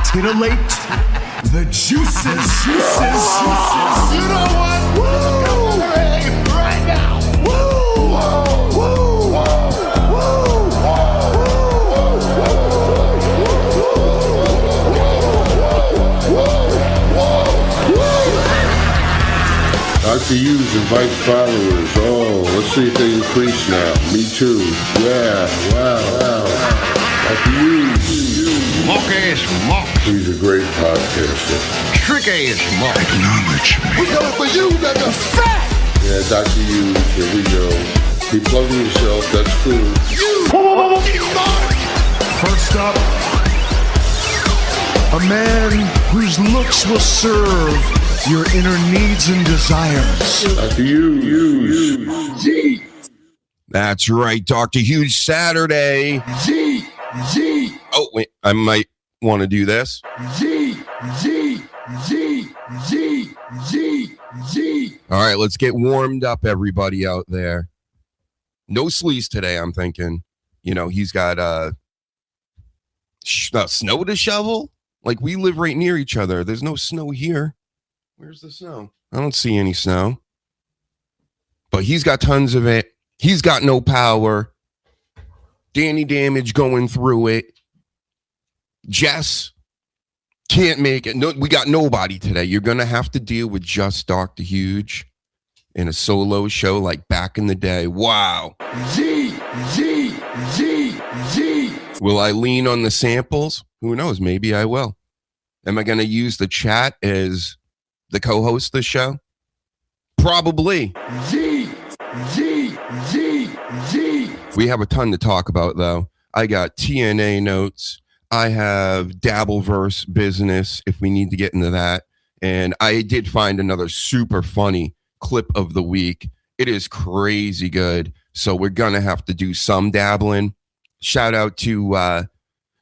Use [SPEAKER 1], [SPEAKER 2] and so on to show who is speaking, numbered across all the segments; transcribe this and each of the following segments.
[SPEAKER 1] titillate the juices. You know what? Woo! Right now. Woo! Woo!
[SPEAKER 2] Dr. Hughes invites followers. Oh, let's see if they increase now. Me too. Yeah, wow. Dr. Hughes.
[SPEAKER 3] Mock-ass mock.
[SPEAKER 2] He's a great podcaster.
[SPEAKER 3] Trick-ass mock.
[SPEAKER 1] Acknowledge me.
[SPEAKER 2] We coming for you, nigga. Fat! Yeah, Dr. Hughes, here we go. Keep plugging yourself, that's cool.
[SPEAKER 1] First up, a man whose looks will serve your inner needs and desires.
[SPEAKER 2] Dr. Hughes. G.
[SPEAKER 4] That's right, Dr. Hughes Saturday.
[SPEAKER 2] G.
[SPEAKER 4] Oh, wait, I might want to do this.
[SPEAKER 2] G.
[SPEAKER 4] All right, let's get warmed up, everybody out there. No sleaze today, I'm thinking. You know, he's got snow to shovel. Like, we live right near each other. There's no snow here. Where's the snow? I don't see any snow. But he's got tons of it. He's got no power. Danny Damage going through it. Jess can't make it. No, we got nobody today. You're going to have to deal with just Dr. Huge in a solo show like back in the day. Wow.
[SPEAKER 2] G.
[SPEAKER 4] Will I lean on the samples? Who knows? Maybe I will. Am I going to use the chat as the co-host of the show? Probably.
[SPEAKER 2] G.
[SPEAKER 4] We have a ton to talk about, though. I got TNA notes. I have Dabbleverse business, if we need to get into that. And I did find another super funny clip of the week. It is crazy good. So we're going to have to do some dabbling. Shout out to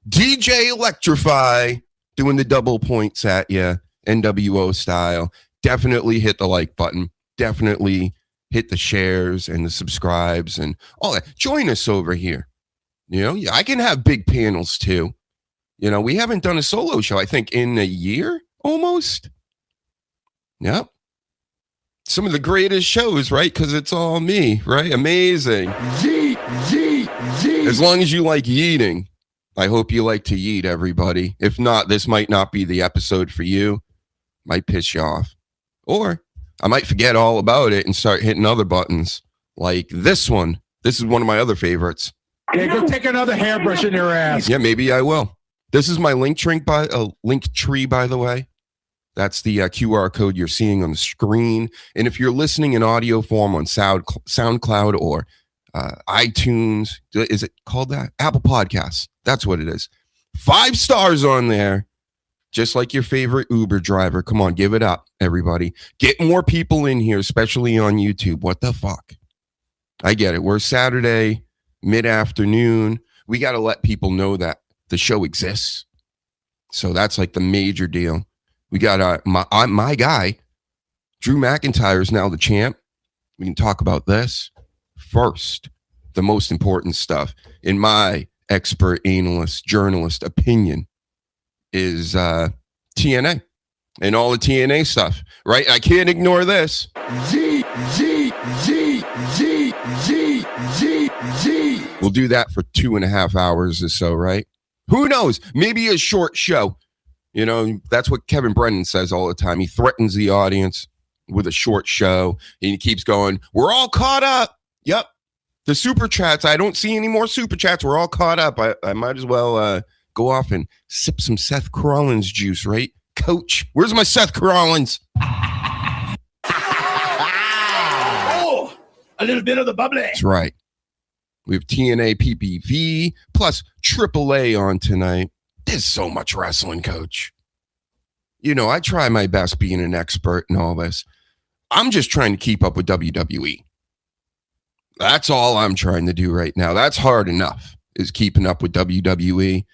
[SPEAKER 4] DJ Electrify doing the double points at you, NWO style. Definitely hit the like button. Definitely hit the shares and the subscribes and all that. Join us over here. You know, I can have big panels too. You know, we haven't done a solo show, I think, in a year almost. Yep. Some of the greatest shows, right? Because it's all me, right? Amazing.
[SPEAKER 2] G.
[SPEAKER 4] As long as you like yeeting, I hope you like to yeet, everybody. If not, this might not be the episode for you. Might piss you off. Or I might forget all about it and start hitting other buttons like this one. This is one of my other favorites.
[SPEAKER 5] Yeah, go take another hairbrush in your ass.
[SPEAKER 4] Yeah, maybe I will. This is my link tree, by the way. That's the QR code you're seeing on the screen. And if you're listening in audio form on SoundCloud or iTunes, is it called that? Apple Podcasts. That's what it is. 5 stars on there. Just like your favorite Uber driver. Come on, give it up, everybody. Get more people in here, especially on YouTube. What the fuck? I get it. We're Saturday, mid-afternoon. We got to let people know that the show exists. So that's like the major deal. We got my guy, Drew McIntyre, is now the champ. We can talk about this. First, the most important stuff, in my expert analyst, journalist opinion, is TNA and all the TNA stuff, right? I can't ignore this.
[SPEAKER 2] G.
[SPEAKER 4] We'll do that for 2.5 hours or so, right? Who knows? Maybe a short show. You know, that's what Kevin Brennan says all the time. He threatens the audience with a short show, and he keeps going, we're all caught up. Yep. The super chats. I don't see any more super chats. We're all caught up. I might as well go off and sip some Seth Rollins juice, right? Coach, where's my Seth Rollins?
[SPEAKER 5] Oh, a little bit of the bubbly.
[SPEAKER 4] That's right. We have TNA PPV plus AAA on tonight. There's so much wrestling, Coach. You know, I try my best being an expert in all this. I'm just trying to keep up with WWE. That's all I'm trying to do right now. That's hard enough, is keeping up with WWE.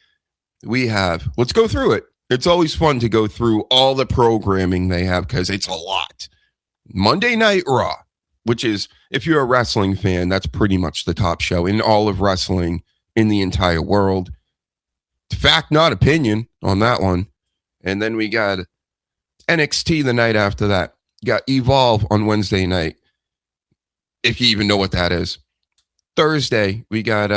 [SPEAKER 4] Let's go through it. It's always fun to go through all the programming they have because it's a lot. Monday Night Raw, which is, if you're a wrestling fan, that's pretty much the top show in all of wrestling in the entire world. Fact, not opinion on that one. And then we got NXT the night after that. You got Evolve on Wednesday night, if you even know what that is. Thursday, we got,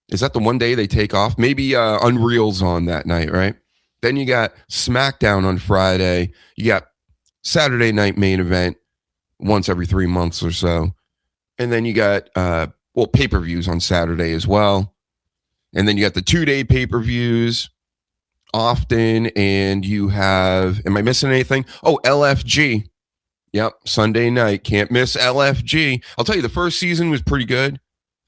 [SPEAKER 4] is that the one day they take off? Maybe Unreal's on that night, right? Then you got SmackDown on Friday. You got Saturday night main event once every 3 months or so. And then you got, pay-per-views on Saturday as well. And then you got the 2-day pay-per-views often. And you have, am I missing anything? Oh, LFG. Yep, Sunday night. Can't miss LFG. I'll tell you, the first season was pretty good.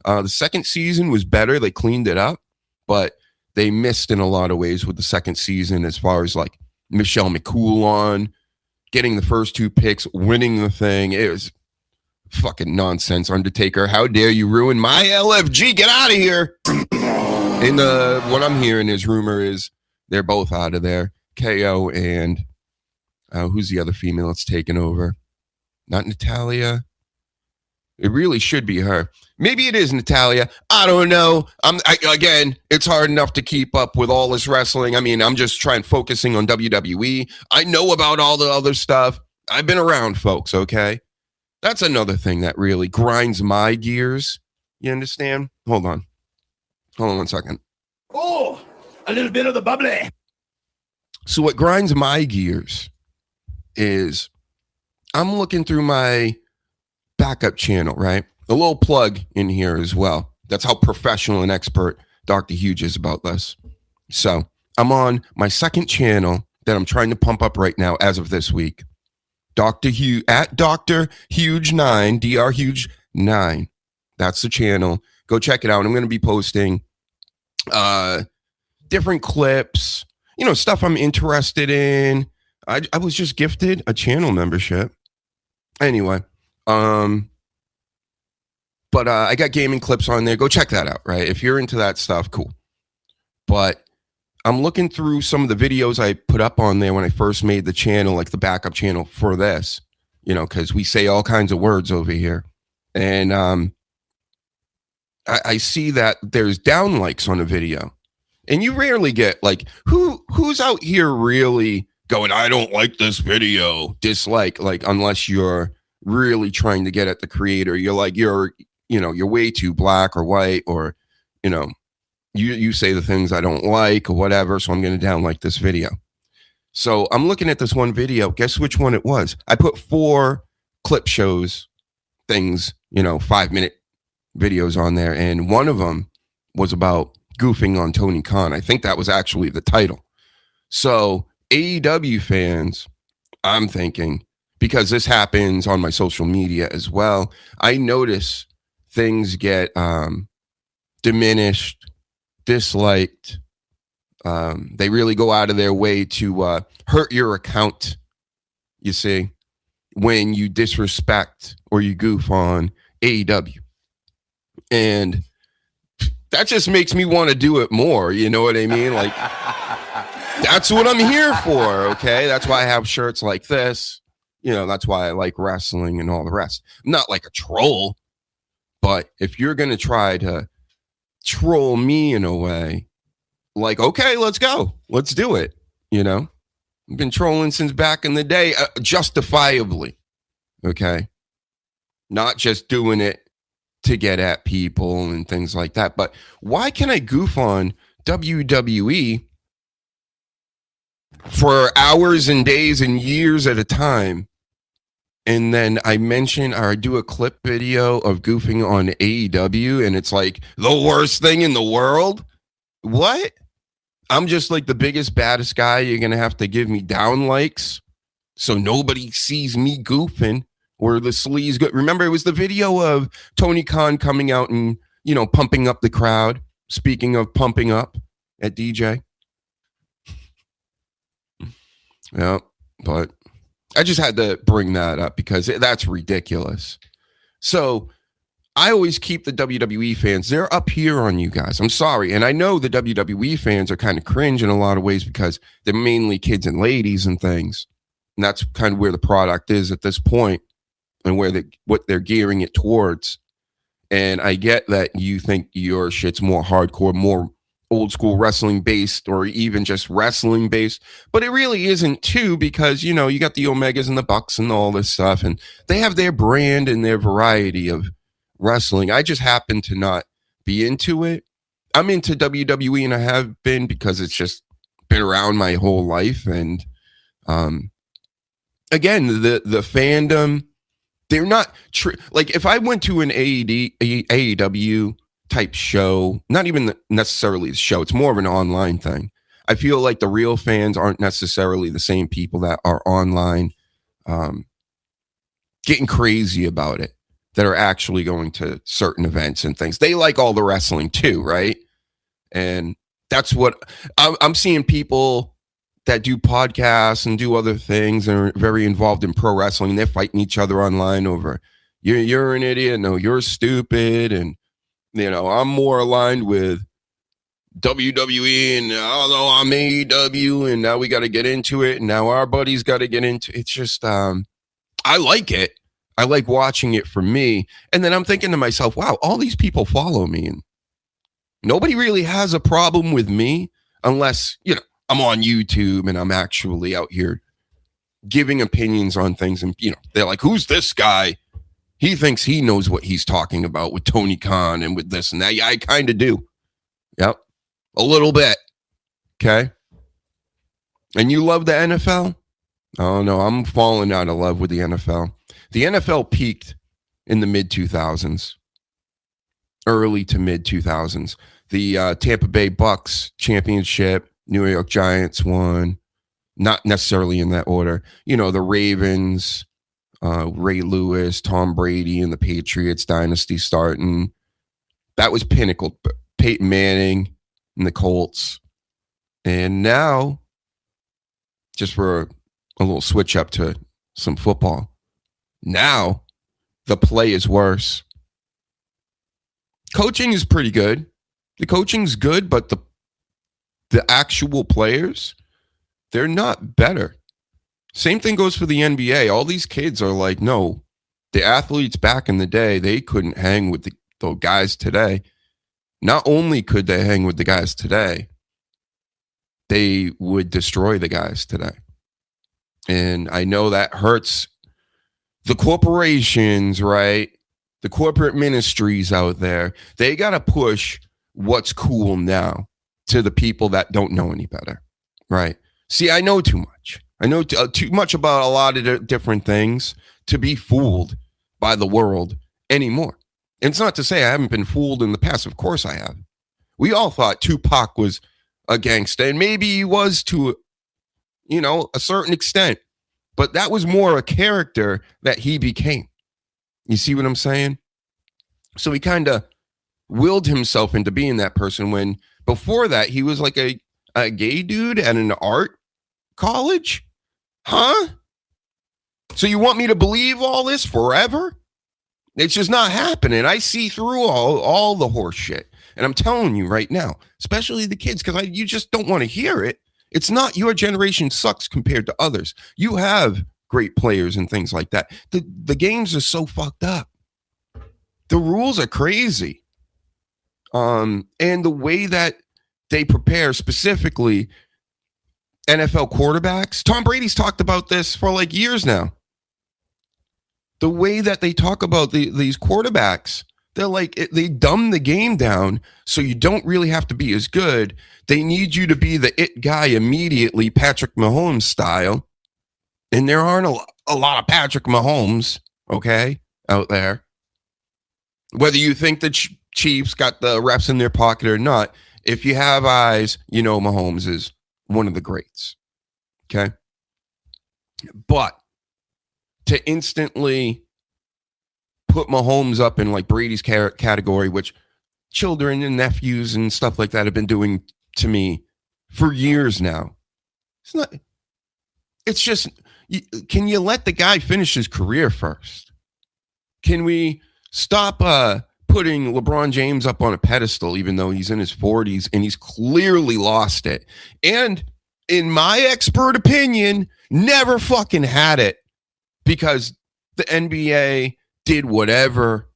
[SPEAKER 4] The second season was better. They cleaned it up. But they missed in a lot of ways with the second season as far as like Michelle McCool on, getting the first 2 picks, winning the thing. It was fucking nonsense. Undertaker, how dare you ruin my LFG? Get out of here. And what I'm hearing is rumor is they're both out of there. KO and who's the other female that's taken over? Not Natalia. It really should be her. Maybe it is Natalia. I don't know. Again, it's hard enough to keep up with all this wrestling. I mean, I'm just focusing on WWE. I know about all the other stuff. I've been around, folks, okay? That's another thing that really grinds my gears. You understand? Hold on 1 second.
[SPEAKER 5] Oh, a little bit of the bubbly.
[SPEAKER 4] So what grinds my gears is I'm looking through my backup channel, right? A little plug in here as well. That's how professional and expert Dr. Huge is about this. So I'm on my second channel that I'm trying to pump up right now as of this week. Dr. Huge at Dr. Huge 9, Dr. Huge 9. That's the channel. Go check it out. I'm going to be posting different clips, stuff I'm interested in. I was just gifted a channel membership. Anyway, but I got gaming clips on there. Go check that out, right? If you're into that stuff, cool. But I'm looking through some of the videos I put up on there when I first made the channel, like the backup channel for this, because we say all kinds of words over here. And I see that there's down likes on a video. And you rarely get like, who's out here really going, I don't like this video, dislike, like, unless you're really trying to get at the creator. You're like, you're way too black or white, or, you say the things I don't like or whatever. So I'm going to down like this video. So I'm looking at this one video. Guess which one it was? I put 4 clip shows things, 5-minute videos on there. And one of them was about goofing on Tony Khan. I think that was actually the title. So AEW fans, I'm thinking, because this happens on my social media as well, I notice things get diminished, disliked. They really go out of their way to hurt your account, you see, when you disrespect or you goof on AEW. And that just makes me want to do it more. You know what I mean? Like, that's what I'm here for, okay? That's why I have shirts like this. That's why I like wrestling and all the rest. I'm not like a troll, but if you're going to try to troll me in a way, like, okay, let's go. Let's do it. I've been trolling since back in the day, justifiably, okay? Not just doing it to get at people and things like that. But why can I goof on WWE for hours and days and years at a time, and then I mention or I do a clip video of goofing on AEW, and it's like the worst thing in the world? What? I'm just like the biggest, baddest guy. You're going to have to give me down likes so nobody sees me goofing, or the sleaze go. Remember, it was the video of Tony Khan coming out and, pumping up the crowd. Speaking of pumping up at DJ. Yeah, but I just had to bring that up because that's ridiculous. So I always keep the WWE fans, they're up here on you guys. I'm sorry. And I know the WWE fans are kind of cringe in a lot of ways because they're mainly kids and ladies and things. And that's kind of where the product is at this point and what they're gearing it towards. And I get that you think your shit's more hardcore, more old school wrestling based or even just wrestling based, but it really isn't too, because you got the Omegas and the Bucks and all this stuff, and they have their brand and their variety of wrestling. I just happen to not be into it. I'm into WWE, and I have been because it's just been around my whole life. And again, the fandom, they're not like if I went to an AEW type show, not even necessarily the show, it's more of an online thing. I feel like the real fans aren't necessarily the same people that are online getting crazy about it, that are actually going to certain events and things. They like all the wrestling too, right? And that's what I'm seeing. People that do podcasts and do other things and are very involved in pro wrestling, they're fighting each other online over, you're an idiot, no, you're stupid. And I'm more aligned with WWE, and although I'm AEW, and now we got to get into it, and now our buddies got to get into it. It's just I like it. I like watching it for me. And then I'm thinking to myself, wow, all these people follow me, and nobody really has a problem with me unless, I'm on YouTube and I'm actually out here giving opinions on things. And, they're like, who's this guy? He thinks he knows what he's talking about with Tony Khan and with this and that. Yeah, I kind of do. Yep. A little bit. Okay. And you love the NFL? Oh, no, I'm falling out of love with the NFL. The NFL peaked in the mid 2000s, early to mid 2000s. The Tampa Bay Bucks championship, New York Giants won, not necessarily in that order. The Ravens, Ray Lewis, Tom Brady, and the Patriots dynasty starting. That was pinnacle. Peyton Manning and the Colts. And now, just for a little switch up to some football, now the play is worse. Coaching is pretty good. The coaching's good, but the actual players, they're not better. Same thing goes for the NBA. All these kids are like, no, the athletes back in the day, they couldn't hang with the guys today. Not only could they hang with the guys today, they would destroy the guys today. And I know that hurts the corporations, right? The corporate ministries out there. They got to push what's cool now to the people that don't know any better, right? See, I know too much. I know too much about a lot of different things to be fooled by the world anymore. And it's not to say I haven't been fooled in the past. Of course I have. We all thought Tupac was a gangster, and maybe he was to, a certain extent. But that was more a character that he became. You see what I'm saying? So he kind of willed himself into being that person, when before that he was like a gay dude at an art college? Huh? So you want me to believe all this forever? It's just not happening. I see through all the horse shit. And I'm telling you right now, especially the kids, because you just don't want to hear it. It's not your generation sucks compared to others. You have great players and things like that. The games are so fucked up. The rules are crazy. And the way that they prepare, specifically NFL quarterbacks. Tom Brady's talked about this for like years now. The way that they talk about these quarterbacks, they're like, they dumb the game down so you don't really have to be as good. They need you to be the it guy immediately, Patrick Mahomes style. And there aren't a lot of Patrick Mahomes, okay, out there. Whether you think the Chiefs got the reps in their pocket or not, if you have eyes, Mahomes is one of the greats, okay? But to instantly put Mahomes up in like Brady's category, which children and nephews and stuff like that have been doing to me for years now. It's just, can you let the guy finish his career first? Can we stop putting LeBron James up on a pedestal, even though he's in his 40s and he's clearly lost it? And in my expert opinion, never fucking had it, because the NBA did whatever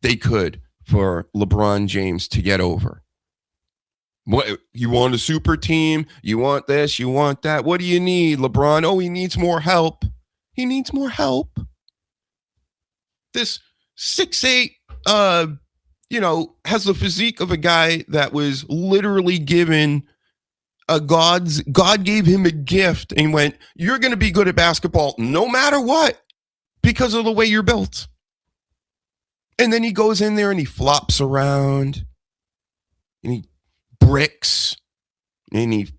[SPEAKER 4] they could for LeBron James to get over. What, you want a super team? You want this? You want that? What do you need, LeBron? Oh, he needs more help. He needs more help. This 6'8", has the physique of a guy that was literally given God gave him a gift and went, you're going to be good at basketball no matter what because of the way you're built. And then he goes in there and he flops around and he bricks and he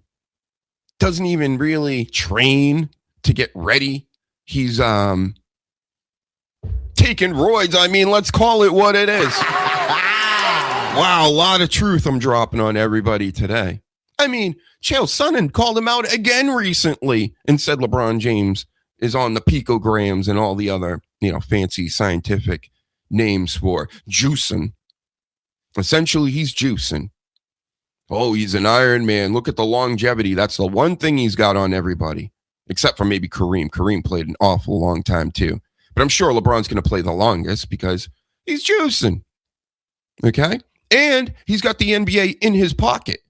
[SPEAKER 4] doesn't even really train to get ready. He's taking roids. I mean, let's call it what it is. Wow, a lot of truth I'm dropping on everybody today. I mean, Chael Sonnen called him out again recently and said LeBron James is on the picograms and all the other, fancy scientific names for juicing. Essentially, he's juicing. Oh, he's an Iron Man. Look at the longevity. That's the one thing he's got on everybody, except for maybe Kareem. Kareem played an awful long time too. But I'm sure LeBron's going to play the longest because he's juicing. Okay? And he's got the NBA in his pocket.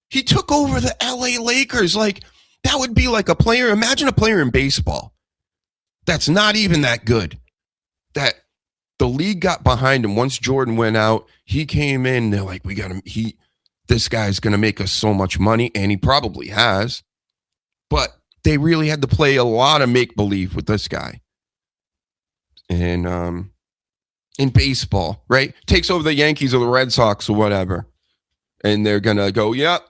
[SPEAKER 4] He took over the LA Lakers. Like, that would be like a player. Imagine a player in baseball that's not even that good. That the league got behind him. Once Jordan went out, he came in. They're like, we got him. This guy's going to make us so much money. And he probably has. But they really had to play a lot of make-believe with this guy. And in baseball, right? Takes over the Yankees or the Red Sox or whatever. And they're going to go, yep.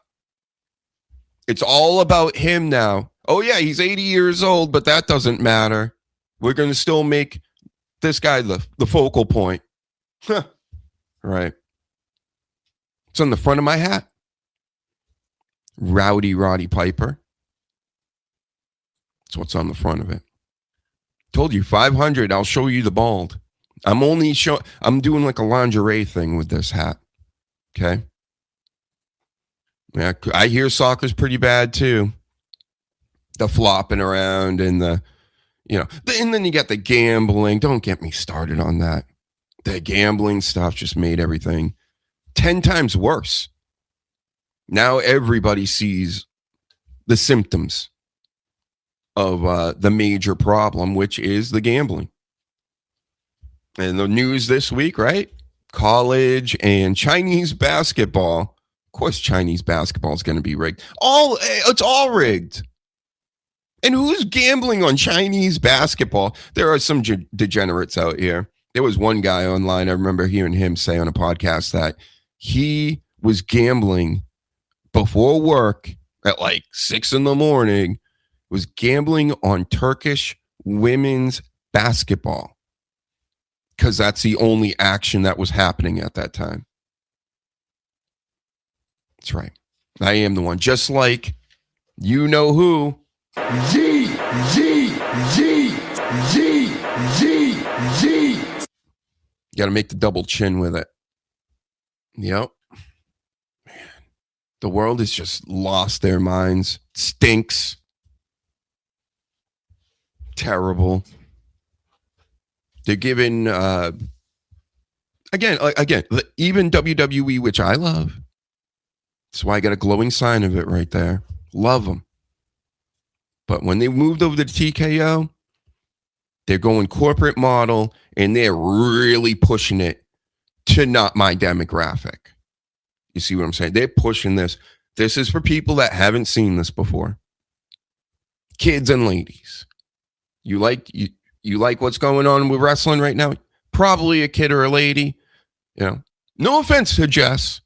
[SPEAKER 4] It's all about him now. Oh, yeah, he's 80 years old, but that doesn't matter. We're going to still make this guy the focal point. Huh. Right. It's on the front of my hat. Rowdy Roddy Piper. That's what's on the front of it. Told you, 500, I'll show you the bald. I'm doing like a lingerie thing with this hat. Okay? Yeah, I hear soccer's pretty bad too. The flopping around and and then you got the gambling. Don't get me started on that. The gambling stuff just made everything 10 times worse. Now everybody sees the symptoms of the major problem, which is the gambling. And the news this week, right? College and Chinese basketball. Of course, Chinese basketball is going to be rigged. It's all rigged. And who's gambling on Chinese basketball? There are some degenerates out here. There was one guy online, I remember hearing him say on a podcast that he was gambling before work at like 6 a.m, was gambling on Turkish women's basketball because that's the only action that was happening at that time. That's right. I am the one. Just like you know who.
[SPEAKER 2] Z.
[SPEAKER 4] Got to make the double chin with it. Yep. Man, the world has just lost their minds. Stinks. Terrible. They're giving, again, even WWE, which I love. That's why I got a glowing sign of it right there. Love them. But when they moved over to TKO, they're going corporate model and they're really pushing it to not my demographic. You see what I'm saying? They're pushing this. This is for people that haven't seen this before. Kids and ladies. You like what's going on with wrestling right now? Probably a kid or a lady. No offense to Jess.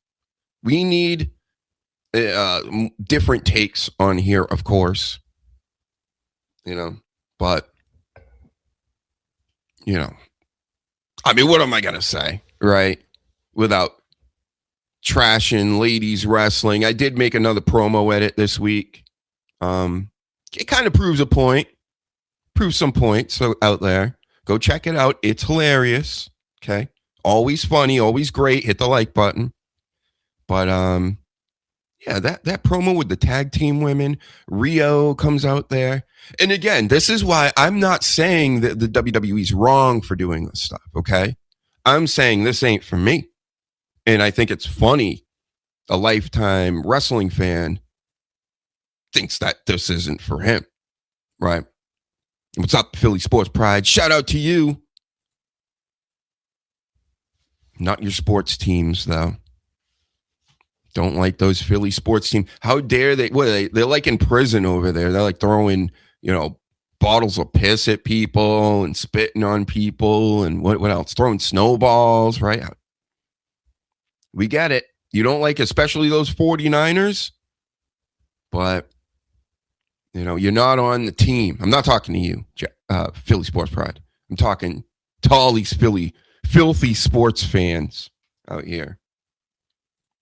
[SPEAKER 4] We need different takes on here, of course. But I mean, what am I gonna say, right? Without trashing ladies wrestling. I did make another promo edit this week. It kind of proves a point. Proves some points out there. Go check it out. It's hilarious. Okay. Always funny, always great. Hit the like button. But yeah, that promo with the tag team women, Rio comes out there. And again, this is why I'm not saying that the WWE's wrong for doing this stuff, okay? I'm saying this ain't for me. And I think it's funny a lifetime wrestling fan thinks that this isn't for him, right? What's up, Philly Sports Pride? Shout out to you. Not your sports teams, though. Don't like those Philly sports teams. How dare they? What are they? They're like in prison over there. They're like throwing, bottles of piss at people and spitting on people and what else? Throwing snowballs, right? We get it. You don't like especially those 49ers, but, you're not on the team. I'm not talking to you, Philly Sports Pride. I'm talking to all these filthy sports fans out here.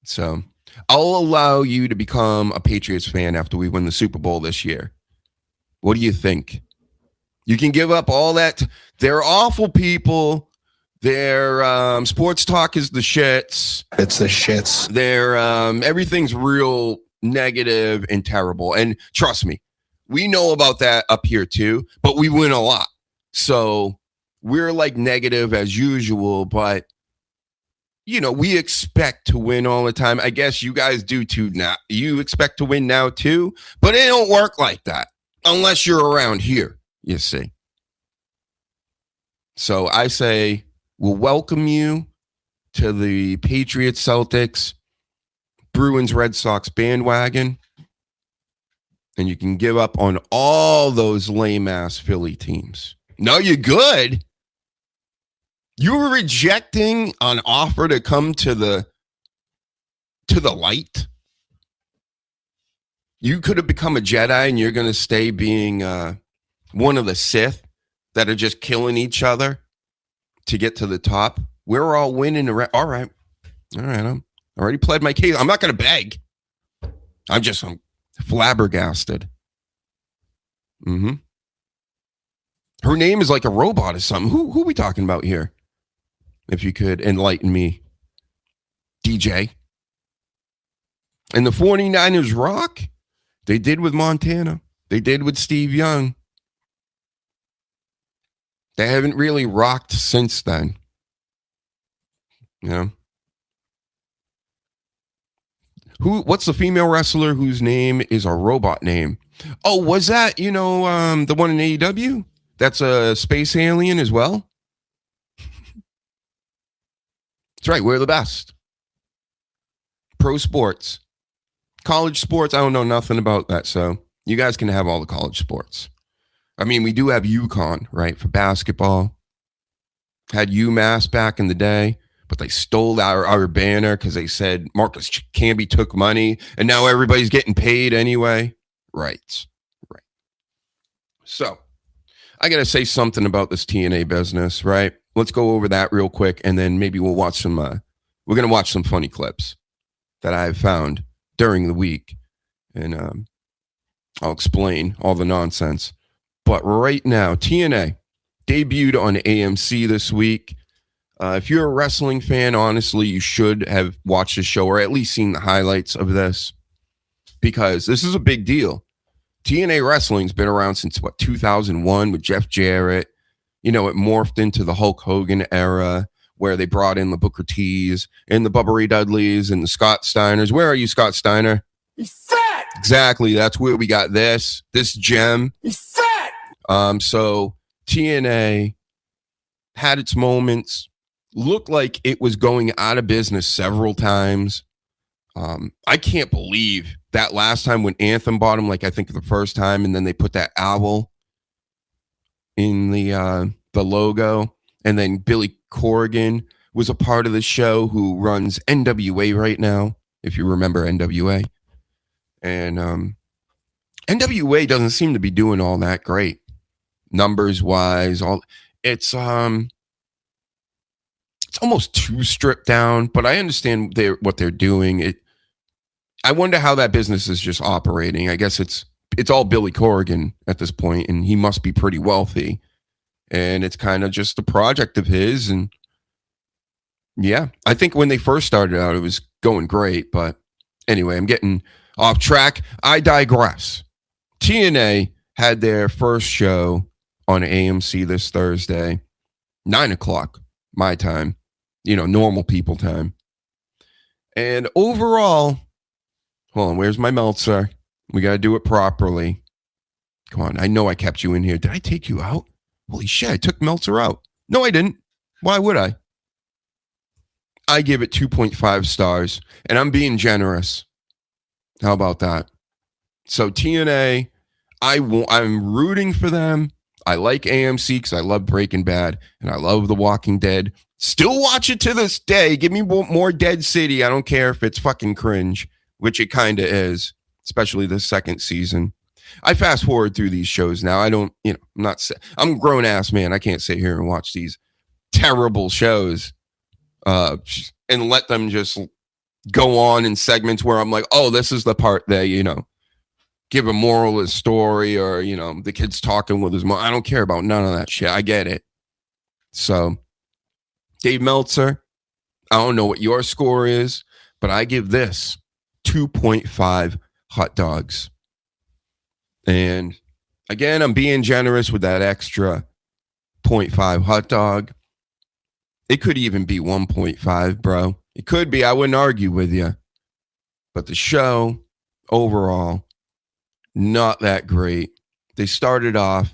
[SPEAKER 4] So I'll allow you to become a Patriots fan after we win the Super Bowl this year. What do you think? You can give up all that. They're awful people. Their sports talk is the shits.
[SPEAKER 6] It's the shits.
[SPEAKER 4] Their everything's real negative and terrible. And trust me, we know about that up here too, but we win a lot. So we're like negative as usual, but we expect to win all the time. I guess you guys do too now. You expect to win now too, but it don't work like that unless you're around here, you see. So I say we'll welcome you to the Patriots, Celtics, Bruins, Red Sox bandwagon, and you can give up on all those lame-ass Philly teams. No, you're good. You were rejecting an offer to come to the light. You could have become a Jedi and you're going to stay being one of the Sith that are just killing each other to get to the top. We're all winning. All right. I already pled my case. I'm not going to beg. I'm flabbergasted. Mm-hmm. Her name is like a robot or something. Who are we talking about here? If you could enlighten me, DJ. And the 49ers rock. They did with Montana. They did with Steve Young. They haven't really rocked since then. What's the female wrestler whose name is a robot name? Oh, was that, the one in AEW? That's a space alien as well? That's right. We're the best. Pro sports. College sports, I don't know nothing about that. So you guys can have all the college sports. I mean, we do have UConn, right, for basketball. Had UMass back in the day, but they stole our banner because they said Marcus Camby took money, and now everybody's getting paid anyway. Right. So I got to say something about this TNA business, right? Let's go over that real quick, and then maybe we'll watch some, we're going to watch some funny clips that I've found during the week, and I'll explain all the nonsense. But right now, TNA debuted on AMC this week. If you're a wrestling fan, honestly, you should have watched the show or at least seen the highlights of this because this is a big deal. TNA Wrestling's been around since, 2001 with Jeff Jarrett. It morphed into the Hulk Hogan era where they brought in the Booker T's and the Bubba Ray Dudleys and the Scott Steiners. Where are you, Scott Steiner?
[SPEAKER 5] He's fat.
[SPEAKER 4] Exactly. That's where we got this gem.
[SPEAKER 5] He's fat.
[SPEAKER 4] So TNA had its moments, looked like it was going out of business several times. I can't believe that last time when Anthem bought them, I think the first time, and then they put that owl in the logo, and then Billy Corrigan was a part of the show who runs NWA right now, if you remember NWA. And NWA doesn't seem to be doing all that great. Numbers wise, it's almost too stripped down, but I understand what they're doing. I wonder how that business is just operating. I guess it's all Billy Corrigan at this point, and he must be pretty wealthy. And it's kind of just a project of his. And yeah, I think when they first started out, it was going great. But anyway, I'm getting off track. I digress. TNA had their first show on AMC this Thursday, 9:00 my time, normal people time. And overall, hold on, where's my Meltzer? We got to do it properly. Come on, I know I kept you in here. Did I take you out? Holy shit, I took Meltzer out. No, I didn't. Why would I? I give it 2.5 stars, and I'm being generous. How about that? So TNA, I'm rooting for them. I like AMC because I love Breaking Bad, and I love The Walking Dead. Still watch it to this day. Give me more Dead City. I don't care if it's fucking cringe, which it kind of is, especially the second season. I fast forward through these shows now. I don't, I'm a grown ass man. I can't sit here and watch these terrible shows and let them just go on in segments where I'm like, oh, this is the part that, give a moral of the story or, the kid's talking with his mom. I don't care about none of that shit. I get it. So, Dave Meltzer, I don't know what your score is, but I give this 2.5 hot dogs. And again, I'm being generous with that extra 0.5 hot dog. It could even be 1.5, bro. It could be. I wouldn't argue with you. But the show, overall, not that great. They started off,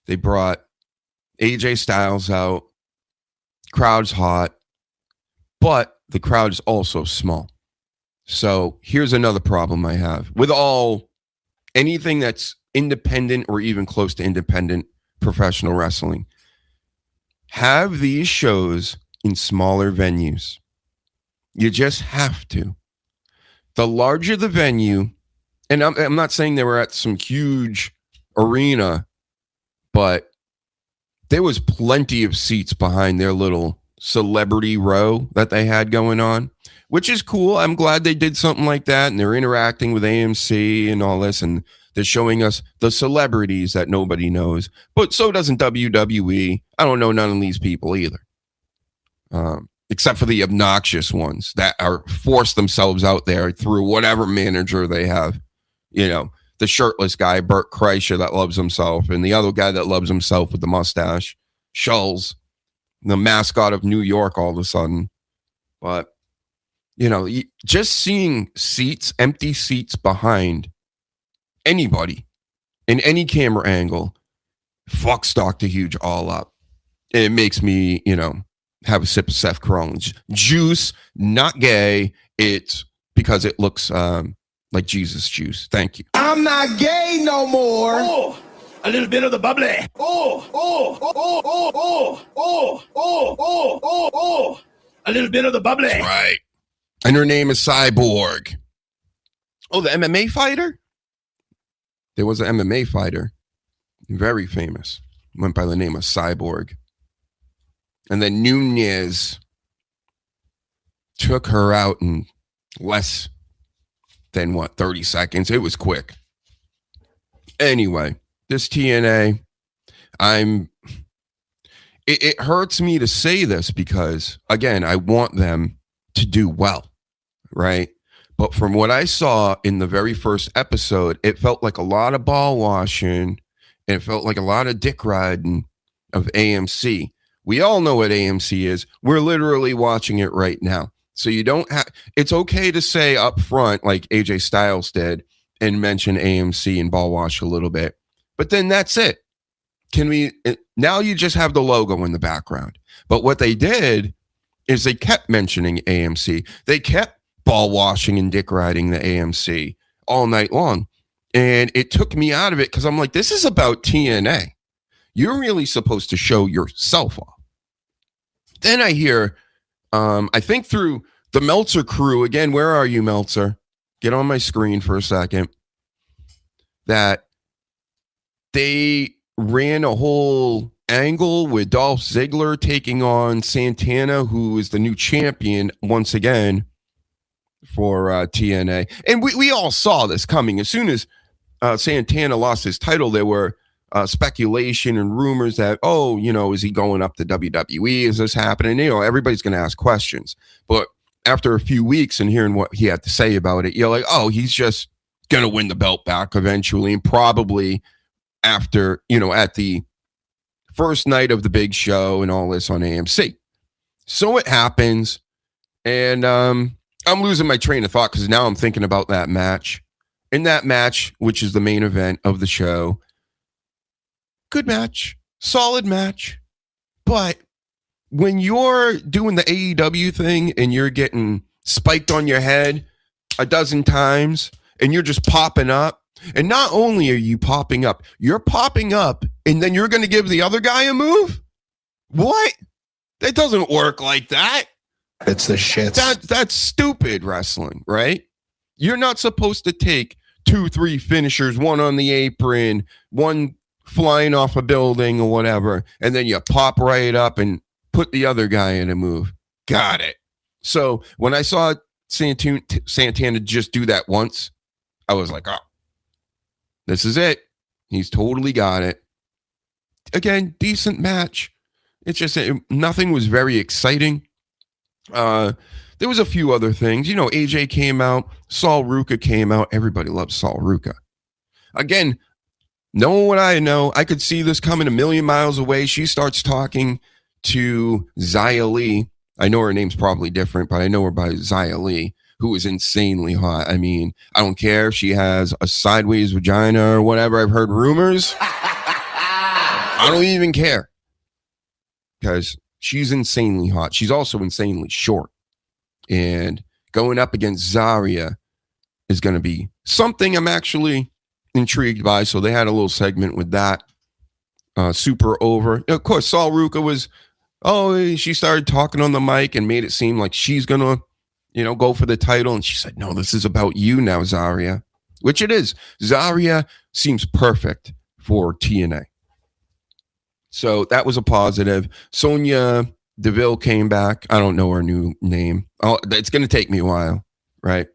[SPEAKER 4] they brought AJ Styles out. Crowd's hot, but the crowd is also small. So here's another problem I have with anything that's independent or even close to independent professional wrestling. Have these shows in smaller venues. You just have to. The larger the venue, and I'm not saying they were at some huge arena, but there was plenty of seats behind their little celebrity row that they had going on, which is cool. I'm glad they did something like that, and they're interacting with AMC and all this, and they're showing us the celebrities that nobody knows. But so doesn't WWE. I don't know none of these people either, except for the obnoxious ones that are forced themselves out there through whatever manager they have. The shirtless guy, Bert Kreischer, that loves himself, and the other guy that loves himself with the mustache, Schulz, the mascot of New York all of a sudden. But, just seeing empty seats behind anybody in any camera angle, fucks Dr. Huge all up. And it makes me, have a sip of Seth Rollins juice, not gay. It's because it looks like Jesus juice. Thank you.
[SPEAKER 5] I'm not gay no more. Oh, a little bit of the bubbly. Oh. A little bit of the bubbly.
[SPEAKER 4] That's right. And her name is Cyborg. Oh, the MMA fighter? There was an MMA fighter. Very famous. Went by the name of Cyborg. And then Nunez took her out in less than 30 seconds. It was quick. Anyway, this TNA, it hurts me to say this because, again, I want them to do well, right? But from what I saw in the very first episode, it felt like a lot of ball washing, and it felt like a lot of dick riding of AMC. We all know what AMC is. We're literally watching it right now. So you don't have, it's okay to say up front, like AJ Styles did, and mention AMC and ball wash a little bit. But then that's it. Now you just have the logo in the background. But what they did is they kept mentioning AMC. They kept ball washing and dick riding the AMC all night long. And it took me out of it because I'm like, this is about TNA. You're really supposed to show yourself off. Then I hear, I think through the Meltzer crew, again, where are you, Meltzer? Get on my screen for a second. That they ran a whole angle with Dolph Ziggler taking on Santana, who is the new champion once again for TNA. And we all saw this coming. As soon as Santana lost his title, there were speculation and rumors that, is he going up to WWE? Is this happening? Everybody's going to ask questions. But after a few weeks and hearing what he had to say about it, you're like, oh, he's just going to win the belt back eventually. And probably after, at the first night of the big show and all this on AMC. So it happens. And I'm losing my train of thought because now I'm thinking about that match. In that match, which is the main event of the show, good match, solid match. But when you're doing the AEW thing and you're getting spiked on your head a dozen times and you're just popping up, and not only are you popping up, you're popping up and then you're going to give the other guy a move? What? That doesn't work like that.
[SPEAKER 6] It's the shits.
[SPEAKER 4] That's stupid wrestling, right? You're not supposed to take 2-3 finishers, one on the apron, one flying off a building or whatever, and then you pop right up and put the other guy in a move. Got it. So when I saw Santana just do that once, I was like, oh, this is it. He's totally got it. Again, decent match. It's just nothing was very exciting. There was a few other things. You know, AJ came out. Sol Ruca came out. Everybody loves Sol Ruca. Again, knowing what I know, I could see this coming a million miles away. She starts talking to Xia Li. I know her name's probably different, but I know her by Xia Li, who is insanely hot. I mean, I don't care if she has a sideways vagina or whatever. I've heard rumors. I don't even care. Because she's insanely hot. She's also insanely short. And going up against Zarya is going to be something I'm actually intrigued by. So they had a little segment with that. Super over. Of course, Sol Ruca was, she started talking on the mic and made it seem like she's going to, go for the title. And she said, no, this is about you now, Zarya. Which it is. Zarya seems perfect for TNA. So that was a positive. Sonya Deville came back. I don't know her new name. Oh, it's going to take me a while, right?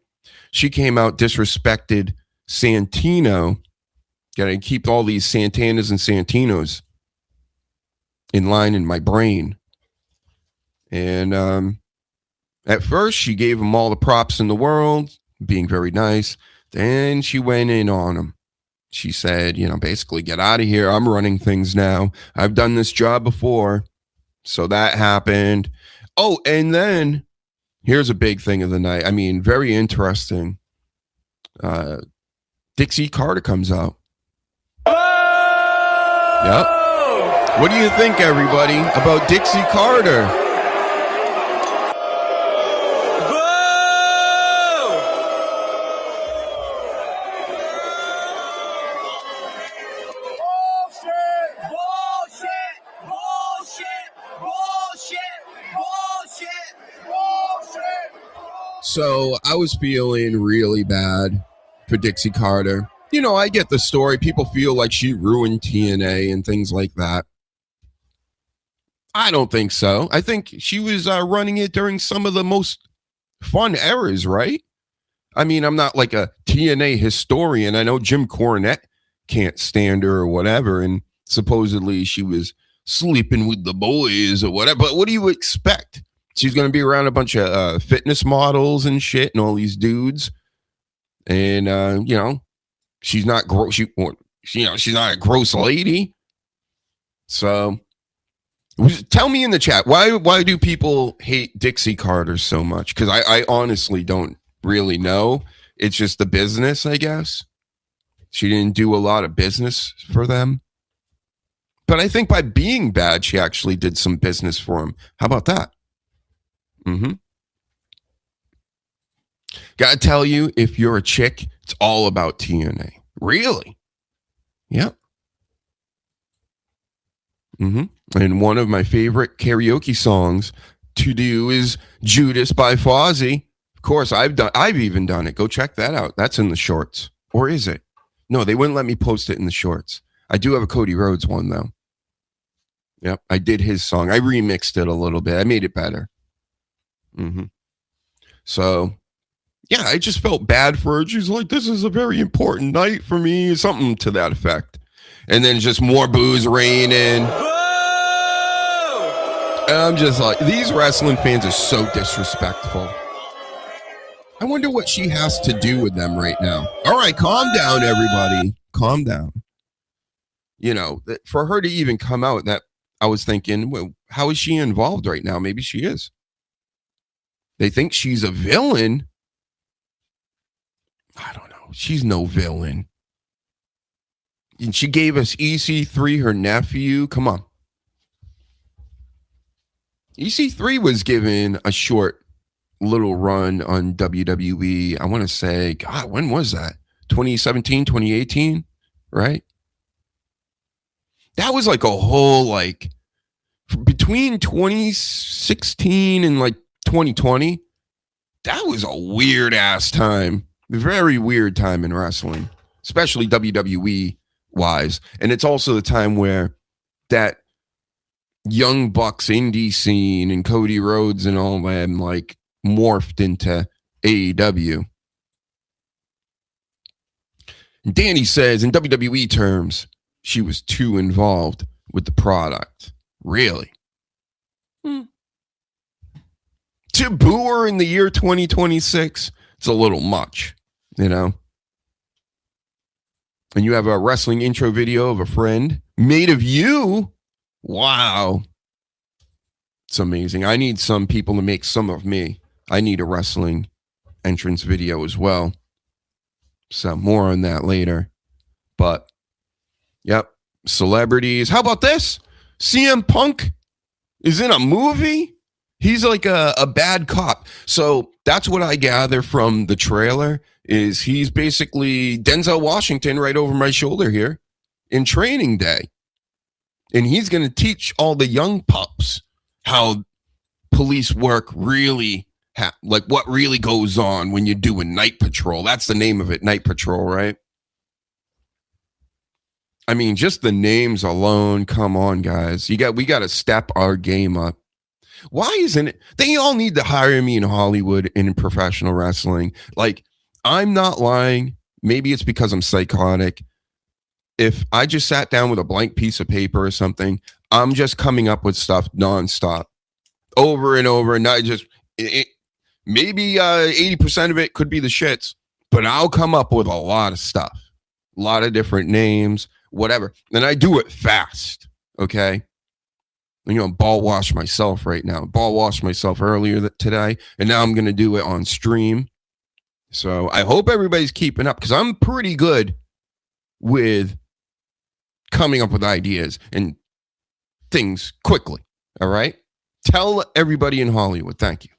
[SPEAKER 4] She came out, disrespected Santino. Got to keep all these Santanas and Santinos in line in my brain. And at first, she gave them all the props in the world, being very nice. Then she went in on them. She said, basically, get out of here. I'm running things now. I've done this job before. So that happened. Oh, and then here's a big thing of the night. I mean, very interesting. Dixie Carter comes out. Yep. What do you think, everybody, about Dixie Carter? So I was feeling really bad for Dixie Carter. I get the story. People feel like she ruined TNA and things like that. I don't think so. I think she was running it during some of the most fun eras, right? I mean, I'm not like a TNA historian. I know Jim Cornette can't stand her or whatever. And supposedly she was sleeping with the boys or whatever. But what do you expect? She's going to be around a bunch of fitness models and shit and all these dudes. And, she's not gross. She's not a gross lady. So tell me in the chat, why do people hate Dixie Carter so much? Because I honestly don't really know. It's just the business, I guess. She didn't do a lot of business for them. But I think by being bad, she actually did some business for them. How about that? Mm-hmm. Gotta tell you, if you're a chick, it's all about TNA. Really? Yep. Mm-hmm. And one of my favorite karaoke songs to do is Judas by Fozzy. Of course, I've even done it. Go check that out. That's in the shorts. Or is it? No, they wouldn't let me post it in the shorts. I do have a Cody Rhodes one, though. Yep, I did his song. I remixed it a little bit. I made it better. Mm-hmm. So, yeah, I just felt bad for her. She's like, this is a very important night for me. Something to that effect. And then just more booze raining. And I'm just like, these wrestling fans are so disrespectful. I wonder what she has to do with them right now. All right, calm down, everybody. Calm down. For her to even come out, that I was thinking, well, how is she involved right now? Maybe she is. They think she's a villain. I don't know. She's no villain. And she gave us EC3, her nephew. Come on. EC3 was given a short little run on WWE. I want to say, God, when was that? 2017, 2018, right? That was like a whole, like, between 2016 and like 2020, that was a weird ass time. Very weird time in wrestling, especially WWE wise. And it's also the time where that Young Bucks indie scene and Cody Rhodes and all them like morphed into AEW. And Danny says in WWE terms, she was too involved with the product. Really? To boo her in the year 2026, it's a little much, you know? And you have a wrestling intro video of a friend made of you. Wow. It's amazing. I need some people to make some of me. I need a wrestling entrance video as well. So more on that later. But, yep. Celebrities. How about this? CM Punk is in a movie. He's like a bad cop. So that's what I gather from the trailer is he's basically Denzel Washington right over my shoulder here in Training Day. And he's going to teach all the young pups how police work really, like what really goes on when you're doing night patrol. That's the name of it, night patrol, right? I mean, just the names alone. Come on, guys. We got to step our game up. Why isn't it? They all need to hire me in Hollywood and in professional wrestling. Like, I'm not lying. Maybe it's because I'm psychotic. If I just sat down with a blank piece of paper or something, I'm just coming up with stuff nonstop, over and over. And I just, maybe 80% of it could be the shits, but I'll come up with a lot of stuff, a lot of different names, whatever. And I do it fast, okay? You know, ball wash myself right now. Ball washed myself earlier today, and now I'm going to do it on stream. So I hope everybody's keeping up because I'm pretty good with coming up with ideas and things quickly. All right? Tell everybody in Hollywood, thank you.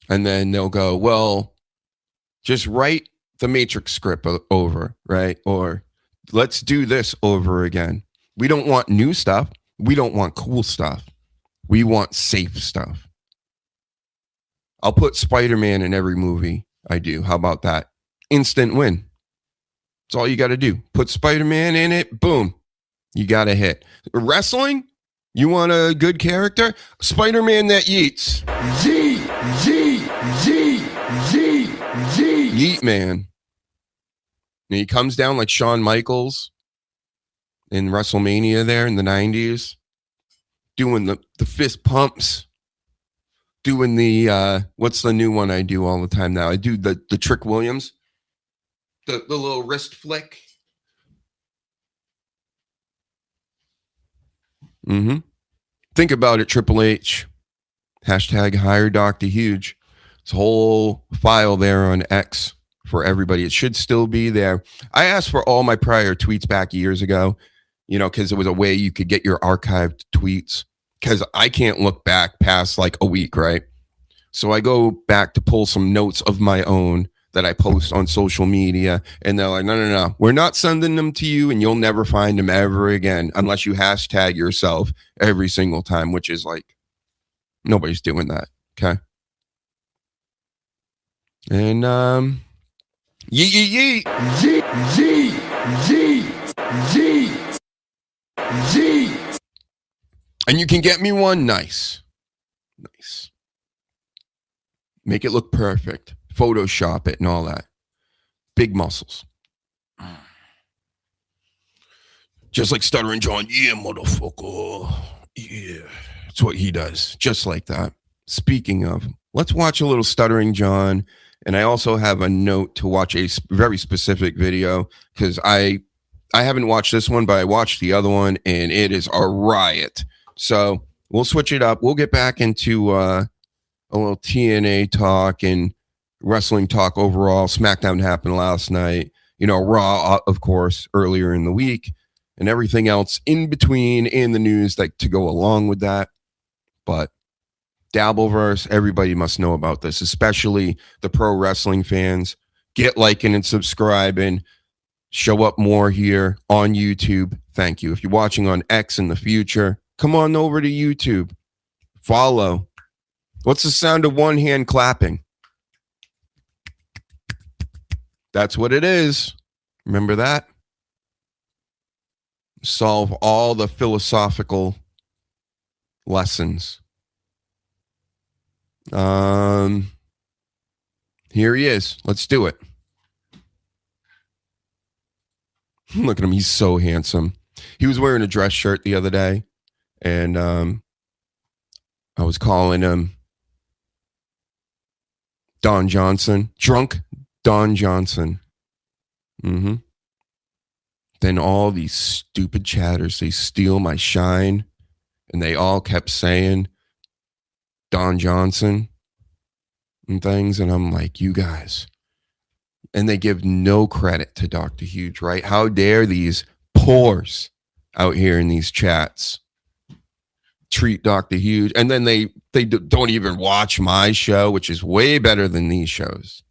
[SPEAKER 4] And then they'll go, well, just write the Matrix script over, right? Or let's do this over again. We don't want new stuff. We don't want cool stuff. We want safe stuff. I'll put Spider-Man in every movie I do. How about that? Instant win. That's all you got to do. Put Spider-Man in it. Boom. You got a hit. Wrestling? You want a good character? Spider-Man that yeets. Yeet man. And he comes down like Shawn Michaels in WrestleMania there in the 90s, doing the fist pumps, doing the, what's the new one I do all the time now? I do the Trick Williams, the little wrist flick. Think about it, Triple H. Hashtag hire Dr. Huge. It's a whole file there on X for everybody. It should still be there. I asked for all my prior tweets back years ago, you know, because it was a way you could get your archived tweets, because I can't look back past like a week, right? So I go back to pull some notes of my own that I post on social media, and they're like, no, we're not sending them to you, and you'll never find them ever again unless you hashtag yourself every single time, which is like, nobody's doing that, okay? And, yeet. And you can get me one nice. Make it look perfect. Photoshop it and all that. Big muscles. Just like Stuttering John. Yeah, motherfucker. Yeah. That's what he does. Just like that. Speaking of, let's watch a little Stuttering John. And I also have a note to watch a very specific video because I haven't watched this one, but I watched the other one and it is a riot. So We'll switch it up. We'll get back into a little TNA talk and wrestling talk overall. SmackDown happened last night. Raw, of course, earlier in the week, and everything else in between in the news that to go along with that. But Dabbleverse, everybody must know about this, especially the pro wrestling fans. Get liking and subscribing. Show up more here on YouTube. Thank you. If you're watching on X in the future, come on over to YouTube. Follow. What's the sound of one hand clapping? That's what it is. Remember that? Solve all the philosophical lessons. Here he is. Let's do it. Look at him. He's so handsome. He was wearing a dress shirt the other day, and I was calling him Don Johnson. Drunk Don Johnson. Then all these stupid chatters, they steal my shine, and they all kept saying Don Johnson and things, and I'm like, you guys. And they give no credit to Dr. Huge, right? How dare these pores out here in these chats treat Dr. Huge, and then they don't even watch my show, which is way better than these shows.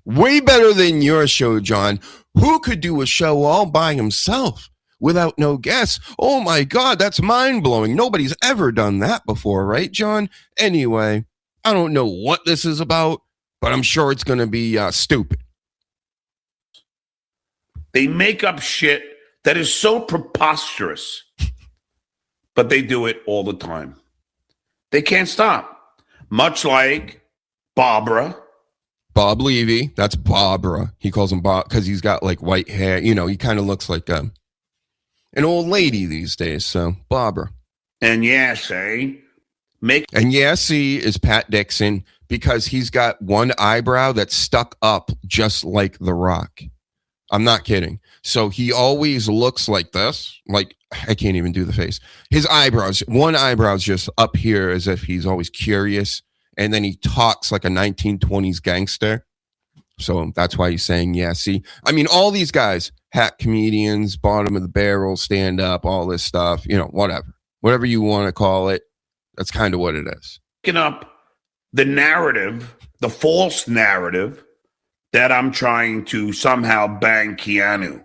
[SPEAKER 4] Way better than your show, John. Who could do a show all by himself without no guests? Oh my God, that's mind-blowing. Nobody's ever done that before, right, John? Anyway, I don't know what this is about, but I'm sure it's going to be stupid.
[SPEAKER 5] They make up shit that is so preposterous, but they do it all the time. They can't stop. Much like Barbara.
[SPEAKER 4] Bob Levy, that's Barbara. He calls him Bob because he's got like white hair. He kind of looks like an old lady these days. So Barbara.
[SPEAKER 5] And Yassi
[SPEAKER 4] is Pat Dixon because he's got one eyebrow that's stuck up just like The Rock. I'm not kidding. So he always looks like this. Like, I can't even do the face. His eyebrows, one eyebrow's just up here as if he's always curious. And then he talks like a 1920s gangster. So that's why he's saying, yeah, see. I mean, all these guys, hack comedians, bottom of the barrel, stand up, all this stuff, whatever you want to call it. That's kind of what it is.
[SPEAKER 5] Picking up the narrative, the false narrative that I'm trying to somehow bang Keanu,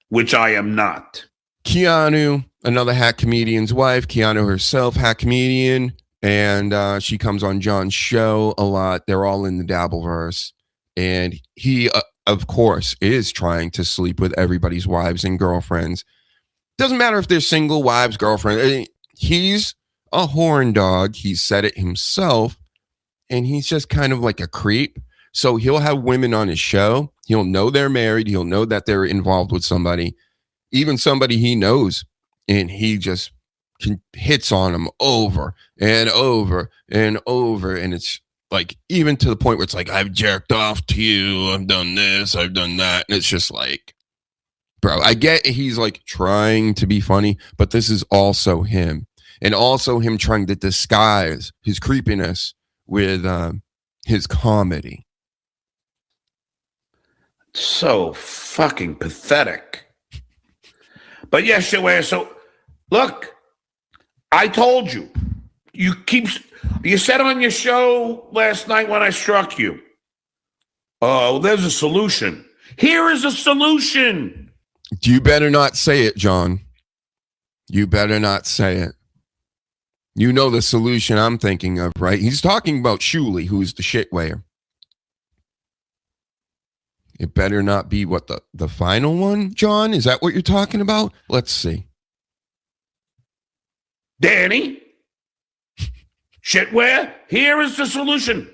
[SPEAKER 5] which I am not.
[SPEAKER 4] Keanu, another hack comedian's wife, Keanu herself, hack comedian. And she comes on John's show a lot. They're all in the Dabbleverse. And he, of course, is trying to sleep with everybody's wives and girlfriends. Doesn't matter if they're single, wives, girlfriend. He's a horn dog. He said it himself. And he's just kind of like a creep. So he'll have women on his show. He'll know they're married. He'll know that they're involved with somebody, even somebody he knows. And he just hits on them over and over and over. And it's like, even to the point where it's like, I've jerked off to you. I've done this. I've done that. And it's just like, bro, I get he's like trying to be funny, but this is also him. And also him trying to disguise his creepiness with his comedy.
[SPEAKER 5] So fucking pathetic. But yes, so look, I told you. You said on your show last night when I struck you, oh, there's a solution. Here is a solution.
[SPEAKER 4] You better not say it, John. You better not say it. You know the solution I'm thinking of, right? He's talking about Shuley, who's the shitwear. It better not be what the final one, John? Is that what you're talking about? Let's see.
[SPEAKER 5] Danny, shitware, here is the solution.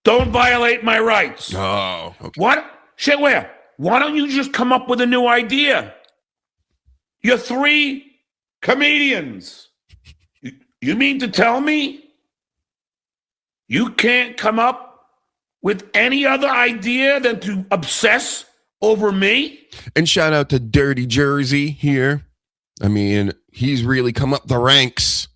[SPEAKER 5] Don't violate my rights.
[SPEAKER 4] Oh, okay.
[SPEAKER 5] What? Shitware, why don't you just come up with a new idea? You're 3 comedians. You mean to tell me you can't come up with any other idea than to obsess over me?
[SPEAKER 4] And shout out to Dirty Jersey here. I mean, he's really come up the ranks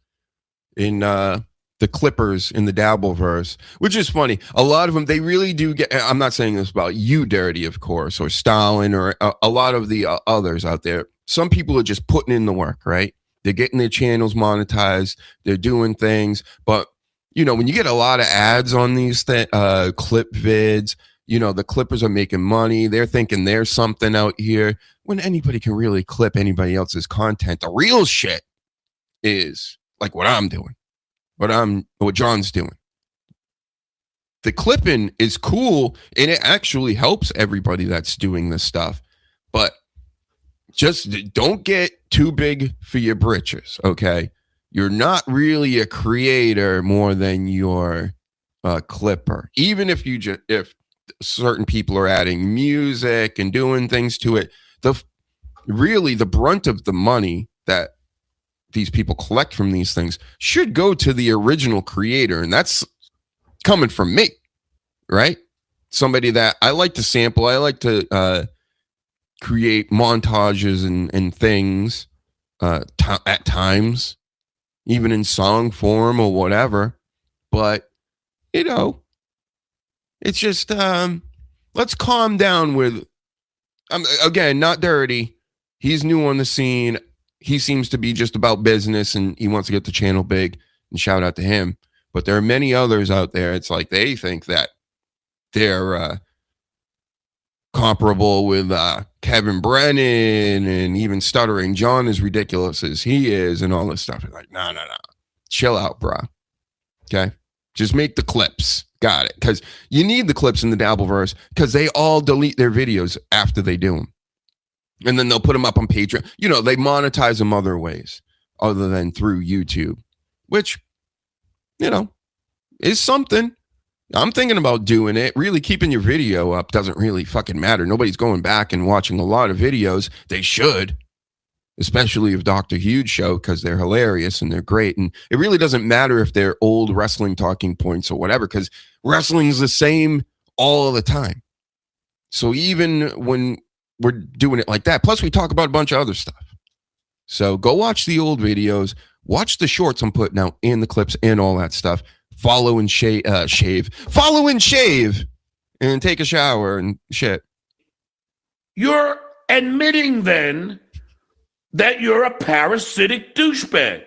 [SPEAKER 4] in the Clippers in the Dabbleverse, which is funny. A lot of them, they really do get. I'm not saying this about you, Dirty, of course, or Stalin, or a lot of the others out there. Some people are just putting in the work, right? They're getting their channels monetized. They're doing things, but when you get a lot of ads on these clip vids, the Clippers are making money. They're thinking there's something out here when anybody can really clip anybody else's content. The real shit is like what I'm doing. What John's doing. The clipping is cool and it actually helps everybody that's doing this stuff, but just don't get too big for your britches. Okay. You're not really a creator more than you're a clipper. Even if if certain people are adding music and doing things to it, the brunt of the money that these people collect from these things should go to the original creator. And that's coming from me, right? Somebody that I like to sample. I like to create montages and things at times, even in song form or whatever. But, it's just, let's calm down with, again, not Dirty. He's new on the scene. He seems to be just about business and he wants to get the channel big, and shout out to him. But there are many others out there. It's like they think that they're comparable with Kevin Brennan, and even Stuttering John, as ridiculous as he is, and all this stuff. It's like, no. Chill out, bro. Okay? Just make the clips. Got it. Because you need the clips in the Dabbleverse because they all delete their videos after they do them. And then they'll put them up on Patreon. They monetize them other ways other than through YouTube, which, is something. I'm thinking about doing it. Really keeping your video up doesn't really fucking matter. Nobody's going back and watching a lot of videos. They should, especially of Dr. Huge show, because they're hilarious and they're great. And it really doesn't matter if they're old wrestling talking points or whatever, because wrestling's the same all the time. So even when we're doing it like that. Plus, we talk about a bunch of other stuff. So go watch the old videos. Watch the shorts I'm putting out and the clips and all that stuff. Follow and shave. Follow and shave. And take a shower and shit.
[SPEAKER 5] You're admitting then that you're a parasitic douchebag.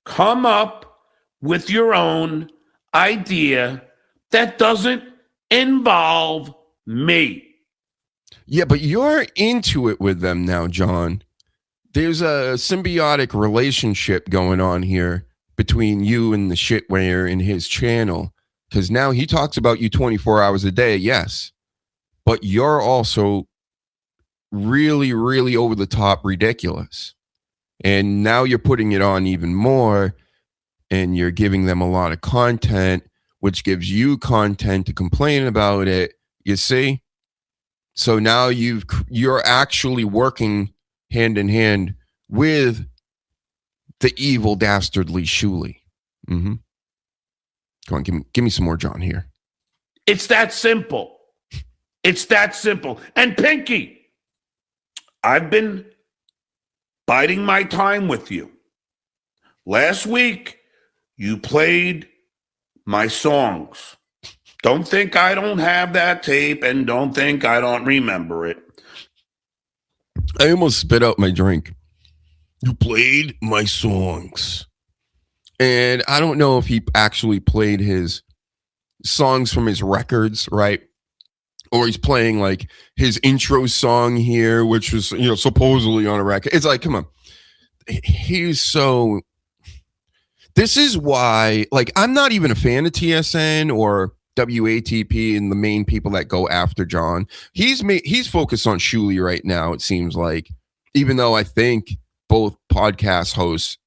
[SPEAKER 5] Come up with your own idea that doesn't involve me.
[SPEAKER 4] Yeah, but you're into it with them now, John. There's a symbiotic relationship going on here between you and the shitware in his channel, because now he talks about you 24 hours a day, yes, but you're also really, really over the top ridiculous. And now you're putting it on even more, and you're giving them a lot of content, which gives you content to complain about it. You see? So now you're actually working hand in hand with the evil, dastardly Shuley. Mm-hmm. Go on, give me some more John here.
[SPEAKER 5] It's that simple. It's that simple. And Pinky, I've been biding my time with you. Last week, you played my songs. Don't think I don't have that tape, and don't think I don't remember it.
[SPEAKER 4] I almost spit out my drink. You played my songs. And I don't know if he actually played his songs from his records, right? Or he's playing like his intro song here, which was, supposedly on a record. It's like, come on. He's so... This is why, like, I'm not even a fan of TSN or WATP and the main people that go after John. He's focused on Shuley right now, it seems like, even though I think both podcast hosts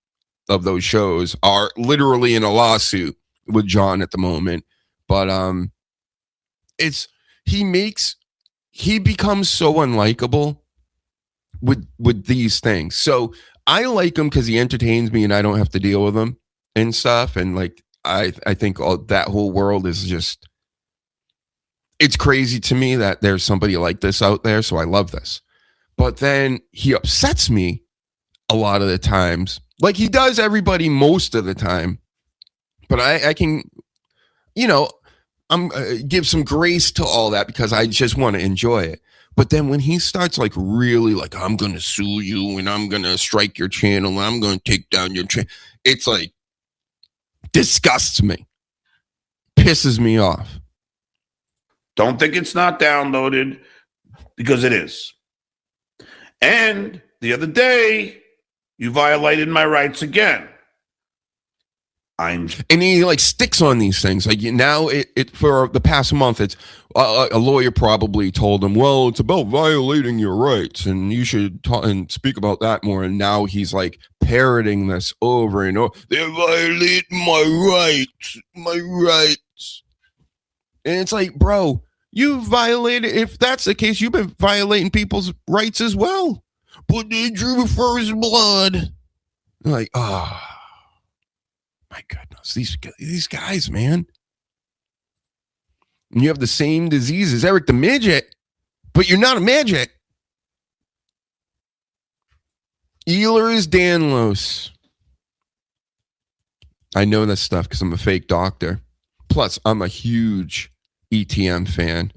[SPEAKER 4] of those shows are literally in a lawsuit with John at the moment. But he becomes so unlikable with these things. So I like him because he entertains me and I don't have to deal with him and stuff. And like I think that whole world is just, it's crazy to me that there's somebody like this out there. So I love this. But then he upsets me a lot of the times Like he does everybody most of the time, but I can, you know, I'm give some grace to all that because I just want to enjoy it. But then when he starts like really like, I'm going to sue you and I'm going to strike your channel, and I'm going to take down your channel. It's like disgusts me, pisses me off.
[SPEAKER 5] Don't think it's not downloaded, because it is. And the other day, you violated my rights again.
[SPEAKER 4] And he like sticks on these things. Like now, it for the past month, it's a lawyer probably told him, well, it's about violating your rights, and you should talk and speak about that more. And now he's like parroting this over and over. They're violating my rights. And it's like, bro, you violated. If that's the case, you've been violating people's rights as well. But they drew first blood. Like, my goodness, these guys, man. And you have the same disease as Eric the Midget, but you're not a midget. Ehlers Danlos. I know this stuff because I'm a fake doctor. Plus, I'm a huge ETM fan.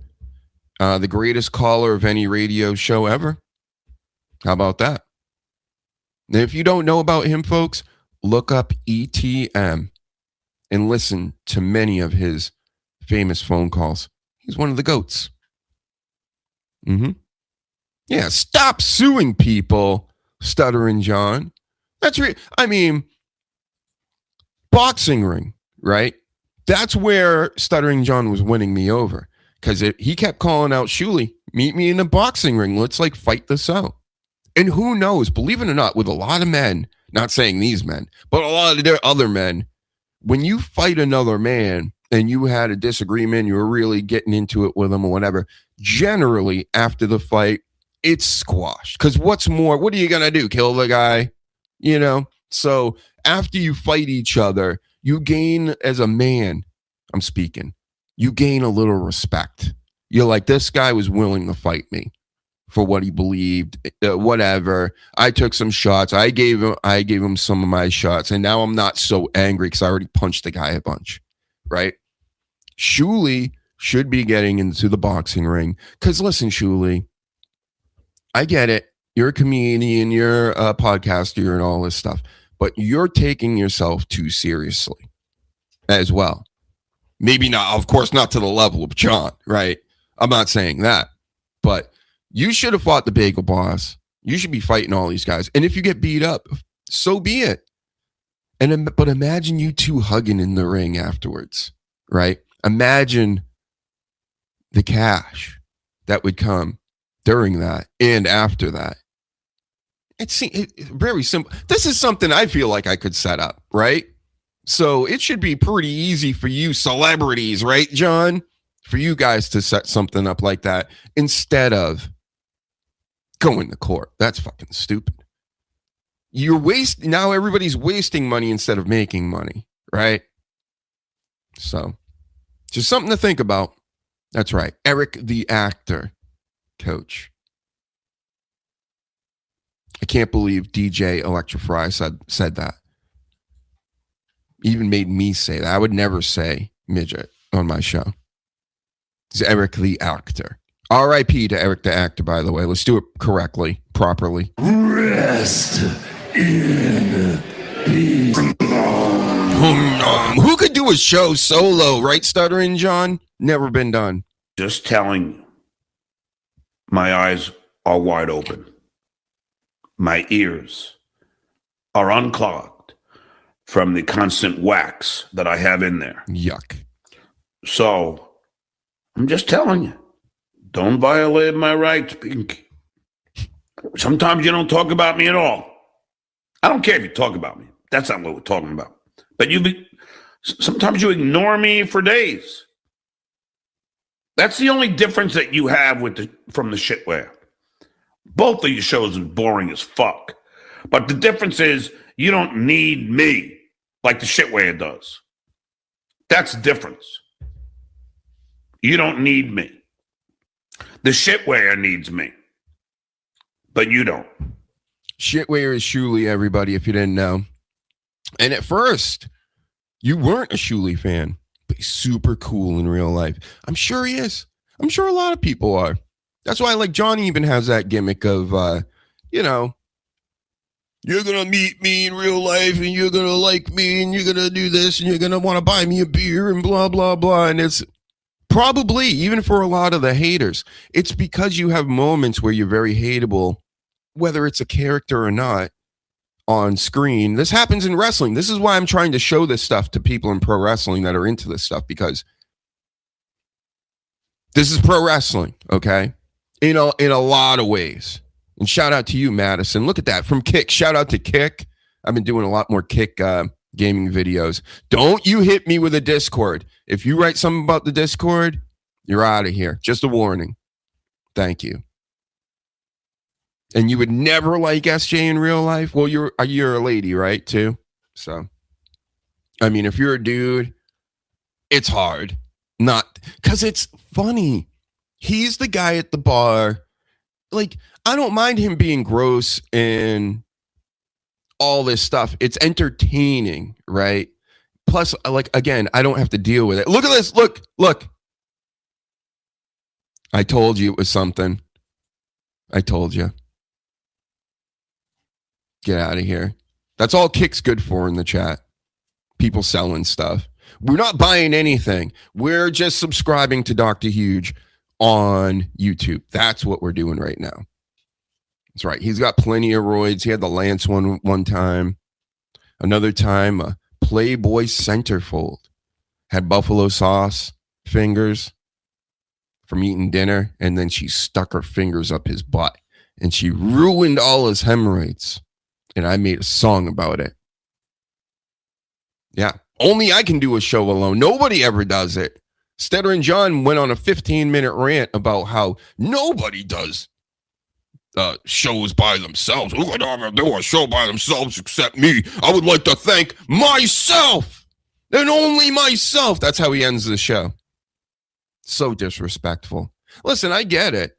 [SPEAKER 4] The greatest caller of any radio show ever. How about that? And if you don't know about him, folks, look up ETM and listen to many of his famous phone calls. He's one of the GOATs. Yeah, stop suing people, Stuttering John. That's I mean, boxing ring, right? That's where Stuttering John was winning me over, because he kept calling out Shuley, meet me in the boxing ring. Let's like fight this out. And who knows, believe it or not, with a lot of men, not saying these men, but a lot of their other men, when you fight another man and you had a disagreement, you were really getting into it with them or whatever, generally after the fight, it's squashed. Because what are you going to do? Kill the guy? You know? So after you fight each other, you gain, as a man, I'm speaking, you gain a little respect. You're like, this guy was willing to fight me for what he believed, whatever. I took some shots. I gave him some of my shots, and now I'm not so angry because I already punched the guy a bunch, right? Shuley should be getting into the boxing ring because, listen, Shuley, I get it. You're a comedian, you're a podcaster, and all this stuff, but you're taking yourself too seriously as well. Maybe not, of course, not to the level of John, right? I'm not saying that, but you should have fought the Bagel Boss. You should be fighting all these guys. And if you get beat up, so be it. But imagine you two hugging in the ring afterwards, right? Imagine the cash that would come during that and after that. It's very simple. This is something I feel like I could set up, right? So it should be pretty easy for you celebrities, right, John? For you guys to set something up like that instead of going to court. That's fucking stupid. Now everybody's wasting money instead of making money, right? So just something to think about. That's right. Eric the actor, coach. I can't believe DJ Electrify said that. Even made me say that. I would never say midget on my show. It's Eric the actor. R.I.P. to Eric the actor, by the way. Let's do it correctly, properly.
[SPEAKER 1] Rest in peace.
[SPEAKER 4] Who could do a show solo, right, Stuttering John? Never been done.
[SPEAKER 5] Just telling you, my eyes are wide open. My ears are unclogged from the constant wax that I have in there.
[SPEAKER 4] Yuck.
[SPEAKER 5] So I'm just telling you, don't violate my rights, Pinky. Sometimes you don't talk about me at all. I don't care if you talk about me. That's not what we're talking about. But sometimes you ignore me for days. That's the only difference that you have from the shitware. Both of your shows are boring as fuck. But the difference is you don't need me like the shitware does. That's the difference. You don't need me. The shitware needs me. But you don't.
[SPEAKER 4] Shitware is Shuley, everybody, if you didn't know. And at first, you weren't a Shuley fan, but he's super cool in real life. I'm sure he is. I'm sure a lot of people are. That's why, like, Johnny even has that gimmick of, you know, you're going to meet me in real life and you're going to like me and you're going to do this and you're going to want to buy me a beer and blah, blah, blah. And it's probably, even for a lot of the haters, it's because you have moments where you're very hateable, whether it's a character or not, on screen. This happens in wrestling. This is why I'm trying to show this stuff to people in pro wrestling that are into this stuff, because this is pro wrestling, okay? In a lot of ways. And shout out to you, Madison. Look at that from Kick. Shout out to Kick. I've been doing a lot more Kick gaming videos. Don't you hit me with a Discord. If you write something about the Discord, you're out of here. Just a warning. Thank you. And you would never like SJ in real life? Well, you're a lady, right, too? So, I mean, if you're a dude, it's hard. Not, because it's funny. He's the guy at the bar. Like, I don't mind him being gross and all this stuff. It's entertaining, right? Plus, like, again, I don't have to deal with it. Look at this. Look. I told you it was something. I told you. Get out of here. That's all Kick's good for in the chat. People selling stuff. We're not buying anything. We're just subscribing to Dr. Huge on YouTube. That's what we're doing right now. That's right. He's got plenty of roids. He had the Lance one time. Another time, a Playboy centerfold. Had buffalo sauce fingers from eating dinner, and then she stuck her fingers up his butt, and she ruined all his hemorrhoids. And I made a song about it. Yeah. Only I can do a show alone. Nobody ever does it. Stetter and John went on a 15-minute rant about how nobody does shows by themselves. Who would ever do a show by themselves except me? I would like to thank myself and only myself. That's how he ends the show. So disrespectful. Listen, I get it.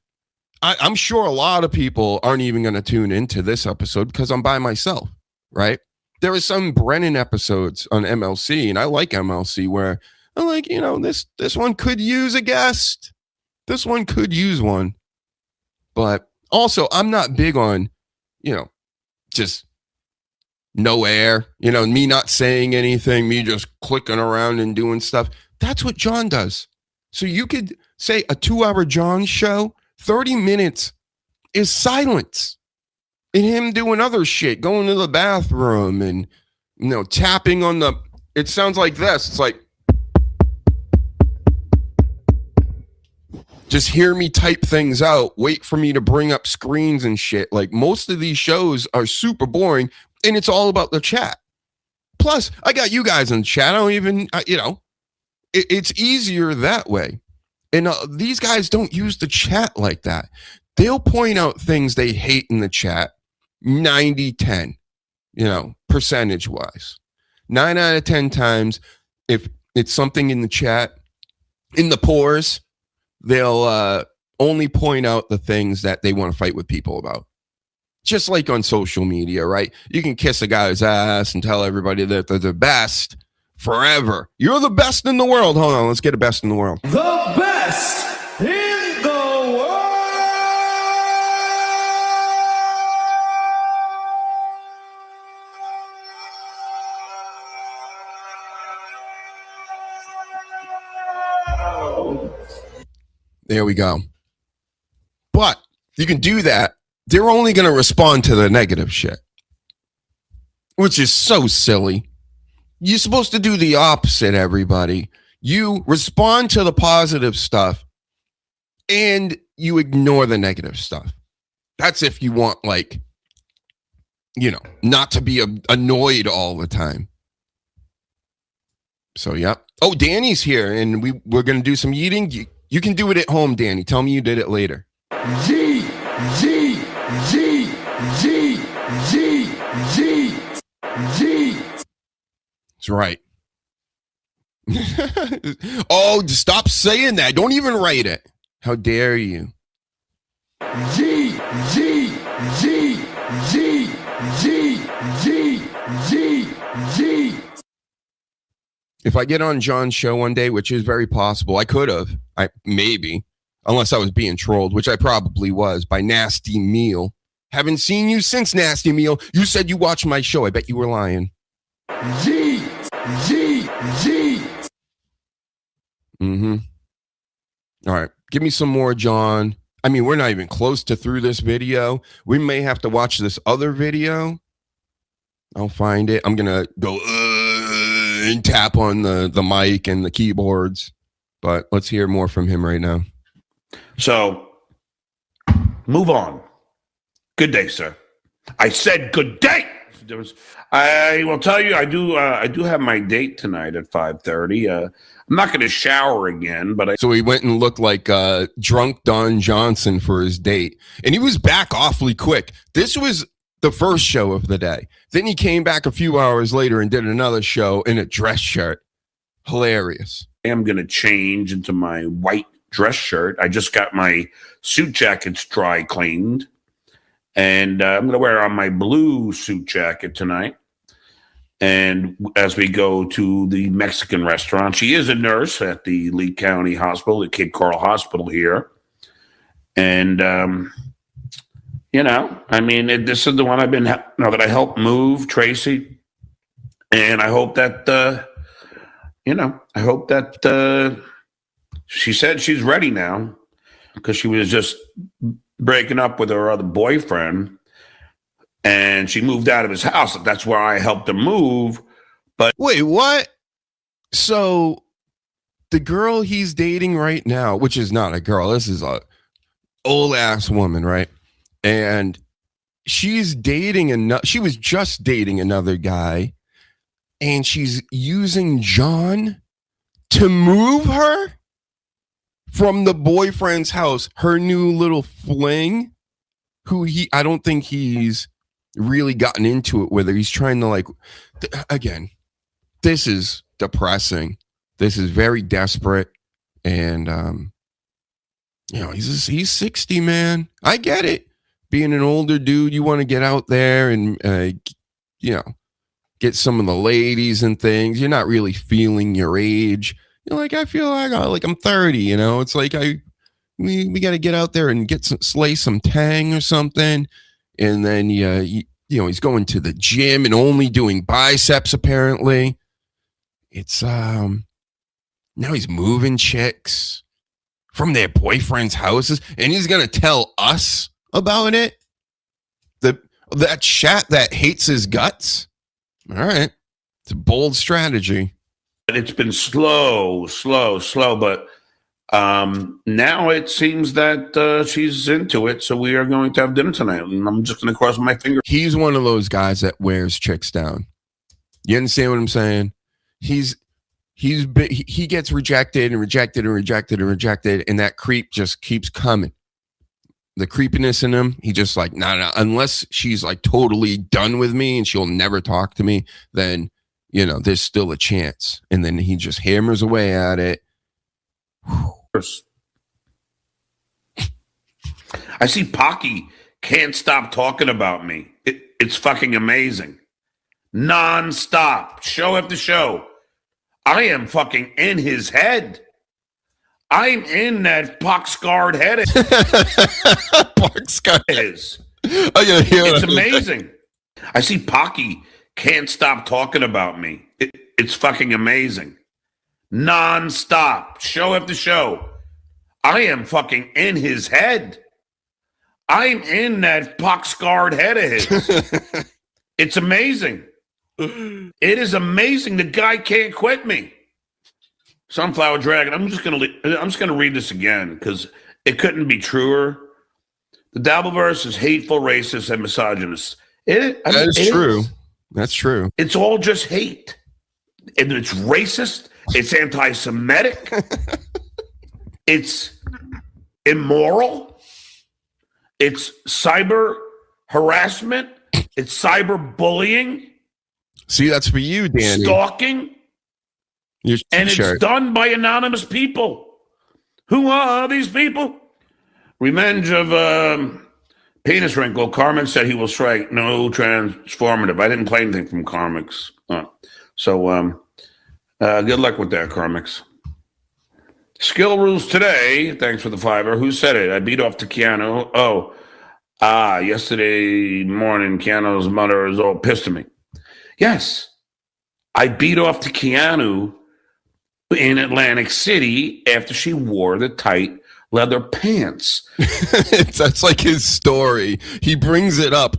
[SPEAKER 4] I'm sure a lot of people aren't even going to tune into this episode because I'm by myself, right? There are some Brennan episodes on MLC, and I like MLC, where I'm like, you know, this one could use a guest. This one could use one. But also, I'm not big on, you know, just no air, you know, me not saying anything, me just clicking around and doing stuff. That's what John does. So you could say a 2-hour John show, 30 minutes is silence. And him doing other shit, going to the bathroom and, you know, tapping on the, it sounds like this. It's like, just hear me type things out, wait for me to bring up screens and shit. Like, most of these shows are super boring, and it's all about the chat. Plus, I got you guys in the chat. I don't even, you know, it's easier that way. And these guys don't use the chat like that. They'll point out things they hate in the chat, 90-10, you know, percentage-wise. 9 out of 10 times, if it's something in the chat, in the pores, they'll only point out the things that they want to fight with people about. Just like on social media, right? You can kiss a guy's ass and tell everybody that they're the best forever. You're the best in the world. Hold on, let's get a best in the world.
[SPEAKER 7] The best in the world.
[SPEAKER 4] There we go. But you can do that. They're only going to respond to the negative shit, which is so silly. You're supposed to do the opposite, everybody. You respond to the positive stuff and you ignore the negative stuff. That's if you want, like, you know, not to be annoyed all the time. So, yep. Oh, Danny's here, and we're going to do some eating. You can do it at home, Danny. Tell me you did it later.
[SPEAKER 7] G, G, G, G, G, G, G.
[SPEAKER 4] That's right. Oh, stop saying that. Don't even write it. How dare you?
[SPEAKER 7] G, G, G, G, G, G, G, G.
[SPEAKER 4] If I get on John's show one day, which is very possible, I could have. Maybe, unless I was being trolled, which I probably was by Nasty Meal. Haven't seen you since, Nasty Meal. You said you watched my show. I bet you were lying.
[SPEAKER 7] Z.
[SPEAKER 4] Mm-hmm. All right. Give me some more, John. I mean, we're not even close to through this video. We may have to watch this other video. I'll find it. I'm going to go and tap on the mic and the keyboards. But let's hear more from him right now.
[SPEAKER 5] So, move on. Good day, sir. I said good day. I will tell you, I do have my date tonight at 5:30. I'm not going to shower again, but
[SPEAKER 4] So he went and looked like drunk Don Johnson for his date. And he was back awfully quick. This was the first show of the day. Then he came back a few hours later and did another show in a dress shirt. Hilarious.
[SPEAKER 5] I am going to change into my white dress shirt. I just got my suit jackets dry cleaned. And I'm going to wear on my blue suit jacket tonight. And as we go to the Mexican restaurant, she is a nurse at the Lee County Hospital, the Cape Coral Hospital here. And, I mean, this is the one that I helped move, Tracy. And I hope that, she said she's ready now because she was just breaking up with her other boyfriend. And she moved out of his house. That's where I helped her move. But
[SPEAKER 4] wait, what? So the girl he's dating right now, which is not a girl, this is a old ass woman, right? And she was just dating another guy, and she's using John to move her from the boyfriend's house, her new little fling, who I don't think he's really gotten into it with her. He's trying to again, this is depressing. This is very desperate. And, he's 60, man. I get it. Being an older dude, you want to get out there and, get some of the ladies and things. You're not really feeling your age. You're like, I feel like I'm 30, it's like we got to get out there and slay some tang or something. And then, he's going to the gym and only doing biceps, apparently. It's, now he's moving chicks from their boyfriend's houses, and he's going to tell us about it? That chat that hates his guts? All right. It's a bold strategy.
[SPEAKER 5] it's been slow, but now it seems that she's into it. So we are going to have dinner tonight, and I'm just going to cross my fingers.
[SPEAKER 4] He's one of those guys that wears chicks down. You understand what I'm saying? He gets rejected, and that creep just keeps coming. The creepiness in him, he just like, nah, unless she's like totally done with me and she'll never talk to me, then, there's still a chance. And then he just hammers away at it.
[SPEAKER 5] I see Pocky can't stop talking about me. It's fucking amazing. Non-stop, show after show. I am fucking in his head. I'm in that pox-scarred head.
[SPEAKER 4] Pox-scarred
[SPEAKER 5] is.
[SPEAKER 4] Oh, yeah,
[SPEAKER 5] it's amazing. I see Pocky can't stop talking about me. It's fucking amazing. Non-stop, show after show. I am fucking in his head. I'm in that pox-scarred head of his. It's amazing. It is amazing. The guy can't quit me. Sunflower Dragon. I'm just gonna read this again because it couldn't be truer. The Dabbleverse is hateful, racist, and misogynist.
[SPEAKER 4] That's true. That's true.
[SPEAKER 5] It's all just hate, and it's racist. It's anti-Semitic. It's immoral. It's cyber harassment. It's cyber bullying.
[SPEAKER 4] See, that's for you, Danny.
[SPEAKER 5] Stalking. And it's done by anonymous people. Who are these people? Revenge of Penis Wrinkle. Karmic said he will strike. No transformative. I didn't play anything from Karmic's. So Good luck with that, Carmix. Skill rules today. Thanks for the fiver. Who said it? I beat off to Keanu. Yesterday morning, Keanu's mother is all pissed at me. Yes, I beat off to Keanu in Atlantic City after she wore the tight leather pants.
[SPEAKER 4] That's like his story. He brings it up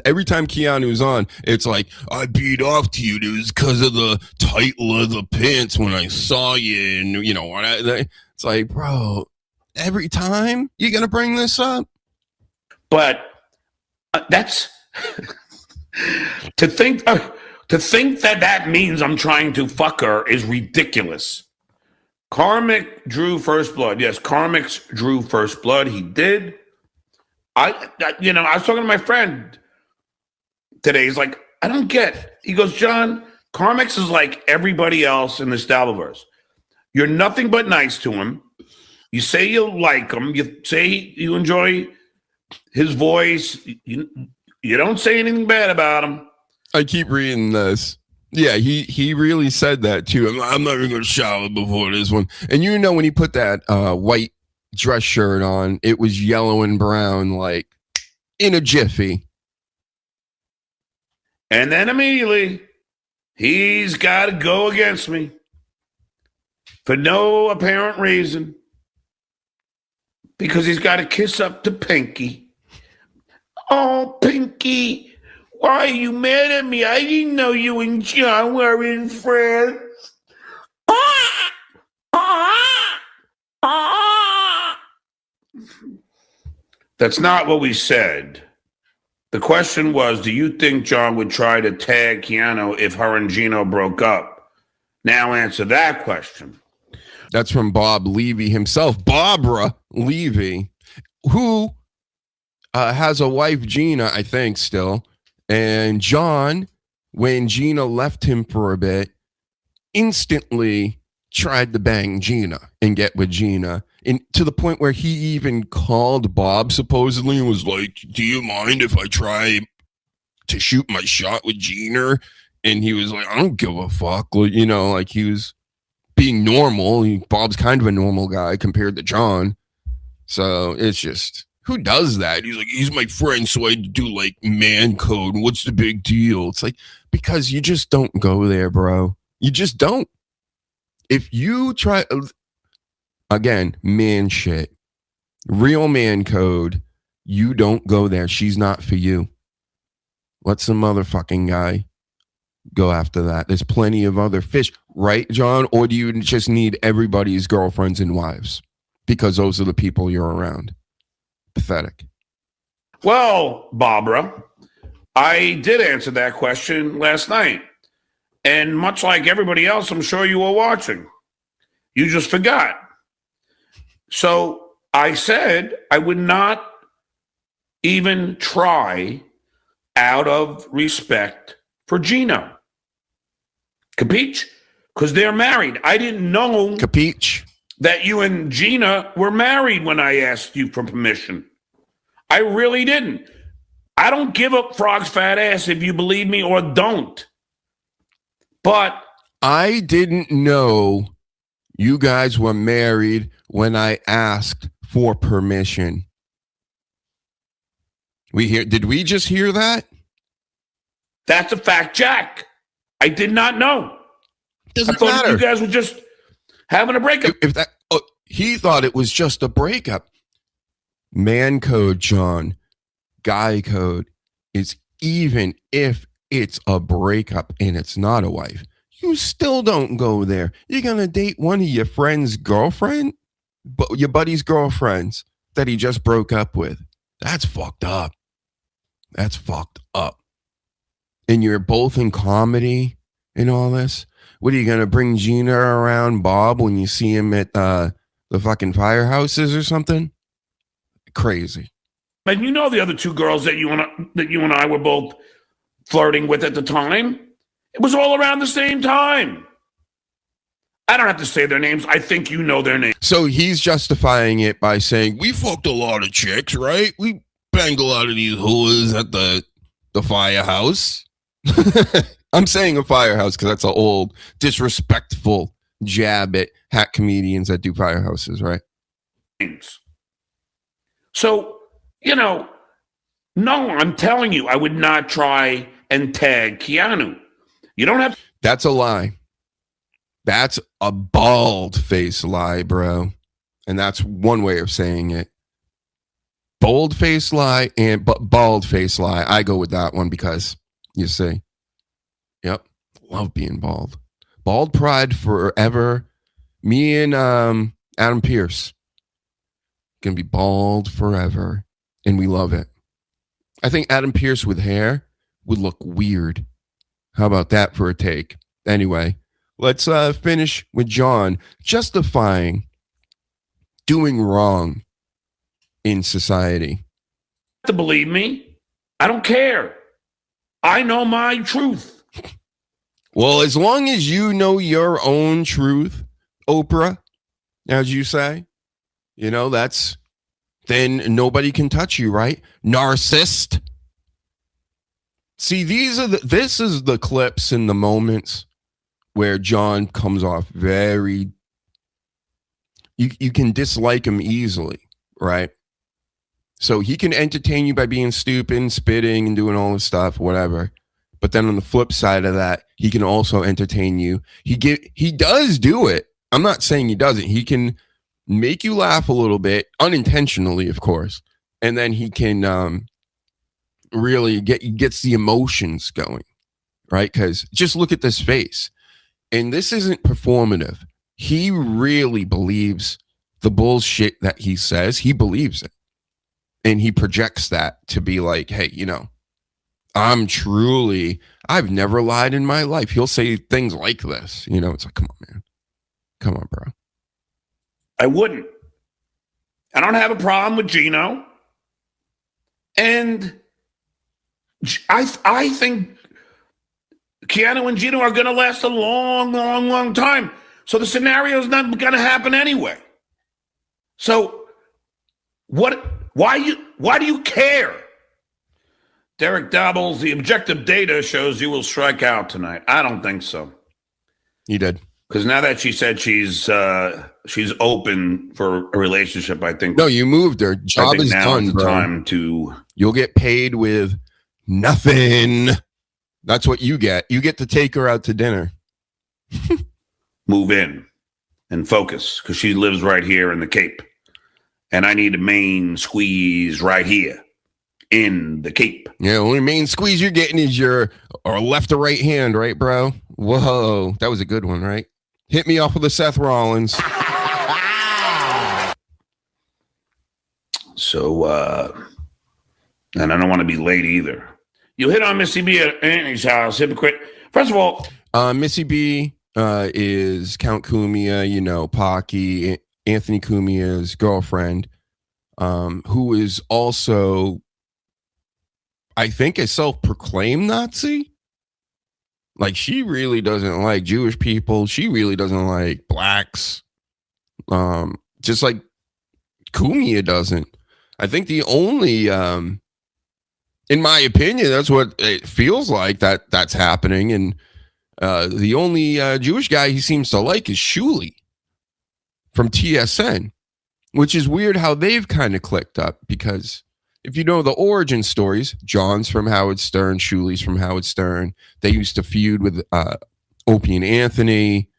[SPEAKER 4] every time Keanu's on. It's like, I beat off to you, dude, because of the tight leather pants when I saw you. And, it's like, bro, every time you're going to bring this up?
[SPEAKER 5] But that's to think that means I'm trying to fuck her is ridiculous. Karmic drew first blood. Yes, Karmic's drew first blood. He did. I was talking to my friend today. He's like, I don't get. He goes, John, Karmic's is like everybody else in this Dabbleverse. You're nothing but nice to him. You say you like him. You say you enjoy his voice. You don't say anything bad about him.
[SPEAKER 4] I keep reading this. Yeah, he really said that too. I'm not even going to shower before this one. And when he put that white dress shirt on, it was yellow and brown, like in a jiffy.
[SPEAKER 5] And then immediately, he's got to go against me for no apparent reason. Because he's got to kiss up to Pinky. Oh, Pinky, why are you mad at me? I didn't know you and John were in friends. That's not what we said. The question was, do you think John would try to tag Keanu if her and Gino broke up? Now answer that question.
[SPEAKER 4] That's from Bob Levy himself, Barbara Levy, who has a wife, Gina, I think, still. And John, when Gina left him for a bit, instantly tried to bang Gina and get with Gina. And to the point where he even called Bob, supposedly, and was like, do you mind if I try to shoot my shot with Gina? And he was like, I don't give a fuck. Like he was being normal. Bob's kind of a normal guy compared to John. So it's just, who does that? He's like, he's my friend, so I do like man code. What's the big deal? It's like, because you just don't go there, bro. You just don't. If you try, again, man shit, real man code, you don't go there. She's not for you. Let some motherfucking guy go after that. There's plenty of other fish, right, John? Or do you just need everybody's girlfriends and wives? Because those are the people you're around. Pathetic.
[SPEAKER 5] Well, Barbara, I did answer that question last night. And much like everybody else, I'm sure you were watching. You just forgot. So I said I would not even try out of respect for Gino. Capiche? Because they're married. I didn't know
[SPEAKER 4] Capiche?
[SPEAKER 5] That you and Gina were married when I asked you for permission. I really didn't. I don't give up Frog's fat ass if you believe me or don't. But
[SPEAKER 4] I didn't know you guys were married when I asked for permission. Did we just hear that?
[SPEAKER 5] That's a fact, Jack. I did not know.
[SPEAKER 4] Doesn't
[SPEAKER 5] I thought
[SPEAKER 4] matter.
[SPEAKER 5] You guys were just having a breakup.
[SPEAKER 4] He thought it was just a breakup. Man code, John, guy code is even if it's a breakup and it's not a wife, you still don't go there. You're going to date one of your friend's girlfriend, but your buddy's girlfriends that he just broke up with. That's fucked up. That's fucked up. And you're both in comedy and all this. What are you going to bring Gina around Bob when you see him at the fucking firehouses or something? Crazy.
[SPEAKER 5] And you know the other two girls that you and I were both flirting with at the time? It was all around the same time. I don't have to say their names. I think you know their names.
[SPEAKER 4] So he's justifying it by saying, we fucked a lot of chicks, right? We banged a lot of these whores at the firehouse. I'm saying a firehouse because that's an old, disrespectful jab at hack comedians that do firehouses, right?
[SPEAKER 5] So, no, I'm telling you, I would not try and tag Keanu. You don't have.
[SPEAKER 4] That's a lie. That's a bald-faced lie, bro. And that's one way of saying it. Bold-faced lie and bald-faced lie. I go with that one because, you see, yep, love being bald. Bald pride forever. Me and Adam Pierce gonna be bald forever, and we love it. I think Adam Pierce with hair would look weird. How about that for a take? Anyway, let's finish with John justifying doing wrong in society.
[SPEAKER 5] To believe me, I don't care. I know my truth.
[SPEAKER 4] Well, as long as you know your own truth, Oprah, as you say, then nobody can touch you, right? Narcissist. See, this is the clips and the moments where John comes off very, you can dislike him easily, right? So he can entertain you by being stupid and spitting and doing all this stuff, whatever. But then on the flip side of that, he can also entertain you. He does do it. I'm not saying he doesn't. He can make you laugh a little bit, unintentionally, of course. And then he can really gets the emotions going, right? Because just look at this face. And this isn't performative. He really believes the bullshit that he says. He believes it. And he projects that to be like, hey, I've never lied in my life. He'll say things like this. It's like, come on, man. Come on, bro.
[SPEAKER 5] I wouldn't. I don't have a problem with Gino. And I think Keanu and Gino are going to last a long, long, long time. So the scenario is not going to happen anyway. So why do you care? Derek Dabbles, the objective data shows you will strike out tonight. I don't think so.
[SPEAKER 4] You did.
[SPEAKER 5] Because now that she said she's open for a relationship, I think.
[SPEAKER 4] No, you moved her. Job is done, bro.
[SPEAKER 5] Time to.
[SPEAKER 4] You'll get paid with nothing. That's what you get. You get to take her out to dinner.
[SPEAKER 5] Move in and focus because she lives right here in the Cape. And I need a main squeeze right here in the Cape.
[SPEAKER 4] Yeah, only main squeeze you're getting is your left or right hand, right, bro? Whoa, that was a good one, right? Hit me off with a Seth Rollins.
[SPEAKER 5] So, and I don't want to be late either. You hit on Missy B at Anthony's house, hypocrite. First of all,
[SPEAKER 4] Missy B is Count Cumia, Pocky, Anthony Cumia's girlfriend, who is also, I think, a self-proclaimed Nazi. Like, she really doesn't like Jewish people. She really doesn't like blacks. Just like Cumia doesn't. I think the only, in my opinion, that's what it feels like that's happening. And the only Jewish guy he seems to like is Shuli from TSN, which is weird how they've kind of clicked up because if you know the origin stories, John's from Howard Stern, Shuli's from Howard Stern. They used to feud with Opie and Anthony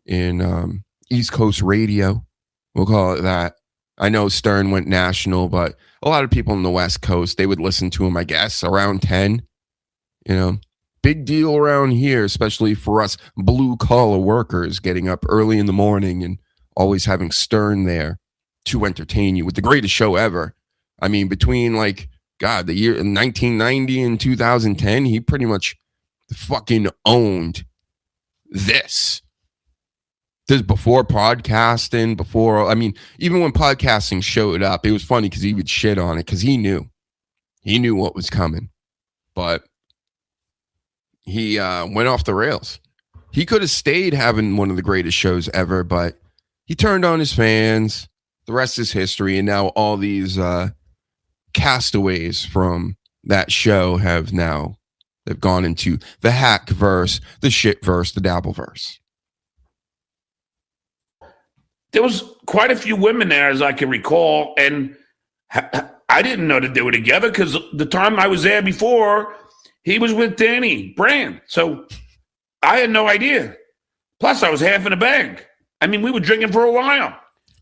[SPEAKER 4] in East Coast radio. We'll call it that. I know Stern went national, but a lot of people in the West Coast, they would listen to him, I guess, around 10. Big deal around here, especially for us blue-collar workers getting up early in the morning and always having Stern there to entertain you with the greatest show ever. I mean, between the year 1990 and 2010, he pretty much fucking owned this. This before podcasting, even when podcasting showed up, it was funny because he would shit on it because he knew what was coming. But he went off the rails. He could have stayed having one of the greatest shows ever, but he turned on his fans. The rest is history. And now all these castaways from that show have now They've gone into the hack verse, the shit verse, the dabble verse.
[SPEAKER 5] There was quite a few women there, as I can recall, and I didn't know that they were together because the time I was there before, he was with Danny Brand. So I had no idea. Plus, I was half in a bag. I mean, we were drinking for a while.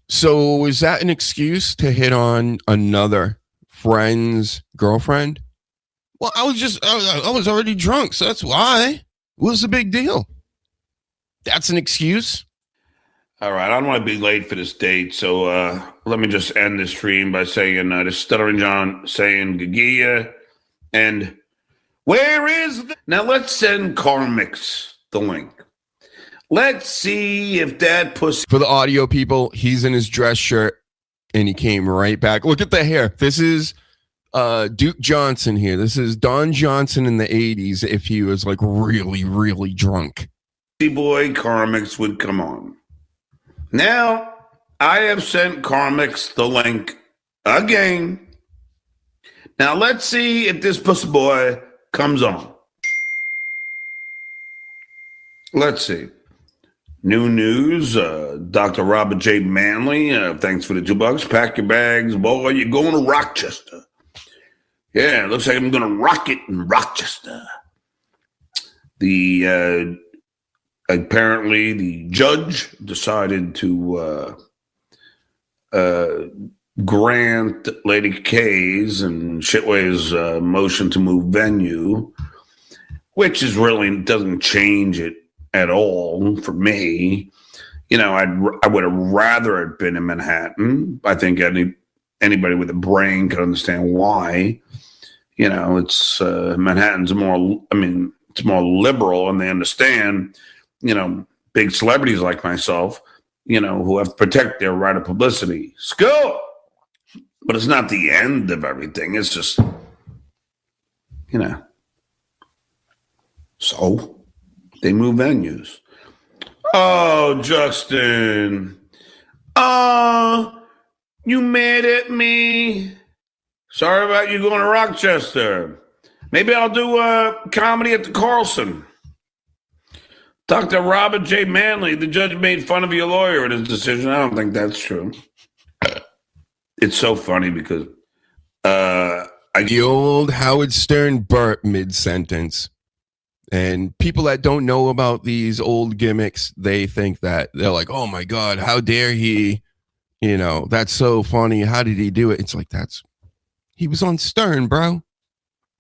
[SPEAKER 4] So is that an excuse to hit on another friend's girlfriend? Well, I was already drunk, so that's why. What's the big deal? That's an excuse.
[SPEAKER 5] All right, I don't want to be late for this date, so let me just end this stream by saying this Stuttering John saying Gagia, and where is now let's send Carmix the link. Let's see if that pussy.
[SPEAKER 4] For the audio people, he's in his dress shirt, and he came right back. Look at the hair. This is Duke Johnson here. This is Don Johnson in the 80s if he was like really, really drunk.
[SPEAKER 5] Boy Carmix would come on. Now, I have sent Carmix the link again. Now, let's see if this pussy boy comes on. Let's see. New news, Dr. Robert J. Manley, thanks for the $2. Pack your bags, boy, you're going to Rochester. Yeah, it looks like I'm going to rock it in Rochester. Apparently, the judge decided to grant Lady K's and Shitway's motion to move venue, which is really doesn't change it at all for me. You know, I would have rather it been in Manhattan. I think anybody with a brain could understand why. You know, it's Manhattan's more. I mean, it's more liberal, and they understand. You know, big celebrities like myself, you know, who have to protect their right of publicity. School! But it's not the end of everything. It's just, you know. So, they move venues. Oh, Justin. Oh, you mad at me? Sorry about you going to Rochester. Maybe I'll do comedy at the Carlson. Dr. Robert J. Manley, the judge made fun of your lawyer in his decision. I don't think that's true. It's so funny because
[SPEAKER 4] the old Howard Stern burp mid-sentence. And people that don't know about these old gimmicks, they think that they're like, oh my God, how dare he? You know, that's so funny. How did he do it? It's like, he was on Stern, bro.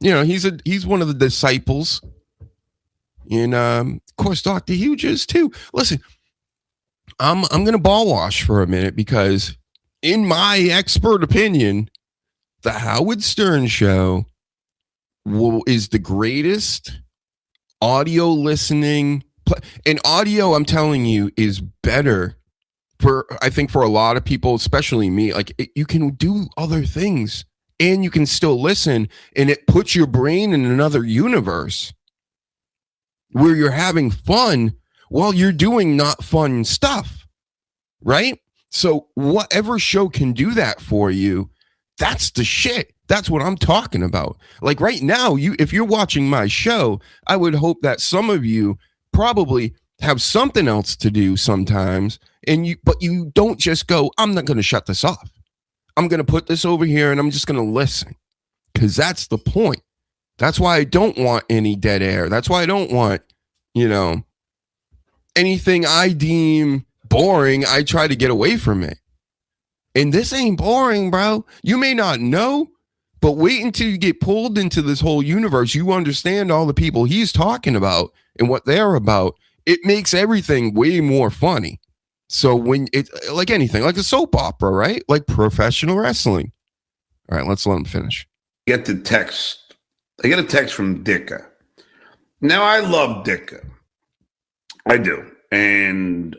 [SPEAKER 4] You know, he's one of the disciples. And of course, Dr. Huge is too. Listen, I'm gonna ball wash for a minute because, in my expert opinion, the Howard Stern show is the greatest audio listening. And audio, I'm telling you, is better I think for a lot of people, especially me. Like you can do other things and you can still listen, and it puts your brain in another universe where you're having fun while you're doing not fun stuff, right? So whatever show can do that for you, that's the shit. That's what I'm talking about. Like right now, if you're watching my show, I would hope that some of you probably have something else to do sometimes, but you don't just go, I'm not going to shut this off. I'm going to put this over here and I'm just going to listen, because that's the point. That's why I don't want any dead air. That's why I don't want, anything I deem boring. I try to get away from it. And this ain't boring, bro. You may not know, but wait until you get pulled into this whole universe. You understand all the people he's talking about and what they're about. It makes everything way more funny. So when it's like anything, like a soap opera, right? Like professional wrestling. All right, let's let him finish.
[SPEAKER 5] I get a text from Dicka. Now, I love Dicka. I do. And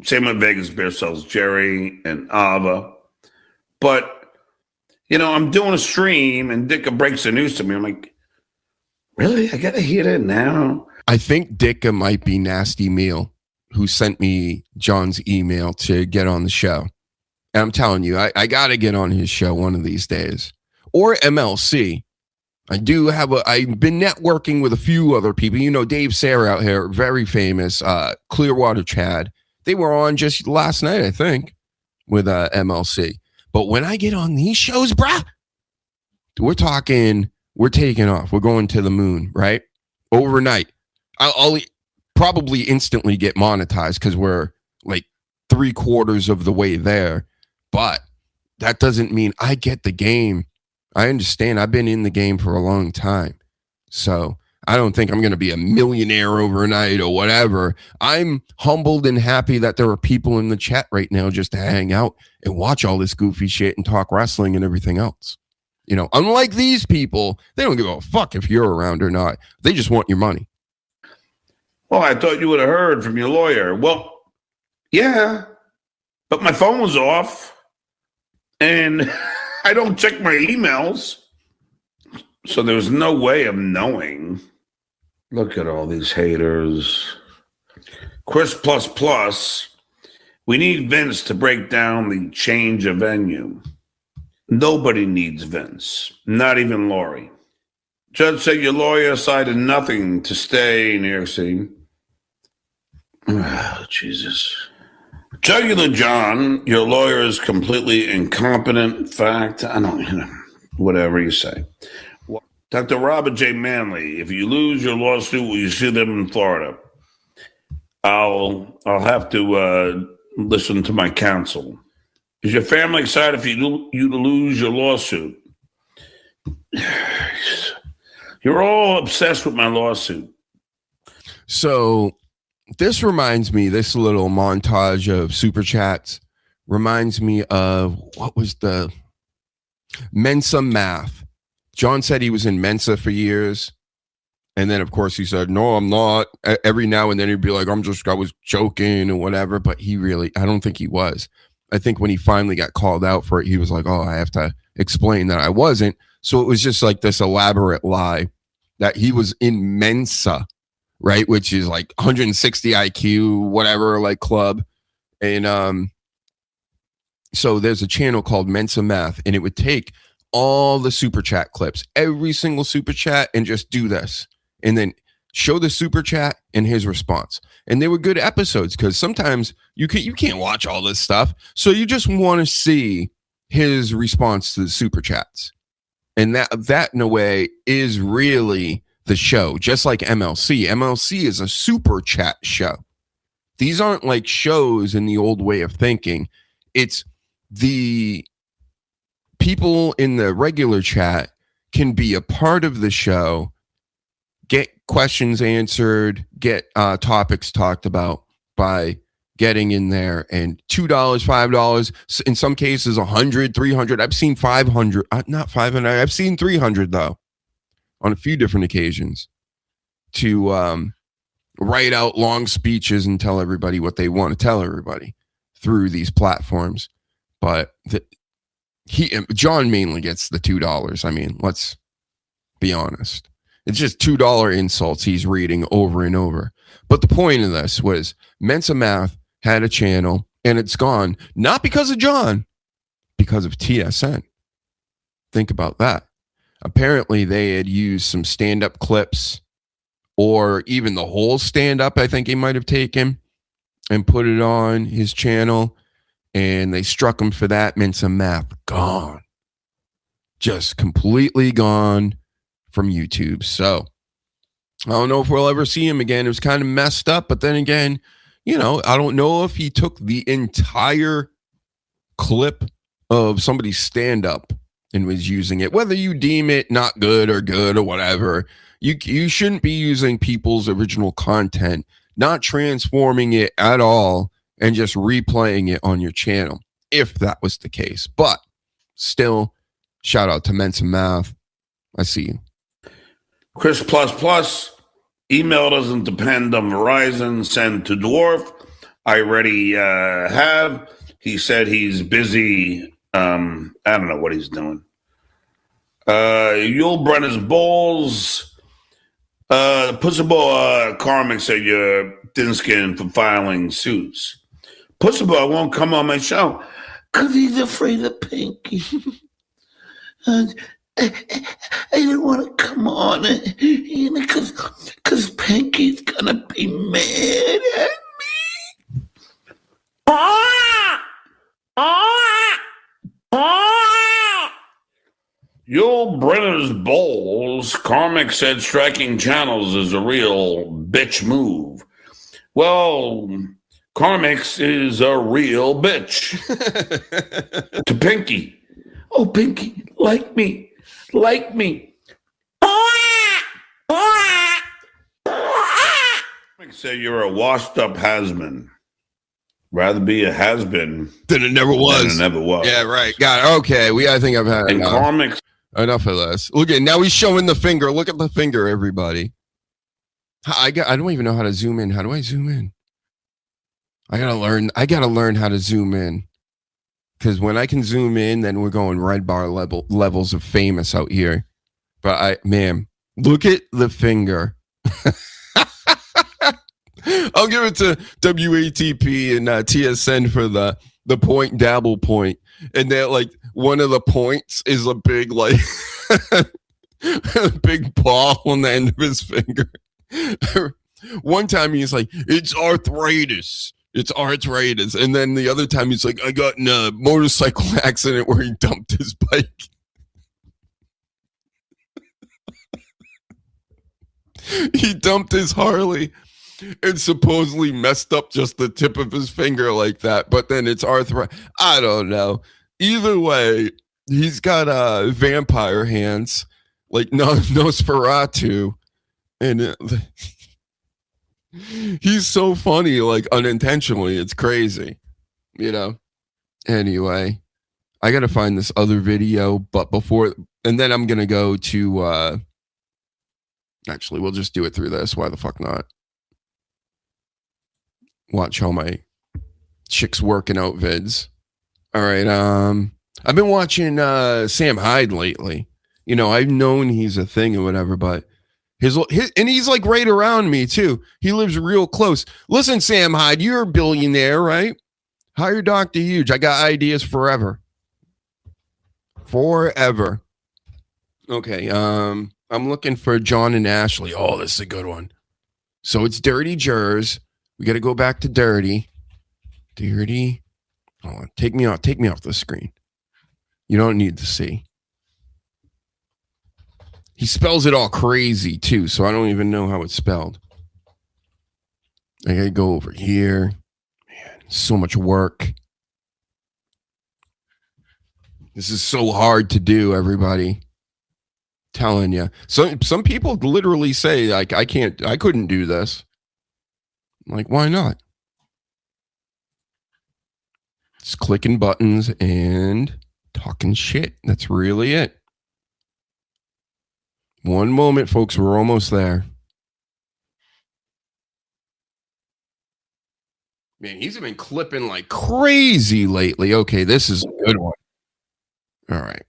[SPEAKER 5] same with Vegas Bear sells Jerry and Ava. But, I'm doing a stream and Dicka breaks the news to me. I'm like, really? I got to hear that now?
[SPEAKER 4] I think Dicka might be Nasty Meal, who sent me John's email to get on the show. And I'm telling you, I got to get on his show one of these days. Or MLC. I've been networking with a few other people. You know, Dave Sayre out here, very famous, Clearwater Chad. They were on just last night, I think, with MLC. But when I get on these shows, bruh, we're taking off. We're going to the moon, right? Overnight. I'll probably instantly get monetized because we're like 3/4 of the way there. But that doesn't mean I get the game. I understand. I've been in the game for a long time. So I don't think I'm going to be a millionaire overnight or whatever. I'm humbled and happy that there are people in the chat right now just to hang out and watch all this goofy shit and talk wrestling and everything else. You know, unlike these people, they don't give a fuck if you're around or not. They just want your money.
[SPEAKER 5] Well, I thought you would have heard from your lawyer. Well, yeah, but my phone was off and I don't check my emails. So there's no way of knowing. Look at all these haters. Chris ++. We need Vince to break down the change of venue. Nobody needs Vince, not even Lori. Judge said your lawyer cited nothing to stay in New York City. Oh, Jesus. Jugular John, your lawyer is completely incompetent. Fact, I don't, whatever you say. Dr. Robert J. Manley, if you lose your lawsuit, will you sue them in Florida? I'll have to listen to my counsel. Is your family excited for you to lose your lawsuit? You're all obsessed with my lawsuit.
[SPEAKER 4] So this reminds me, this little montage of super chats reminds me of what was the Mensa math. John said he was in Mensa for years. And then, of course, he said, no, I'm not. Every now and then he'd be like, I was joking or whatever. But I don't think he was. I think when he finally got called out for it, he was like, oh, I have to explain that I wasn't. So it was just like this elaborate lie that he was in Mensa, right? Which is like 160 IQ, whatever, like club. And so there's a channel called Mensa Math, and it would take all the super chat clips, every single super chat, and just do this. And then show the super chat and his response. And they were good episodes because sometimes you can't watch all this stuff. So you just want to see his response to the super chats. And that in a way is really the show, just like MLC. MLC is a super chat show. These aren't like shows in the old way of thinking. It's the people in the regular chat can be a part of the show, get questions answered, get topics talked about by getting in there. And $2, $5, in some cases, 100, 300. I've seen 500, not 500. I've seen 300 though, on a few different occasions, to write out long speeches and tell everybody what they want to tell everybody through these platforms. But John mainly gets the $2. I mean, let's be honest. It's just $2 insults he's reading over and over. But the point of this was Mensa Math had a channel and it's gone, not because of John, because of TSN. Think about that. Apparently they had used some stand-up clips or even the whole stand-up I think he might have taken and put it on his channel, and they struck him for that. Mensa Math gone. Just completely gone from YouTube. So I don't know if we'll ever see him again. It was kind of messed up, but then again, you know, I don't know if he took the entire clip of somebody's stand-up and was using it. Whether you deem it not good or whatever, you shouldn't be using people's original content, not transforming it at all and just replaying it on your channel, if that was the case. But still, shout out to Mensa Math. I see you.
[SPEAKER 5] Chris ++, email doesn't depend on Verizon. Send to Dwarf. I already have. He said he's busy. I don't know what he's doing. Yul Brenner's Balls. Pussable Carmick said you're thin-skinned for filing suits. Pussable won't come on my show because he's afraid of Pinky. I don't want to come on, because Pinky's gonna be mad at me. Yo, Brenner's Bowls. Carmack said striking channels is a real bitch move. Well, Carmax is a real bitch to Pinky. Oh, Pinky, like me. Carmack said you're a washed-up has-been. Rather be a has-been
[SPEAKER 4] Than it never was. Yeah, right. Got it. Okay, I think I've had
[SPEAKER 5] and Carmack.
[SPEAKER 4] Enough of this. Look at now he's showing the finger. Look at the finger, everybody. I don't even know how to zoom in. How do I zoom in? I gotta learn how to zoom in. Because when I can zoom in, then we're going red bar levels of famous out here. But look at the finger. I'll give it to WATP and TSN for the point dabble point. And they're like, one of the points is a big, like, a big ball on the end of his finger. One time he's like, it's arthritis. And then the other time he's like, I got in a motorcycle accident where he dumped his bike. He dumped his Harley and supposedly messed up just the tip of his finger like that. But then it's arthritis. I don't know. Either way, he's got vampire hands like Nosferatu. And he's so funny, like unintentionally. It's crazy, you know? Anyway, I got to find this other video. But and then I'm going to go to, actually, we'll just do it through this. Why the fuck not? Watch all my chicks working out vids. All right. I've been watching Sam Hyde lately. You know, I've known he's a thing or whatever, but his and he's like right around me too. He lives real close. Listen, Sam Hyde, you're a billionaire, right? Hire Dr. Huge. I got ideas forever. Okay. I'm looking for John and Ashley. Oh, this is a good one. So it's Dirty Jers. We got to go back to Dirty. Hold on. Take me off the screen. You don't need to see. He spells it all crazy too, so I don't even know how it's spelled. I gotta go over here. Man, so much work. This is so hard to do, everybody. Telling you. Some people literally say, like, I couldn't do this. I'm like, why not? It's clicking buttons and talking shit. That's really it. One moment, folks. We're almost there. Man, he's been clipping like crazy lately. Okay, this is a good one. All right.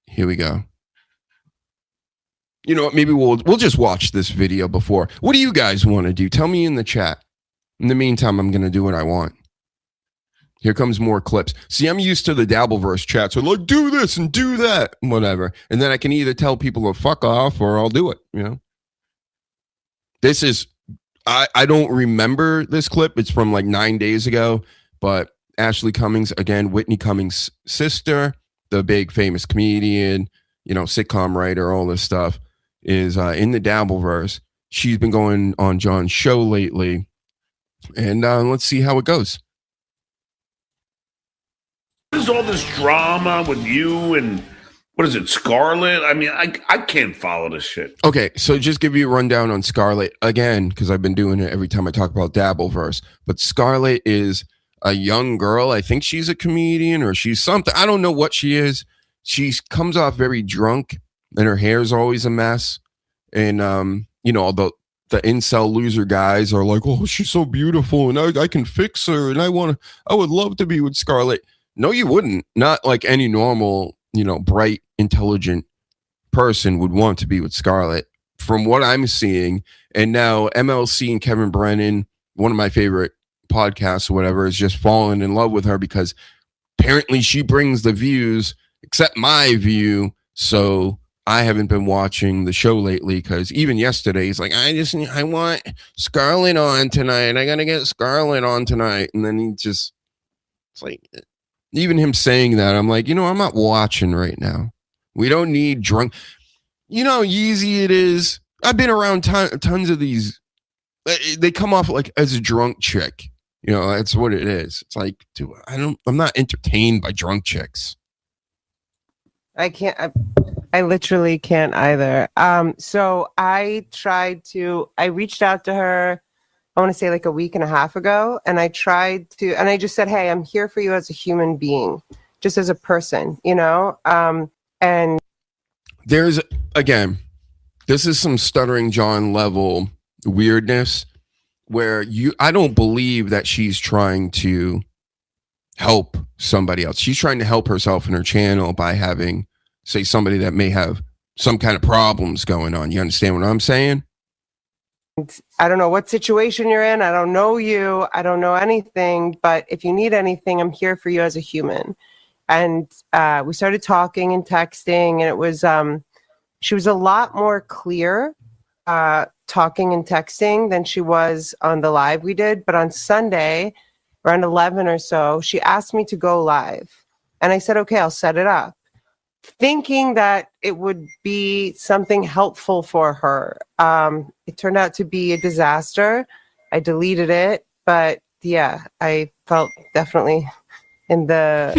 [SPEAKER 4] Here we go. You know what? Maybe we'll just watch this video before. What do you guys want to do? Tell me in the chat. In the meantime, I'm going to do what I want. Here comes more clips. See, I'm used to the Dabbleverse chat. So like, do this and do that, whatever. And then I can either tell people to fuck off or I'll do it, you know? This is, I don't remember this clip. It's from like 9 days ago. But Ashley Cummings, again, Whitney Cummings' sister, the big famous comedian, you know, sitcom writer, all this stuff, is in the Dabbleverse. She's been going on John's show lately. And let's see how it goes.
[SPEAKER 5] What is all this drama with you and what is it, Scarlett? I mean, I can't follow this shit.
[SPEAKER 4] Okay, so just give you a rundown on Scarlett again, because I've been doing it every time I talk about Dabbleverse. But Scarlett is a young girl. I think she's a comedian or she's something. I don't know what she is. She comes off very drunk and her hair is always a mess. And, you know, the incel loser guys are like, oh, she's so beautiful and I can fix her. And I would love to be with Scarlett. No, you wouldn't. Not like any normal, you know, bright, intelligent person would want to be with Scarlett from what I'm seeing. And now MLC and Kevin Brennan, one of my favorite podcasts or whatever, is just falling in love with her because apparently she brings the views, except my view. So I haven't been watching the show lately because even yesterday he's like, I want Scarlett on tonight. I gotta get Scarlett on tonight. And then it's like, even him saying that, I'm like, I'm not watching right now. We don't need drunk. You know how easy it is. I've been around tons of these. They come off like as a drunk chick. That's what it is. It's like, dude, I'm not entertained by drunk chicks.
[SPEAKER 8] I can't. I literally can't either. So I reached out to her, I want to say like a week and a half ago, and I just said, hey, I'm here for you as a human being, just as a person, and
[SPEAKER 4] there's, again, this is some Stuttering John level weirdness where I don't believe that she's trying to help somebody else. She's trying to help herself in her channel by having, say, somebody that may have some kind of problems going on. You understand what I'm saying?
[SPEAKER 8] I don't know what situation you're in. I don't know you. I don't know anything. But if you need anything, I'm here for you as a human. And we started talking and texting, and it was she was a lot more clear talking and texting than she was on the live we did. But on Sunday, around 11 or so, she asked me to go live. And I said, okay, I'll set it up, thinking that it would be something helpful for her. It turned out to be a disaster. I deleted it, but yeah, I felt definitely in the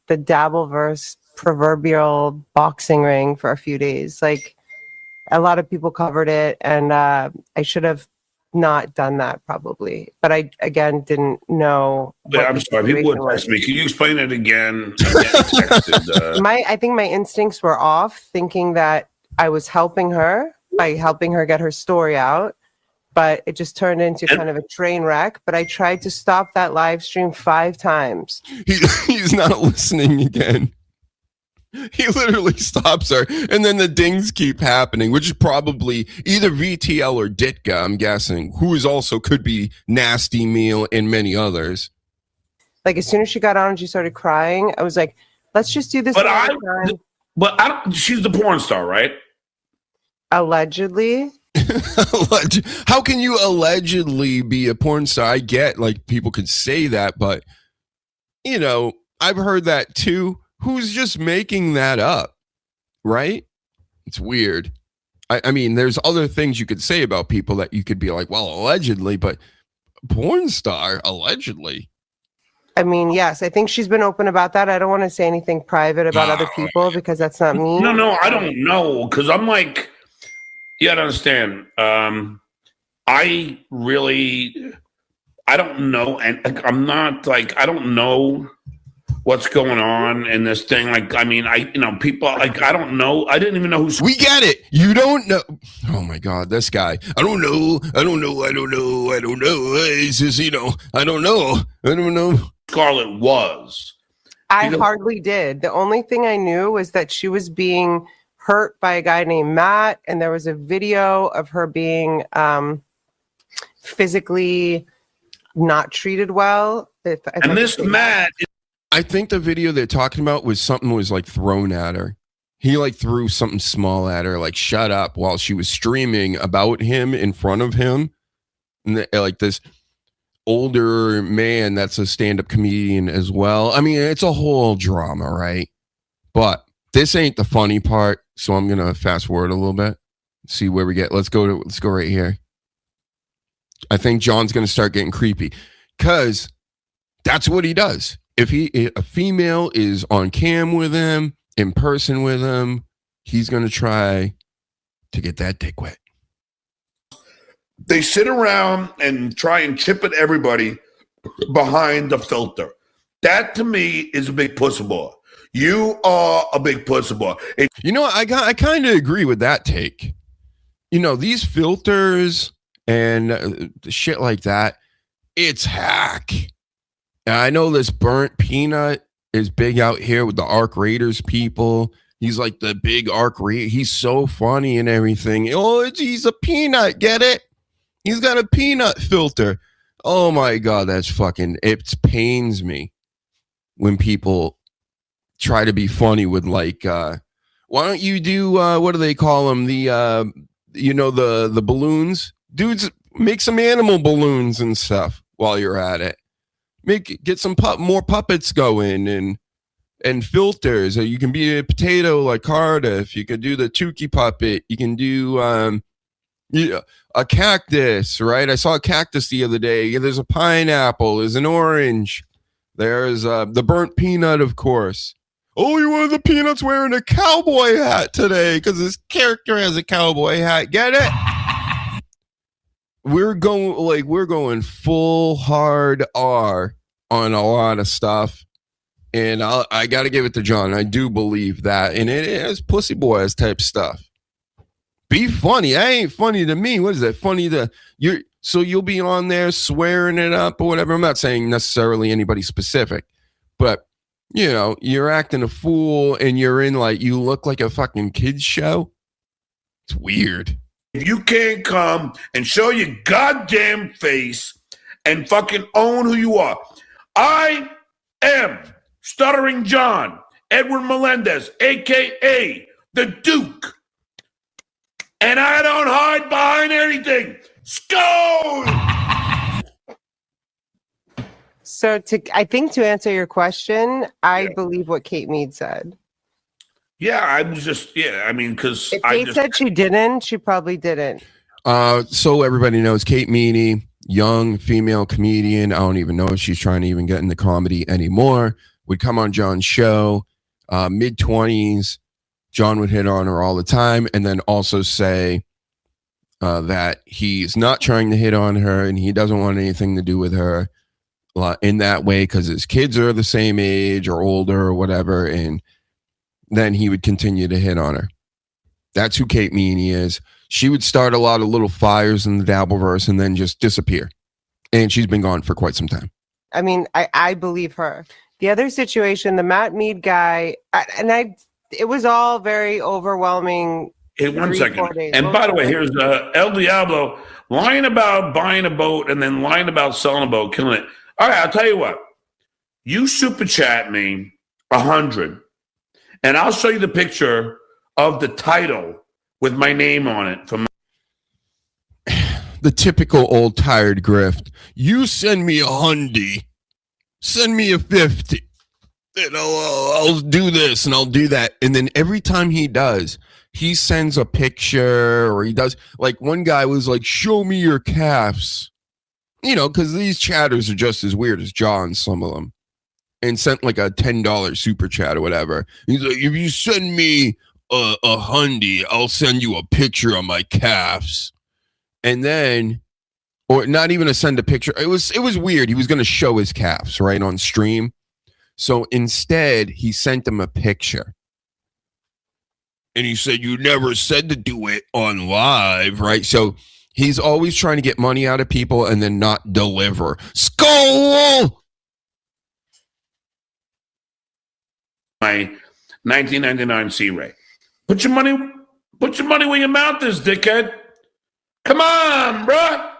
[SPEAKER 8] the Dabbleverse proverbial boxing ring for a few days. Like, a lot of people covered it, and I should have not done that probably, but I again didn't know.
[SPEAKER 5] I'm sorry, people would text me. Can you explain it again? I
[SPEAKER 8] think my instincts were off, thinking that I was helping her by helping her get her story out, but it just turned into kind of a train wreck. But I tried to stop that live stream 5 times.
[SPEAKER 4] He's not listening again. He literally stops her, and then the dings keep happening, which is probably either VTL or Ditka, I'm guessing, who is also could be Nasty Meal and many others.
[SPEAKER 8] Like, as soon as she got on and she started crying, I was like, let's just do this.
[SPEAKER 5] But she's the porn star, right?
[SPEAKER 8] Allegedly.
[SPEAKER 4] How can you allegedly be a porn star? I get, like, people could say that, but, I've heard that too. Who's just making that up, right? It's weird. I mean, there's other things you could say about people that you could be like, well, allegedly, but porn star, allegedly.
[SPEAKER 8] I mean, yes, I think she's been open about that. I don't want to say anything private about other people because that's not me.
[SPEAKER 5] No, I don't know. Because I'm like, you gotta understand. I don't know. And I'm not like, I don't know what's going on in this thing. Like, I mean, people, like, I don't know. I didn't even know who.
[SPEAKER 4] We get it. You don't know. Oh my God, this guy. I don't know. It's just, I don't know.
[SPEAKER 5] Scarlett was.
[SPEAKER 8] I hardly did. The only thing I knew was that she was being hurt by a guy named Matt, and there was a video of her being physically not treated well.
[SPEAKER 5] Matt.
[SPEAKER 4] I think the video they're talking about was something was like thrown at her. He like threw something small at her, like shut up, while she was streaming about him in front of him. And like this older man that's a stand-up comedian as well. I mean, it's a whole drama, right? But this ain't the funny part, so I'm gonna fast forward a little bit, see where we get. Let's go right here. I think John's gonna start getting creepy because that's what he does. If a female is on cam with him, in person with him, he's gonna try to get that dick wet.
[SPEAKER 2] They sit around and try and chip at everybody behind the filter. That to me is a big pussy boy. You are a big pussy boy.
[SPEAKER 4] I kind of agree with that take. These filters and shit like that, it's hack. And I know this Burnt Peanut is big out here with the Arc Raiders people. He's like the big Arc Raider. He's so funny and everything. Oh, he's a peanut. Get it? He's got a peanut filter. Oh my God, it pains me when people try to be funny with like Why don't you do what do they call them? The the balloons, dudes. Make some animal balloons and stuff while you're at it. Get some more puppets going and filters. You can be a potato like Cardiff. You could do the Tukey puppet. You can do a cactus, right? I saw a cactus the other day. There's a pineapple. There's an orange. There's the burnt peanut, of course. Oh, you wanted the peanuts wearing a cowboy hat today because his character has a cowboy hat. Get it? We're going full hard R on a lot of stuff. And I got to give it to John. I do believe that. And it is Pussy Boys type stuff. Be funny. That ain't funny to me. What is that? Funny to you? So you'll be on there swearing it up or whatever. I'm not saying necessarily anybody specific, but you're acting a fool and you're in you look like a fucking kids show. It's weird.
[SPEAKER 2] If you can't come and show your goddamn face and fucking own who you are. I am Stuttering John, Edward Melendez, a.k.a. the Duke. And I don't hide behind anything. Skull!
[SPEAKER 8] So I think to answer your question, I believe what Kate Mead said.
[SPEAKER 2] Yeah, I was just, because
[SPEAKER 8] if Kate said she didn't, she probably didn't.
[SPEAKER 4] So everybody knows Kate Meany, young female comedian. I don't even know if she's trying to even get into comedy anymore. Would come on John's show, mid-20s. John would hit on her all the time and then also say that he's not trying to hit on her and he doesn't want anything to do with her in that way because his kids are the same age or older or whatever. And then he would continue to hit on her. That's who Kate Meany is. She would start a lot of little fires in the Dabbleverse and then just disappear. And she's been gone for quite some time.
[SPEAKER 8] I mean, I believe her. The other situation, the Matt Mead guy, it was all very overwhelming.
[SPEAKER 2] Hey, 1 second. And by the way, here's El Diablo lying about buying a boat and then lying about selling a boat, killing it. All right, I'll tell you what. You super chat me 100, and I'll show you the picture of the title with my name on it. From
[SPEAKER 4] the typical old tired grift. You send me $100, send me $50. I'll do this and I'll do that. And then every time he does, he sends a picture or he does one guy was like, show me your calves, because these chatters are just as weird as John, some of them, and sent a $10 super chat or whatever. He's like, if you send me $100, I'll send you a picture of my calves. And then, or not even send a picture. It was weird. He was going to show his calves right on stream. So instead, he sent him a picture. And he said, you never said to do it on live, right? So he's always trying to get money out of people and then not deliver. Skull!
[SPEAKER 2] My 1999 C-Ray. Put your money where your mouth is, dickhead. Come on, bruh.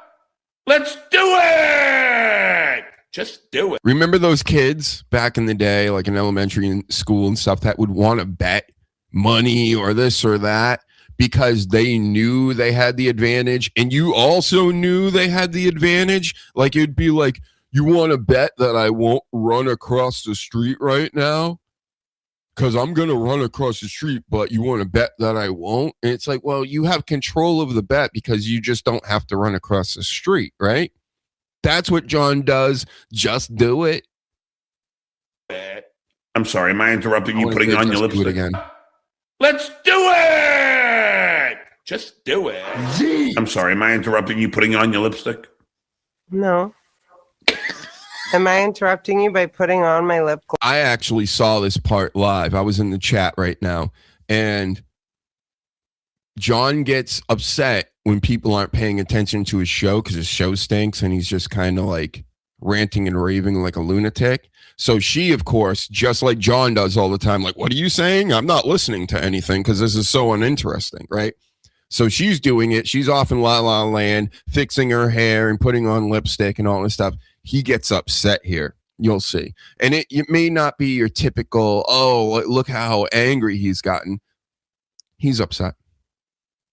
[SPEAKER 2] Let's do it. Just do it.
[SPEAKER 4] Remember those kids back in the day, like in elementary school and stuff, that would want to bet money or this or that because they knew they had the advantage and you also knew they had the advantage? Like it'd be like, you want to bet that I won't run across the street right now? Because I'm going to run across the street, but you want to bet that I won't? And it's like, well, you have control of the bet because you just don't have to run across the street, right? That's what John does. Just do it.
[SPEAKER 2] I'm sorry. Am I interrupting you putting on your lipstick?
[SPEAKER 4] Again.
[SPEAKER 2] Let's do it. Just do it. I'm sorry. Am I interrupting you putting on your lipstick?
[SPEAKER 8] No. Am I interrupting you by putting on my lip gloss?
[SPEAKER 4] I actually saw this part live. I was in the chat right now. And John gets upset when people aren't paying attention to his show because his show stinks and he's just kind of like ranting and raving like a lunatic. So she, of course, just like John does all the time, like, what are you saying? I'm not listening to anything because this is so uninteresting, right? So she's doing it. She's off in La La Land, fixing her hair and putting on lipstick and all this stuff. He gets upset here. You'll see. And it may not be your typical, oh, look how angry he's gotten. He's upset.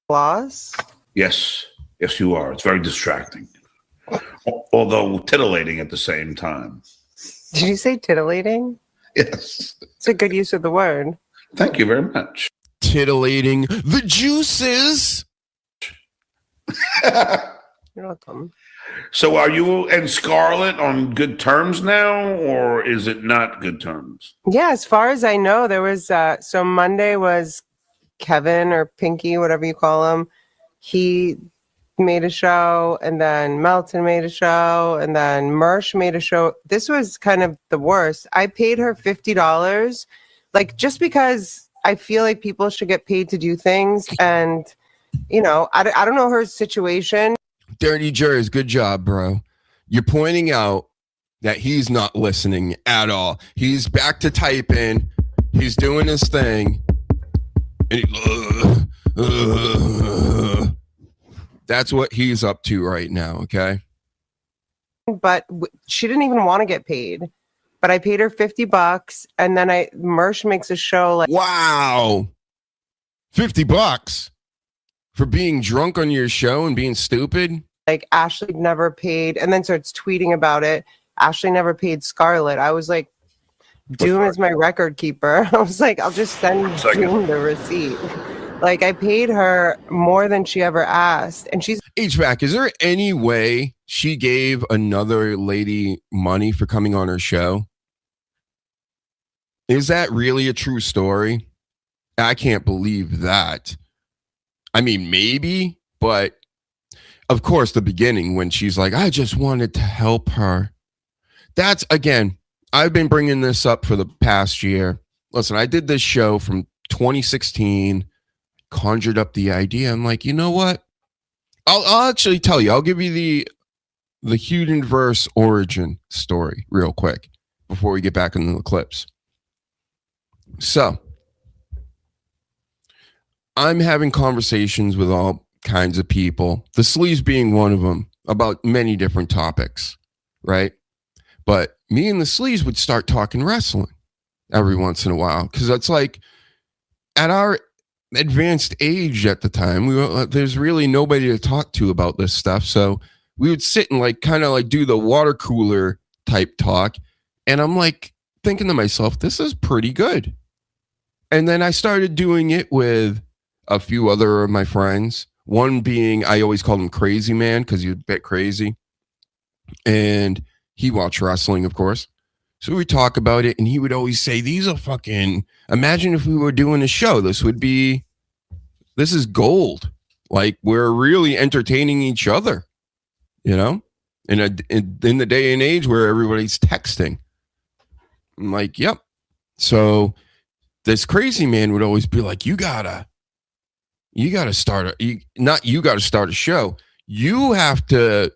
[SPEAKER 8] Loss?
[SPEAKER 2] Yes. Yes, you are. It's very distracting. Although titillating at the same time.
[SPEAKER 8] Did you say titillating?
[SPEAKER 2] Yes.
[SPEAKER 8] It's a good use of the word.
[SPEAKER 2] Thank you very much.
[SPEAKER 4] Titillating the juices.
[SPEAKER 8] You're welcome.
[SPEAKER 2] So are you and Scarlett on good terms now, or is it not good terms?
[SPEAKER 8] Yeah, as far as I know, there was so Monday was Kevin or Pinky, whatever you call him. He made a show, and then Melton made a show, and then Mersh made a show. This was kind of the worst. I paid her $50, like just because I feel like people should get paid to do things, and you know, I don't know her situation.
[SPEAKER 4] Dirty Jers, good job, bro. You're pointing out that he's not listening at all. He's back to typing. He's doing his thing. And that's what he's up to right now, okay?
[SPEAKER 8] But she didn't even want to get paid. But I paid her $50, and then Mersh makes a show like,
[SPEAKER 4] wow, $50 for being drunk on your show and being stupid.
[SPEAKER 8] Like Ashley never paid, and then starts tweeting about it. Ashley never paid Scarlett. I was like, Doom is my record keeper. I was like, I'll just send Doom the receipt. Like I paid her more than she ever asked, and she's
[SPEAKER 4] HVAC. Is there any way she gave another lady money for coming on her show? Is that really a true story? I can't believe that. I mean, maybe, but of course, the beginning when she's like, I just wanted to help her. That's, again, I've been bringing this up for the past year. Listen, I did this show from 2016, conjured up the idea. I'm like, you know what? I'll actually tell you. I'll give you the Hudenverse origin story real quick before we get back into the clips. So, I'm having conversations with all kinds of people, the sleaze being one of them, about many different topics, right? But me and the sleaze would start talking wrestling every once in a while, because it's like at our advanced age at the time, there's really nobody to talk to about this stuff. So we would sit and like kind of like do the water cooler type talk. And I'm like thinking to myself, this is pretty good. And then I started doing it with a few other of my friends. One being, I always called him Crazy Man because he was a bit crazy. And he watched wrestling, of course. So we talk about it, and he would always say, these are fucking, imagine if we were doing a show. This is gold. Like, we're really entertaining each other, you know? In the day and age where everybody's texting. I'm like, yep. So this Crazy Man would always be like, you gotta start a show. You have to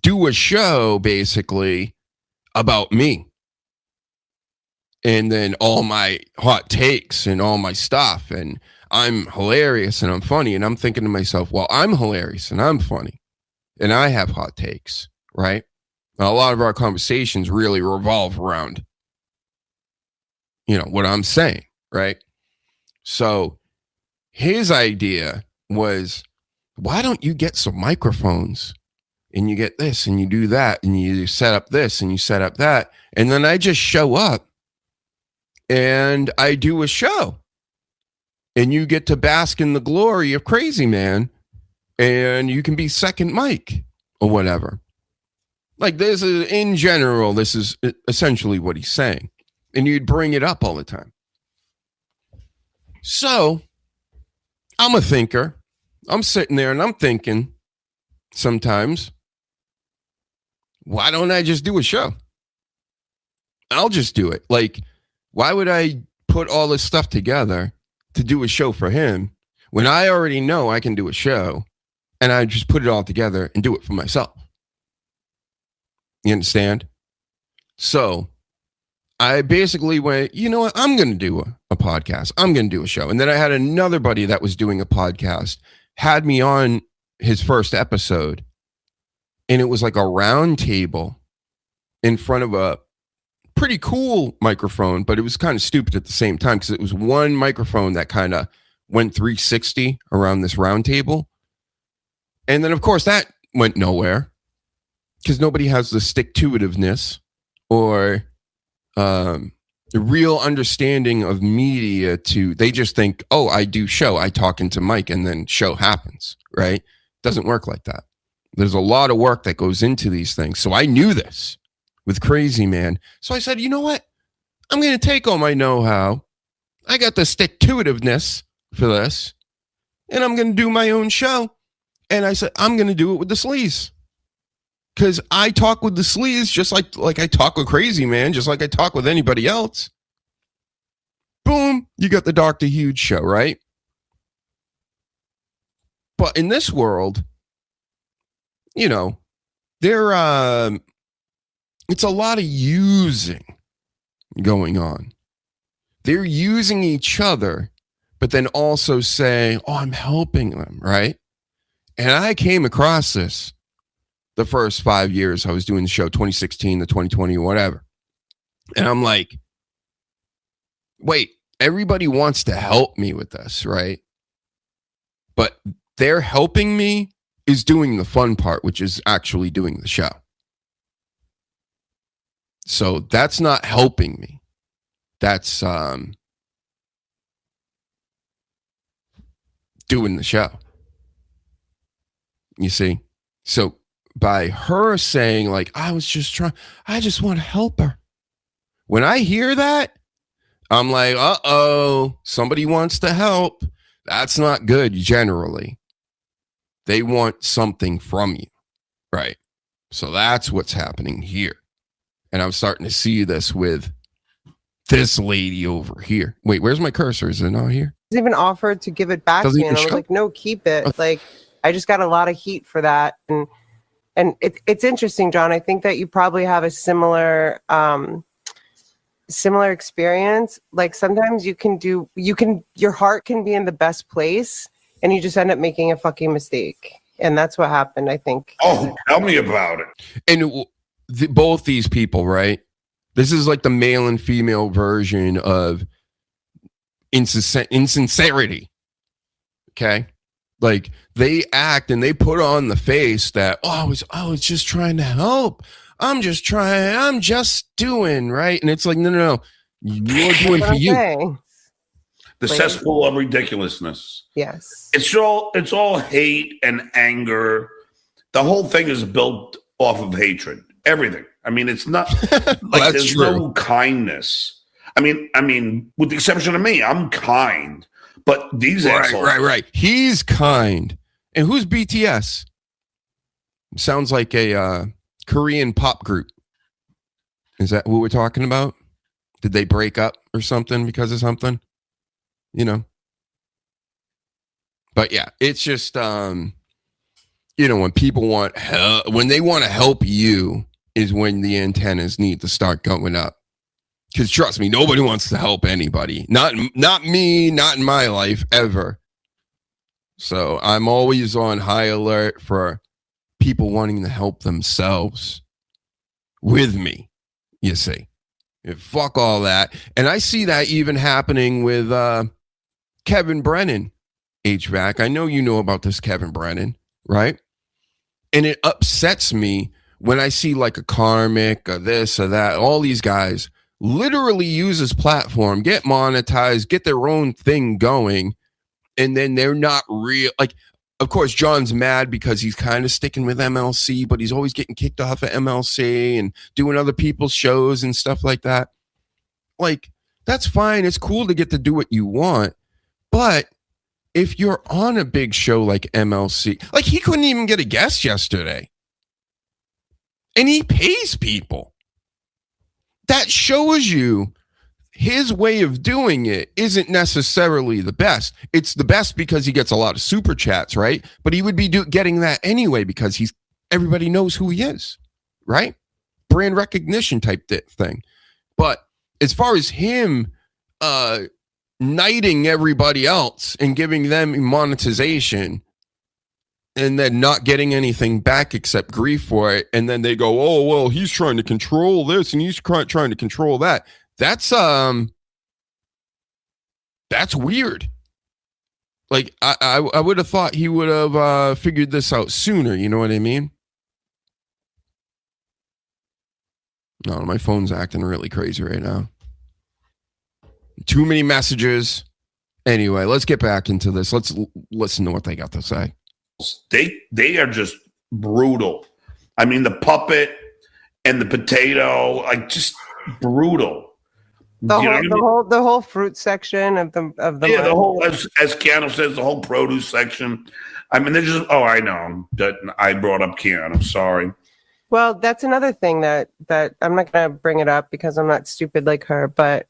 [SPEAKER 4] do a show basically about me. And then all my hot takes and all my stuff. And I'm hilarious and I'm funny. And I'm thinking to myself, well, I'm hilarious and I'm funny. And I have hot takes, right? Now, a lot of our conversations really revolve around, you know, what I'm saying, right? So his idea was, why don't you get some microphones and you get this and you do that and you set up this and you set up that. And then I just show up and I do a show and you get to bask in the glory of Crazy Man and you can be second mic or whatever. Like this is, in general, this is essentially what he's saying. And you'd bring it up all the time. So I'm a thinker. I'm sitting there and I'm thinking sometimes, why don't I just do a show? I'll just do it. Like, why would I put all this stuff together to do a show for him when I already know I can do a show and I just put it all together and do it for myself? You understand? So I basically went, you know what? I'm going to do a podcast. I'm going to do a show. And then I had another buddy that was doing a podcast, had me on his first episode. And it was like a round table in front of a pretty cool microphone, but it was kind of stupid at the same time because it was one microphone that kind of went 360 around this round table. And then, of course, that went nowhere because nobody has the stick-to-itiveness or the real understanding of media they just think, oh, I do show, I talk into mic, and then show happens, right? Doesn't work like that. There's a lot of work that goes into these things. So I knew this with Crazy Man. So I said, you know what? I'm going to take all my know-how. I got the stick-to-itiveness for this, and I'm going to do my own show. And I said, I'm going to do it with the sleaze. Because I talk with the sleaze just like I talk with Crazy Man, just like I talk with anybody else. Boom, you got the Dr. Huge show, right? But in this world, you know, it's a lot of using going on. They're using each other, but then also saying, oh, I'm helping them, right? And I came across this the first 5 years I was doing the show, 2016 to 2020 or whatever. And I'm like, wait, everybody wants to help me with this, right? But they're helping me is doing the fun part, which is actually doing the show. So that's not helping me. That's doing the show. You see? So by her saying, like, I just want to help her. When I hear that, I'm like, uh-oh, somebody wants to help. That's not good generally. They want something from you, right? So that's what's happening here. And I'm starting to see this with this lady over here. Wait, where's my cursor? Is it not here?
[SPEAKER 8] He's even offered to give it back to me, and I was like, no, keep it. Like, I just got a lot of heat for that. And it's interesting, John. I think that you probably have a similar experience. Like sometimes your heart can be in the best place and you just end up making a fucking mistake. And that's what happened, I think.
[SPEAKER 2] Oh, tell me about it.
[SPEAKER 4] And both these people, right? This is like the male and female version of insincerity. Okay? Like they act and they put on the face that, I was just trying to help. I'm just doing, right? And it's like, no. You're doing for you.
[SPEAKER 8] Saying.
[SPEAKER 2] The cesspool of ridiculousness.
[SPEAKER 8] Yes.
[SPEAKER 2] It's all hate and anger. The whole thing is built off of hatred. Everything. I mean, it's not like there's no kindness. I mean, with the exception of me, I'm kind. But these assholes.
[SPEAKER 4] Right. He's kind. And who's BTS? Sounds like a Korean pop group. Is that what we're talking about? Did they break up or something because of something? You know? But yeah, it's just, when people want help, when they want to help you is when the antennas need to start going up. Because trust me, nobody wants to help anybody. Not me, not in my life, ever. So I'm always on high alert for people wanting to help themselves with me, you see. Fuck all that. And I see that even happening with Kevin Brennan, HVAC. I know you know about this Kevin Brennan, right? And it upsets me when I see like a Karmic or this or that, all these guys literally use his platform, get monetized, get their own thing going, and then they're not real. Like, of course, John's mad because he's kind of sticking with MLC, but he's always getting kicked off of MLC and doing other people's shows and stuff like that. Like, that's fine. It's cool to get to do what you want. But if you're on a big show like MLC, like he couldn't even get a guest yesterday. And he pays people. That shows you his way of doing it isn't necessarily the best. It's the best because he gets a lot of super chats, right? But he would be getting that anyway because everybody knows who he is, right? Brand recognition type thing. But as far as him knighting everybody else and giving them monetization and then not getting anything back except grief for it, and then they go, oh, well, he's trying to control this and he's trying to control that. That's weird. Like I would have thought he would have figured this out sooner. You know what I mean? No, my phone's acting really crazy right now. Too many messages. Anyway, let's get back into this. Let's listen to what they got to say.
[SPEAKER 2] They are just brutal. I mean, the puppet and the potato, like just brutal.
[SPEAKER 8] The whole fruit section of the
[SPEAKER 2] the whole, as Keanu says, the whole produce section. I mean, they're just. Oh, I know that I brought up Keanu. I'm sorry.
[SPEAKER 8] Well, that's another thing that I'm not going to bring it up because I'm not stupid like her. But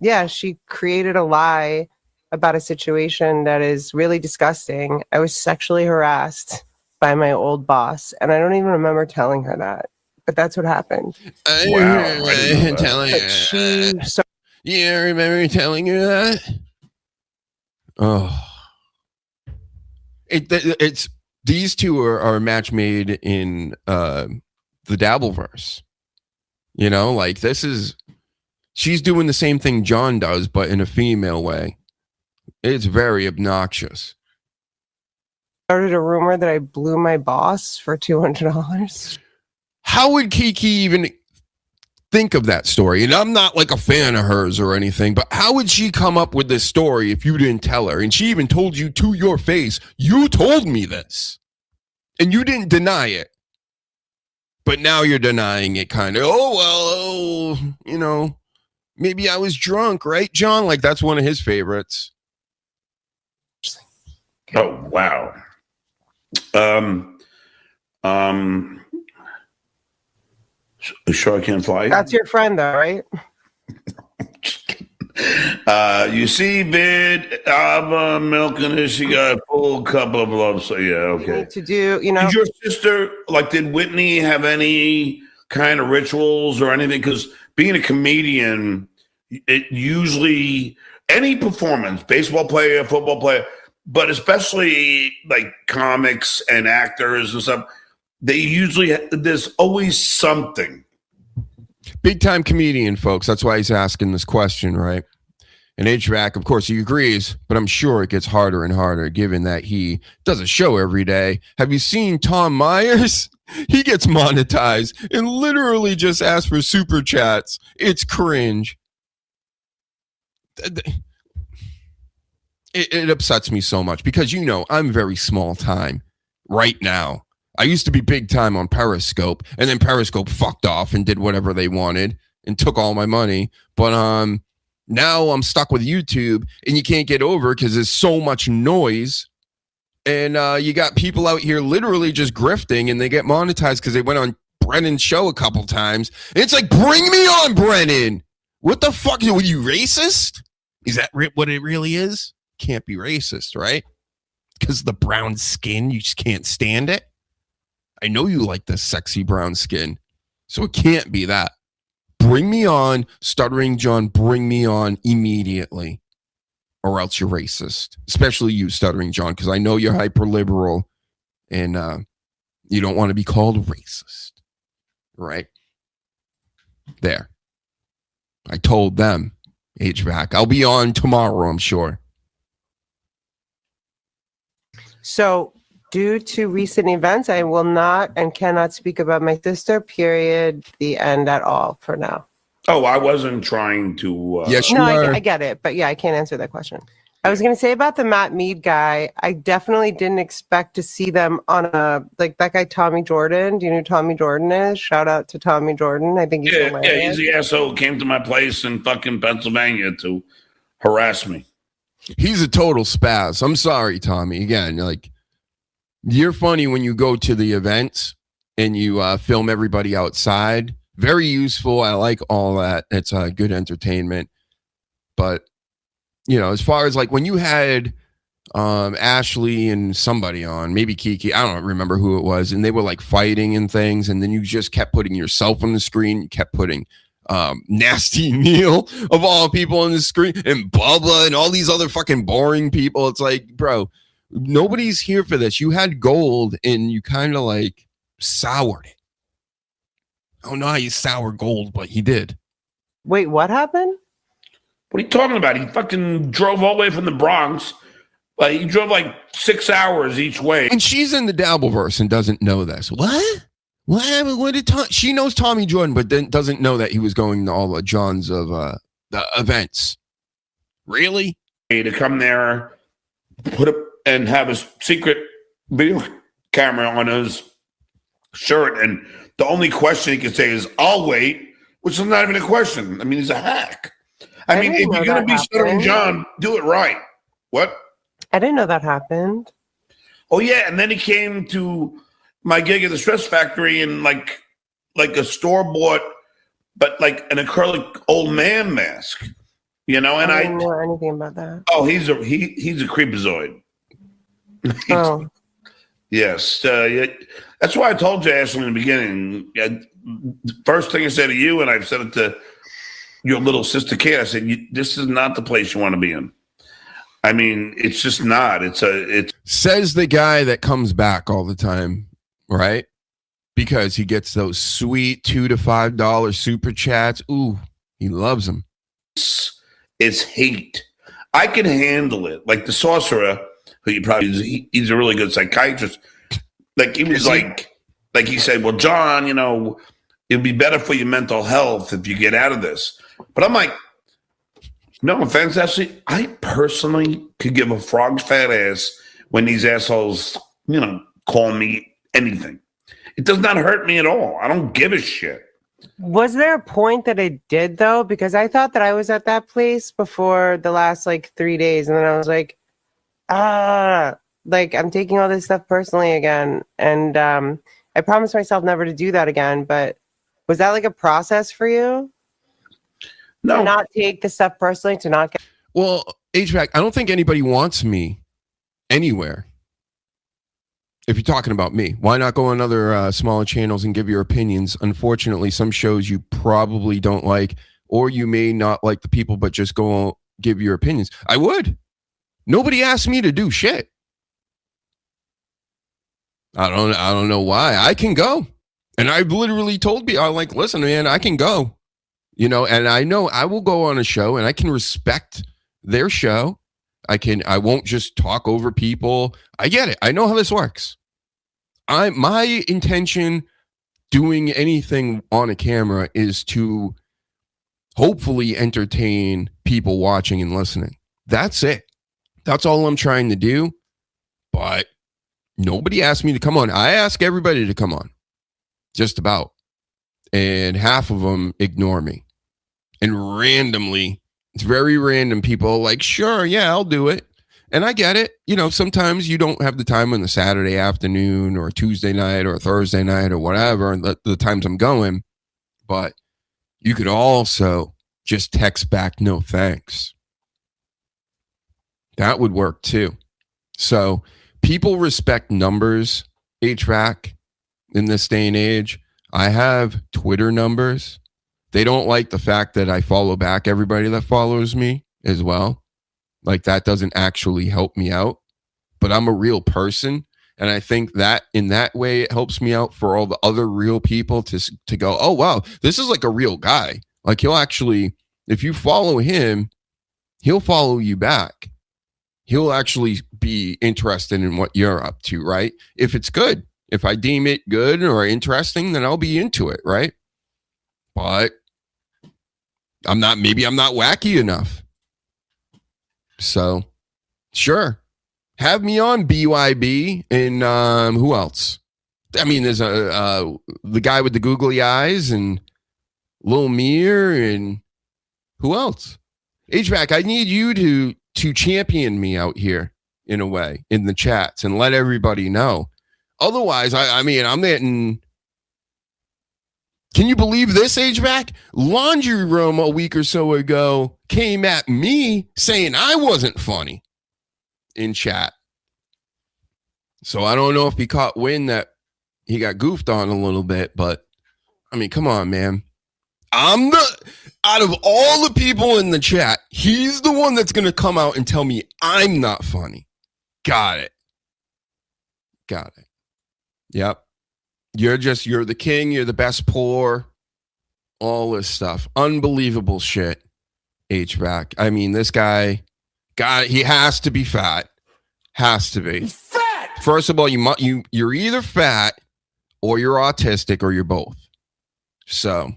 [SPEAKER 8] yeah, she created a lie about a situation that is really disgusting. I was sexually harassed by my old boss, and I don't even remember telling her that. But that's what happened.
[SPEAKER 2] Wow.
[SPEAKER 4] Telling her. You remember telling her that? Oh. It's these two are a match made in the Dabbleverse. You know, like she's doing the same thing John does, but in a female way. It's very obnoxious.
[SPEAKER 8] Started a rumor that I blew my boss for $200.
[SPEAKER 4] How would Kiki even think of that story? And I'm not like a fan of hers or anything, but how would she come up with this story if you didn't tell her? And she even told you to your face, you told me this. And you didn't deny it. But now you're denying it kind of. Oh, well, you know, maybe I was drunk, right, John? Like that's one of his favorites.
[SPEAKER 2] Oh, wow. Sure, I can't fly.
[SPEAKER 8] That's your friend, though, right?
[SPEAKER 2] You see, vid, Ava milking this. She got a full cup of love. So yeah, okay.
[SPEAKER 8] You need to do, you know.
[SPEAKER 2] Did your sister, like, did Whitney have any kind of rituals or anything? Because being a comedian, it usually any performance, baseball player, football player, but especially like comics and actors and stuff. They usually, there's always something.
[SPEAKER 4] Big time comedian, folks. That's why he's asking this question, right? And HVAC, of course, he agrees, but I'm sure it gets harder and harder given that he does a show every day. Have you seen Tom Myers? He gets monetized and literally just asks for super chats. It's cringe. It upsets me so much because, you know, I'm very small time right now. I used to be big time on Periscope, and then Periscope fucked off and did whatever they wanted and took all my money. But now I'm stuck with YouTube, and you can't get over because there's so much noise. And you got people out here literally just grifting, and they get monetized because they went on Brennan's show a couple times. And it's like, bring me on, Brennan. What the fuck? Were you racist? Is that what it really is? Can't be racist, right? Because the brown skin, you just can't stand it. I know you like the sexy brown skin, so it can't be that. Bring me on, Stuttering John, bring me on immediately, or else you're racist. Especially you, Stuttering John, because I know you're hyper liberal, and you don't want to be called racist, right? There. I told them, HVAC. I'll be on tomorrow, I'm sure.
[SPEAKER 8] So, due to recent events, I will not and cannot speak about my sister, period. The end at all for now.
[SPEAKER 2] Oh, I wasn't trying to.
[SPEAKER 4] Yes,
[SPEAKER 8] No, I get it. But yeah, I can't answer that question. I was going to say about the Matt Mead guy, I definitely didn't expect to see them on like that guy, Tommy Jordan. Do you know who Tommy Jordan is? Shout out to Tommy Jordan. I think he's hilarious.
[SPEAKER 2] Yeah, he's the asshole who came to my place in fucking Pennsylvania to harass me.
[SPEAKER 4] He's a total spaz. I'm sorry, Tommy. Again, like, you're funny when you go to the events and you film everybody outside. Very useful. I like all that. It's good entertainment. But, you know, as far as like when you had Ashley and somebody on, maybe Kiki, I don't remember who it was, and they were like fighting and things, and then you just kept putting yourself on the screen. You kept putting Nasty Neil of all people on the screen, and Bubba and all these other fucking boring people. It's like, bro, nobody's here for this. You had gold and you kind of like soured it. I don't know how you sour gold, but he did.
[SPEAKER 8] Wait, what happened?
[SPEAKER 2] What are you talking about? He fucking drove all the way from the Bronx, Like he drove like 6 hours each way.
[SPEAKER 4] And she's in the Dabbleverse and doesn't know this. What? What did she knows Tommy Jordan, but then doesn't know that he was going to all the Johns of the events. Really?
[SPEAKER 2] To come there, put up and have a secret video camera on his shirt, and the only question he could say is "I'll wait," which is not even a question. I mean, he's a hack. I mean, if you're going to be stuttering John, do it right. What?
[SPEAKER 8] I didn't know that happened.
[SPEAKER 2] Oh yeah, and then he came to my gig at the Stress Factory in like a store bought, but like an acrylic old man mask, you know. And
[SPEAKER 8] I didn't know anything about that.
[SPEAKER 2] Oh, he's a creepazoid.
[SPEAKER 8] Oh,
[SPEAKER 2] yes, yeah, that's why I told you, Ashley, in the beginning. The first thing I said to you, and I've said it to your little sister Kate, I said, "This is not the place you want to be in." I mean, it's just not. It's
[SPEAKER 4] says the guy that comes back all the time, right? Because he gets those sweet $2 to $5 super chats. Ooh, he loves them.
[SPEAKER 2] It's hate. I can handle it. Like the sorcerer, who you probably he's a really good psychiatrist. Like he was like he said, well, John, you know, it'd be better for your mental health if you get out of this. But I'm like, no offense, Ashley, I personally could give a frog's fat ass when these assholes, you know, call me anything. It does not hurt me at all. I don't give a shit.
[SPEAKER 8] was there a point that it did though? Because I thought that I was at that place before the last like 3 days, and then I was like, like I'm taking all this stuff personally again, and I promised myself never to do that again. But was that like a process for you?
[SPEAKER 2] No,
[SPEAKER 8] to not take the stuff personally, to not get.
[SPEAKER 4] Well, HVAC, I don't think anybody wants me anywhere. If you're talking about me, why not go on other smaller channels and give your opinions? Unfortunately, some shows you probably don't like, or you may not like the people, but just go give your opinions. I would. Nobody asked me to do shit. I don't know why. I can go. And I've literally told people, I'm like, listen, man, I can go. You know, and I know I will go on a show and I can respect their show. I won't just talk over people. I get it. I know how this works. My intention doing anything on a camera is to hopefully entertain people watching and listening. That's it. That's all I'm trying to do. But nobody asked me to come on. I ask everybody to come on. Just about. And half of them ignore me. And randomly, it's very random, people like, sure, yeah, I'll do it. And I get it. You know, sometimes you don't have the time on the Saturday afternoon or Tuesday night or Thursday night or whatever, the times I'm going. But you could also just text back, no thanks. That would work too. So people respect numbers, HVAC, in this day and age. I have Twitter numbers. They don't like the fact that I follow back everybody that follows me as well. Like that doesn't actually help me out, but I'm a real person. And I think that in that way, it helps me out for all the other real people to go, oh, wow, this is like a real guy. Like he'll actually, if you follow him, he'll follow you back. He'll actually be interested in what you're up to, right? If it's good, if I deem it good or interesting, then I'll be into it, right? But maybe I'm not wacky enough. So, sure. Have me on BYB and who else? I mean, there's the guy with the googly eyes and Lil Mir and who else? HVAC, I need you to champion me out here in a way in the chats and let everybody know. Otherwise, I mean, I'm getting. Can you believe this, HVAC? Laundry Room a week or so ago came at me saying I wasn't funny in chat. So I don't know if he caught wind that he got goofed on a little bit, but I mean, come on, man. Out of all the people in the chat, he's the one that's going to come out and tell me I'm not funny. Got it. Yep. You're the king. You're the best poor. All this stuff. Unbelievable shit. HVAC. I mean, this guy, he has to be fat. Has to be.
[SPEAKER 7] Fat.
[SPEAKER 4] First of all, you're either fat or you're autistic or you're both. So,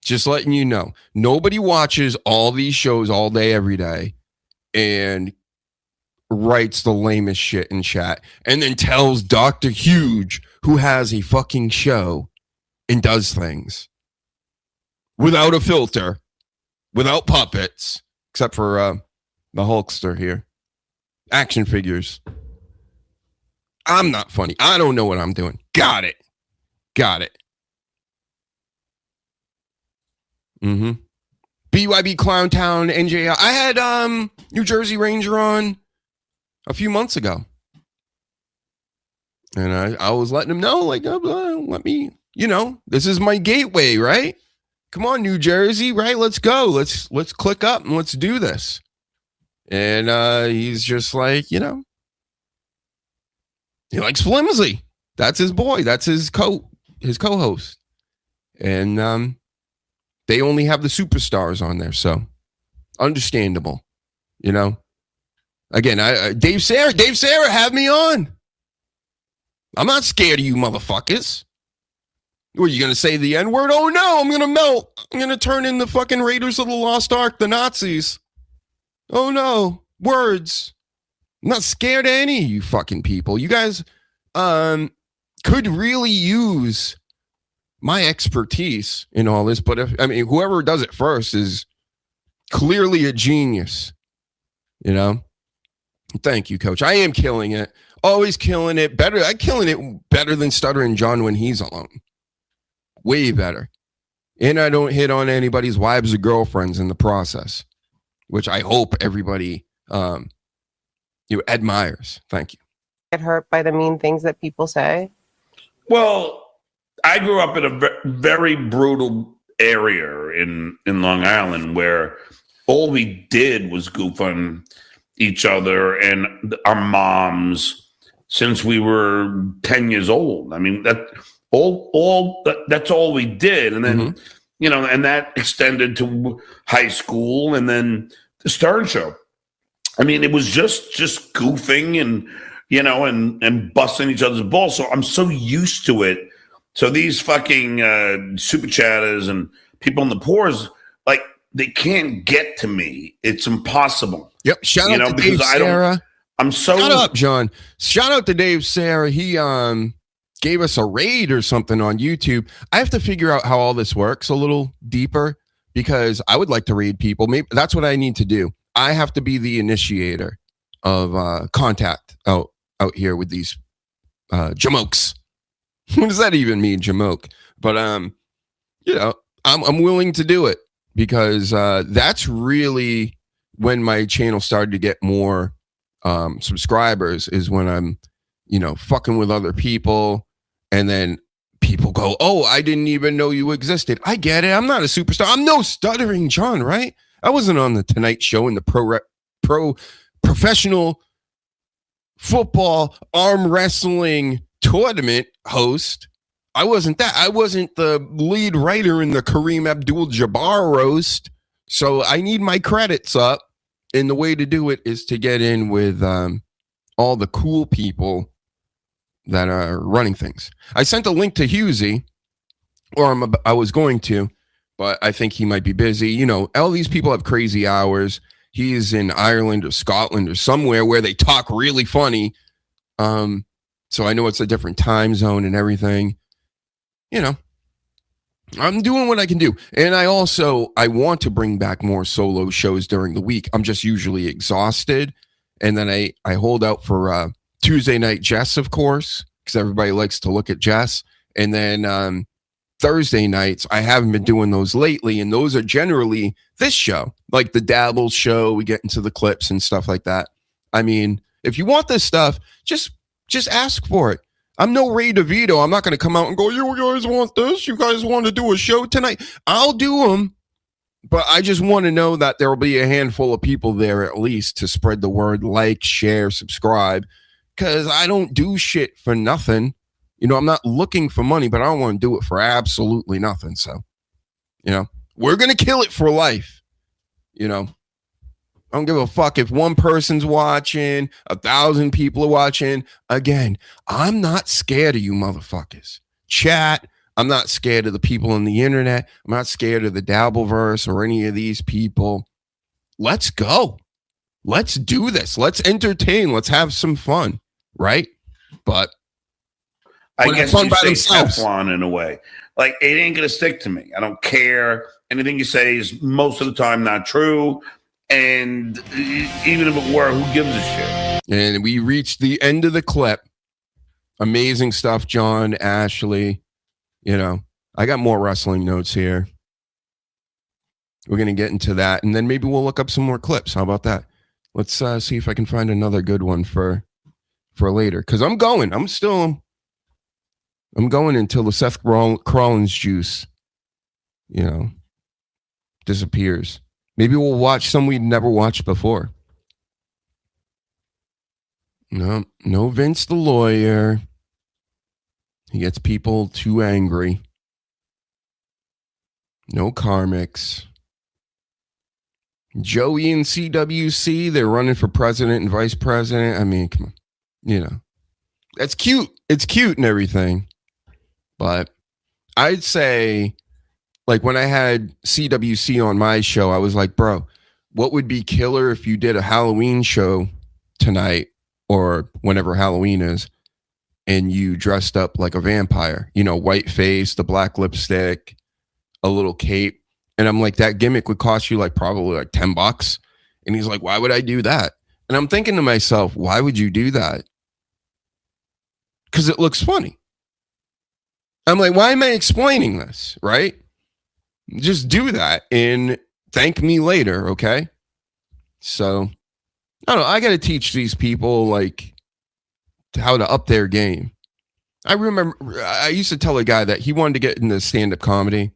[SPEAKER 4] just letting you know, nobody watches all these shows all day, every day, and writes the lamest shit in chat, and then tells Dr. Huge, who has a fucking show and does things without a filter, without puppets, except for the Hulkster here. Action figures. I'm not funny. I don't know what I'm doing. Got it. BYB Clowntown, NJ. I had New Jersey Ranger on a few months ago. And I was letting him know, like, let me, this is my gateway, right? Come on, New Jersey, right? Let's go. Let's click up and let's do this. And he's just like, he likes Flimsy. That's his boy. That's his co-host. And they only have the superstars on there, so understandable, Again, Dave Sarah, have me on. I'm not scared of you motherfuckers. What, are you going to say the N-word? Oh, no, I'm going to melt. I'm going to turn in the fucking Raiders of the Lost Ark, the Nazis. Oh, no. Words. I'm not scared of any of you fucking people. You guys could really use my expertise in all this, but whoever does it first is clearly a genius, Thank you, Coach. I am killing it. Always killing it. I'm killing it better than Stuttering John when he's alone. Way better. And I don't hit on anybody's wives or girlfriends in the process, which I hope everybody admires. Thank you.
[SPEAKER 8] Get hurt by the mean things that people say?
[SPEAKER 5] Well, I grew up in a very brutal area in Long Island where all we did was goof on each other and our moms since we were 10 years old. I mean, that's all we did. And then, and that extended to high school and then the Stern Show. I mean, it was just goofing and, and busting each other's balls. So I'm so used to it. So these fucking super chatters and people in the pores, like, they can't get to me. It's impossible.
[SPEAKER 4] Yep. Shout out to Dave Sarah. Shut up, John. Shout out to Dave Sarah. He gave us a raid or something on YouTube. I have to figure out how all this works a little deeper because I would like to raid people. Maybe that's what I need to do. I have to be the initiator of contact out here with these jamokes. What does that even mean, jamoke? But I'm willing to do it because that's really when my channel started to get more subscribers is when I'm, fucking with other people. And then people go, oh, I didn't even know you existed. I get it. I'm not a superstar. I'm no Stuttering John, right? I wasn't on the Tonight Show in the professional football arm wrestling tournament host. I wasn't that. I wasn't the lead writer in the Kareem Abdul-Jabbar roast. So I need my credits up. And the way to do it is to get in with all the cool people that are running things. I sent a link to Husey, or I was going to, but I think he might be busy. All these people have crazy hours. He's in Ireland or Scotland or somewhere where they talk really funny. So I know it's a different time zone and everything. I'm doing what I can do. And I want to bring back more solo shows during the week. I'm just usually exhausted. And then I hold out for Tuesday night Jess, of course, because everybody likes to look at Jess. And then Thursday nights, I haven't been doing those lately. And those are generally this show, like the Dabbles show. We get into the clips and stuff like that. I mean, if you want this stuff, just ask for it. I'm no Ray DeVito. I'm not going to come out and go, you guys want this? You guys want to do a show tonight? I'll do them. But I just want to know that there will be a handful of people there at least to spread the word, like, share, subscribe. Because I don't do shit for nothing. I'm not looking for money, but I don't want to do it for absolutely nothing. So, we're going to kill it for life. I don't give a fuck if one person's watching, 1,000 people are watching. Again, I'm not scared of you motherfuckers. Chat, I'm not scared of the people on the internet. I'm not scared of the Dabbleverse or any of these people. Let's go. Let's do this. Let's entertain. Let's have some fun, right? But
[SPEAKER 5] I
[SPEAKER 4] Well,
[SPEAKER 5] guess
[SPEAKER 4] fun
[SPEAKER 5] you
[SPEAKER 4] by
[SPEAKER 5] say
[SPEAKER 4] themselves.
[SPEAKER 5] Teflon in a way. Like, it ain't going to stick to me. I don't care. Anything you say is most of the time not true. And even if it were, who gives a shit?
[SPEAKER 4] And we reached the end of the clip. Amazing stuff, John, Ashley. You know, I got more wrestling notes here. We're going to get into that. And then maybe we'll look up some more clips. How about that? Let's see if I can find another good one for later. Because I'm going until the Seth Rollins juice, disappears. Maybe we'll watch some we'd never watched before. No Vince the lawyer. He gets people too angry. No Karmics. Joey and CWC, they're running for president and vice president. I mean, come on. That's cute. It's cute and everything. But I'd say, like, when I had CWC on my show, I was like, bro, what would be killer if you did a Halloween show tonight or whenever Halloween is and you dressed up like a vampire, white face, the black lipstick, a little cape. And I'm like, that gimmick would cost you probably $10. And he's like, why would I do that? And I'm thinking to myself, why would you do that? Because it looks funny. I'm like, why am I explaining this? Right? Just do that and thank me later. Okay. So I don't know. I got to teach these people how to up their game. I remember I used to tell a guy that he wanted to get into stand-up comedy,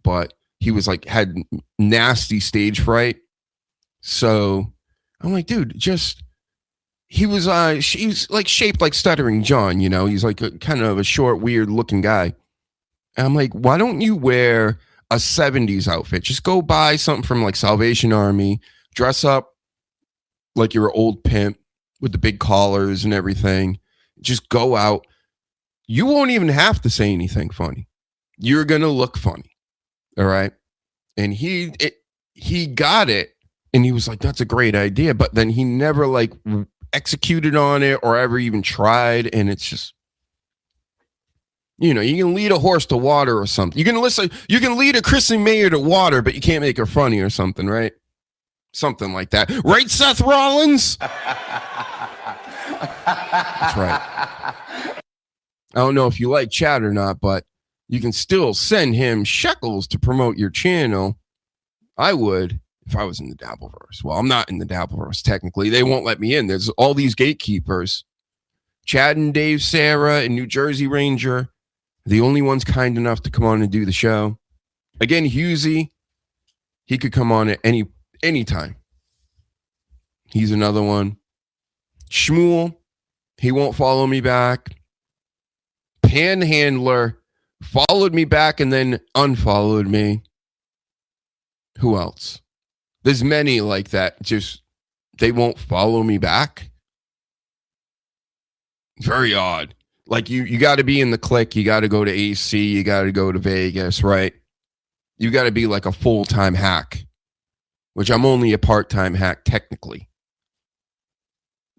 [SPEAKER 4] but he was had nasty stage fright. So I'm like, dude, he was shaped like Stuttering John, he's kind of a short, weird looking guy. And I'm like, why don't you wear a 70s outfit? Just go buy something from Salvation Army, dress up like you're an old pimp with the big collars and everything. Just go out. You won't even have to say anything funny. You're going to look funny. All right. And he got it. And he was like, that's a great idea. But then he never executed on it or ever even tried. And it's just, you can lead a horse to water or something. You can lead a Kristen Mayer to water, but you can't make her funny or something, right? Something like that. Right, Seth Rollins? That's right. I don't know if you like chat or not, but you can still send him shekels to promote your channel. I would if I was in the Dabbleverse. Well, I'm not in the Dabbleverse, technically. They won't let me in. There's all these gatekeepers. Chad and Dave Sarah and New Jersey Ranger, the only ones kind enough to come on and do the show. Again, Husey, he could come on at any time. He's another one. Shmuel, he won't follow me back. Panhandler followed me back and then unfollowed me. Who else? There's many like that. Just, they won't follow me back. Very odd. You got to be in the clique. You got to go to AC. You got to go to Vegas, right? You got to be a full-time hack, which I'm only a part-time hack technically.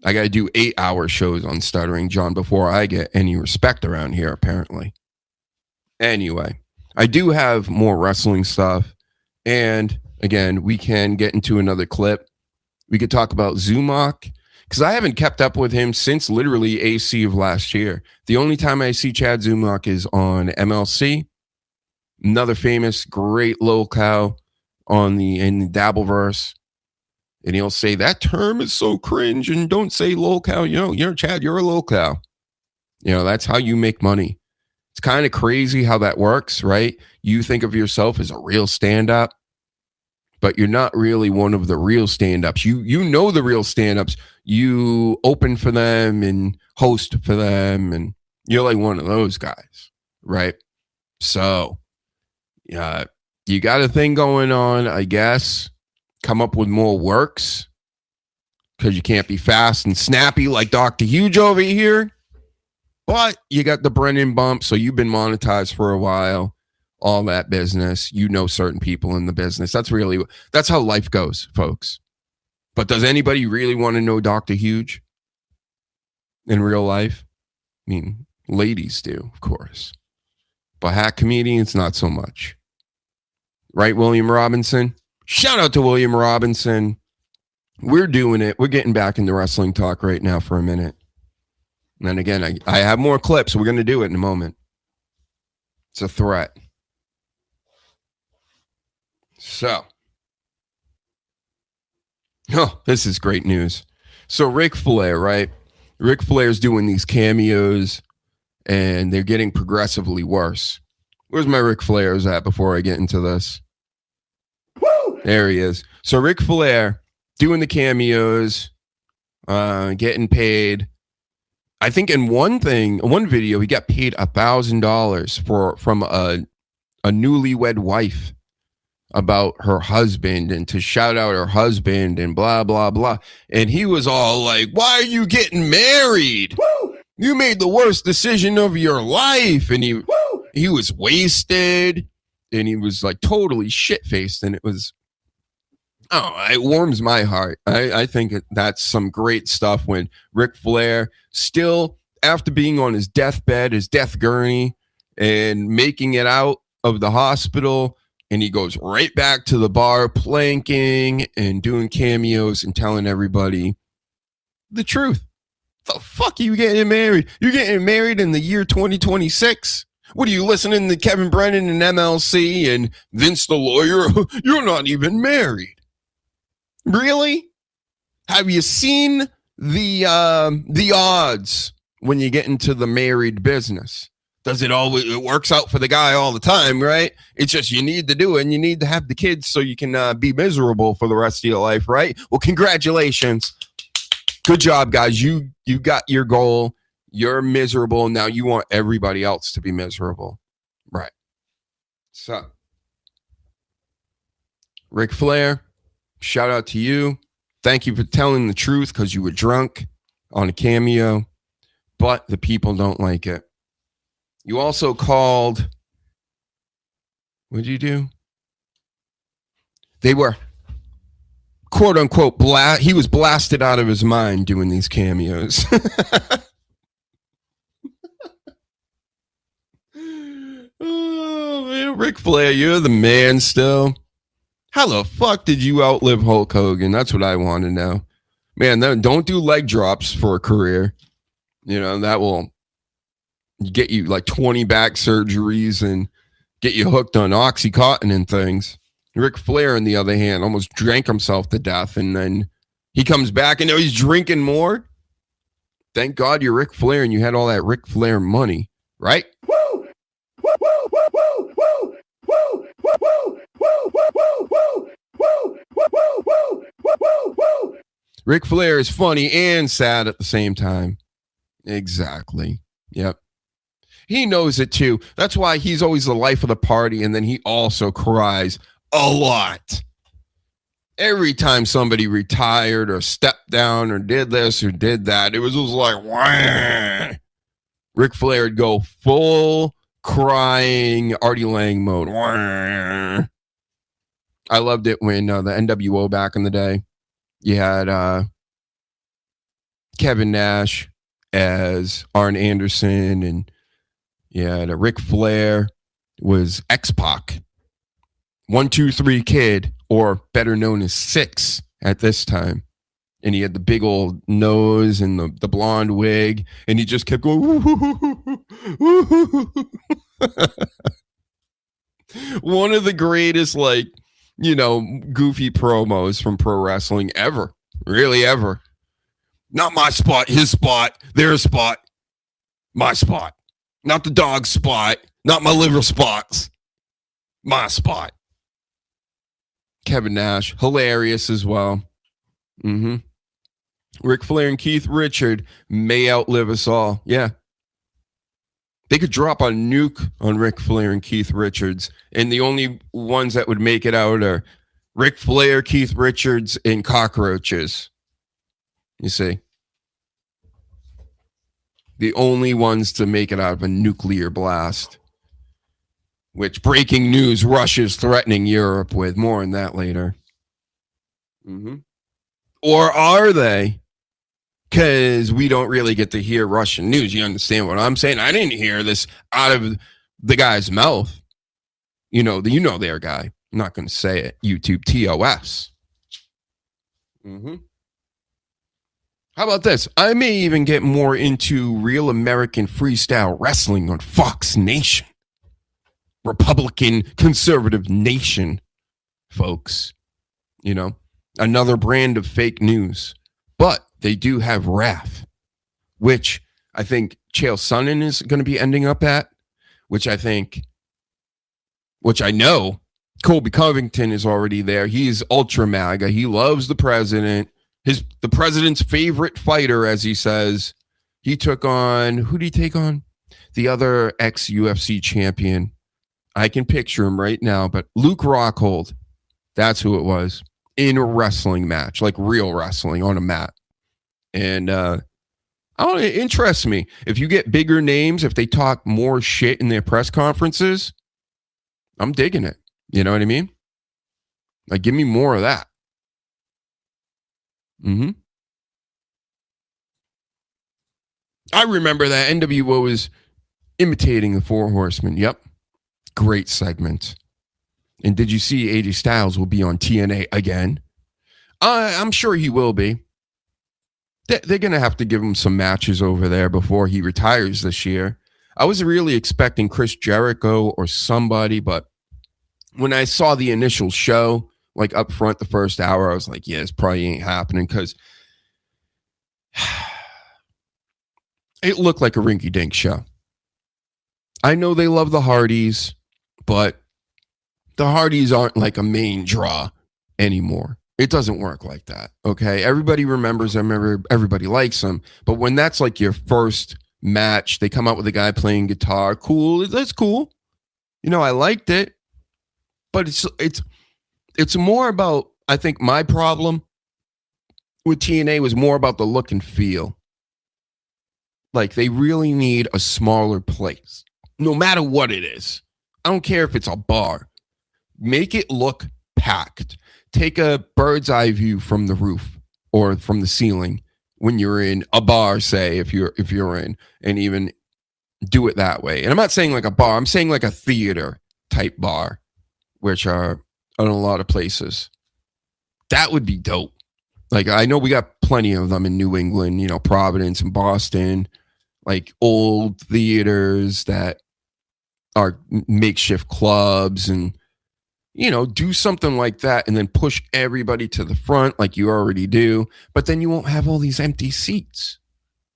[SPEAKER 4] I got to do 8-hour shows on Stuttering John before I get any respect around here, apparently. Anyway, I do have more wrestling stuff. And again, we can get into another clip. We could talk about Zumach, because I haven't kept up with him since literally AC of last year. The only time I see Chad Zumach is on MLC. Another famous, great locale in the Dabbleverse. And he'll say, that term is so cringe and don't say locale. You're Chad, you're a locale. That's how you make money. It's kind of crazy how that works, right? You think of yourself as a real stand-up, but you're not really one of the real stand-ups. You know the real stand-ups. You open for them and host for them, and you're like one of those guys, right? So, you got a thing going on, I guess. come up with more works because you can't be fast and snappy like Dr. Huge over here. But you got the Brennan bump, so you've been monetized for a while. All that business. You know certain people in the business. That's how life goes, folks. But does anybody really want to know Dr. Huge in real life? I mean, ladies do, of course. But hack comedians, not so much. Right, William Robinson? Shout out to William Robinson. We're doing it. We're getting back into wrestling talk right now for a minute. And then again, I have more clips. So we're going to do it in a moment. It's a threat. So. Oh, this is great news. So Ric Flair, right? Ric Flair's doing these cameos, and they're getting progressively worse. Where's my Ric Flairs at before I get into this? Woo! There he is. So Ric Flair doing the cameos, getting paid. I think in one video, he got paid $1,000 from a newlywed wife about her husband and to shout out her husband and blah, blah, blah. And he was all like, why are you getting married? Woo! You made the worst decision of your life. And he was wasted and he was like totally shit-faced. And it was, it warms my heart. I think that's some great stuff when Ric Flair still, after being on his deathbed, his death gurney, and making it out of the hospital, and he goes right back to the bar, planking and doing cameos and telling everybody the truth. The fuck are you getting married? You're getting married in the year 2026? What are you listening to Kevin Brennan and MLC and Vince the lawyer? You're not even married. Really? Have you seen the odds when you get into the married business? Does it works out for the guy all the time, right? It's just you need to do it and you need to have the kids so you can be miserable for the rest of your life, right? Well, congratulations. Good job, guys. You got your goal. You're miserable. Now you want everybody else to be miserable. Right. So, Ric Flair, shout out to you. Thank you for telling the truth because you were drunk on a cameo, but the people don't like it. You also called, what did you do? They were, quote unquote, he was blasted out of his mind doing these cameos. Oh, man, Ric Flair, you're the man still. How the fuck did you outlive Hulk Hogan? That's what I want to know. Man, don't do leg drops for a career. You know, that will get you like 20 back surgeries and get you hooked on Oxycontin and things. Ric Flair, on the other hand, almost drank himself to death, and then he comes back and now he's drinking more. Thank God you're Ric Flair and you had all that Ric Flair money, right? Woo! Woo! Woo! Woo! Woo! Woo! Woo! Woo! Woo! Woo! Woo! Woo! Woo! Woo! Woo! Woo! Ric Flair is funny and sad at the same time. Exactly. Yep. He knows it too. That's why he's always the life of the party, and then he also cries a lot. Every time somebody retired or stepped down or did this or did that, it was just like, wah. Ric Flair would go full crying Artie Lang mode. Wah. I loved it when the NWO back in the day, you had Kevin Nash as Arn Anderson, and yeah, the Ric Flair was X-Pac. 1, 2, 3 Kid, or better known as Six at this time. And he had the big old nose and the blonde wig, and he just kept going. One of the greatest, like, you know, goofy promos from pro wrestling ever. Really ever. Not my spot, his spot, their spot, my spot. Not the dog's spot, not my liver spots, my spot. Kevin Nash, hilarious as well. Ric Flair and Keith Richard may outlive us all. Yeah. They could drop a nuke on Ric Flair and Keith Richards, and the only ones that would make it out are Ric Flair, Keith Richards, and cockroaches. You see? The only ones to make it out of a nuclear blast. Which breaking news, Russia's threatening Europe with. More on that later. Mm-hmm. Or are they? Because we don't really get to hear Russian news. You understand what I'm saying? I didn't hear this out of the guy's mouth. You know their guy. I'm not going to say it. YouTube TOS. Mm-hmm. How about this? I may even get more into Real American Freestyle Wrestling on Fox Nation. Republican Conservative Nation, folks. You know, another brand of fake news. But they do have Wrath, which I think Chael Sonnen is going to be ending up at, which I know Colby Covington is already there. He's ultra MAGA. He loves the president. The president's favorite fighter, as he says. He took on, who did he take on? The other ex-UFC champion. I can picture him right now, but Luke Rockhold. That's who it was. In a wrestling match, like real wrestling on a mat. And it interests me. If you get bigger names, if they talk more shit in their press conferences, I'm digging it. You know what I mean? Like, give me more of that. Mm-hmm. I remember that NWO was imitating the Four Horsemen. Yep. Great segment. And did you see AJ Styles will be on TNA again? I'm sure he will be. They're going to have to give him some matches over there before he retires this year. I was really expecting Chris Jericho or somebody, but when I saw the initial show, like up front the first hour, I was like, yeah, this probably ain't happening because it looked like a rinky-dink show. I know they love the Hardys, but the Hardys aren't like a main draw anymore. It doesn't work like that, okay? Everybody remembers them, everybody likes them, but when that's like your first match, they come out with a guy playing guitar, cool, that's cool. You know, I liked it, but it's more about, I think my problem with TNA was more about the look and feel. Like, they really need a smaller place, no matter what it is. I don't care if it's a bar. Make it look packed. Take a bird's eye view from the roof or from the ceiling when you're in a bar, say, if you're in, and even do it that way. And I'm not saying like a bar, I'm saying like a theater type bar, which are in a lot of places. That would be dope. Like, I know we got plenty of them in New England, you know, Providence and Boston, like old theaters that are makeshift clubs, and you know, do something like that and then push everybody to the front like you already do, but then you won't have all these empty seats,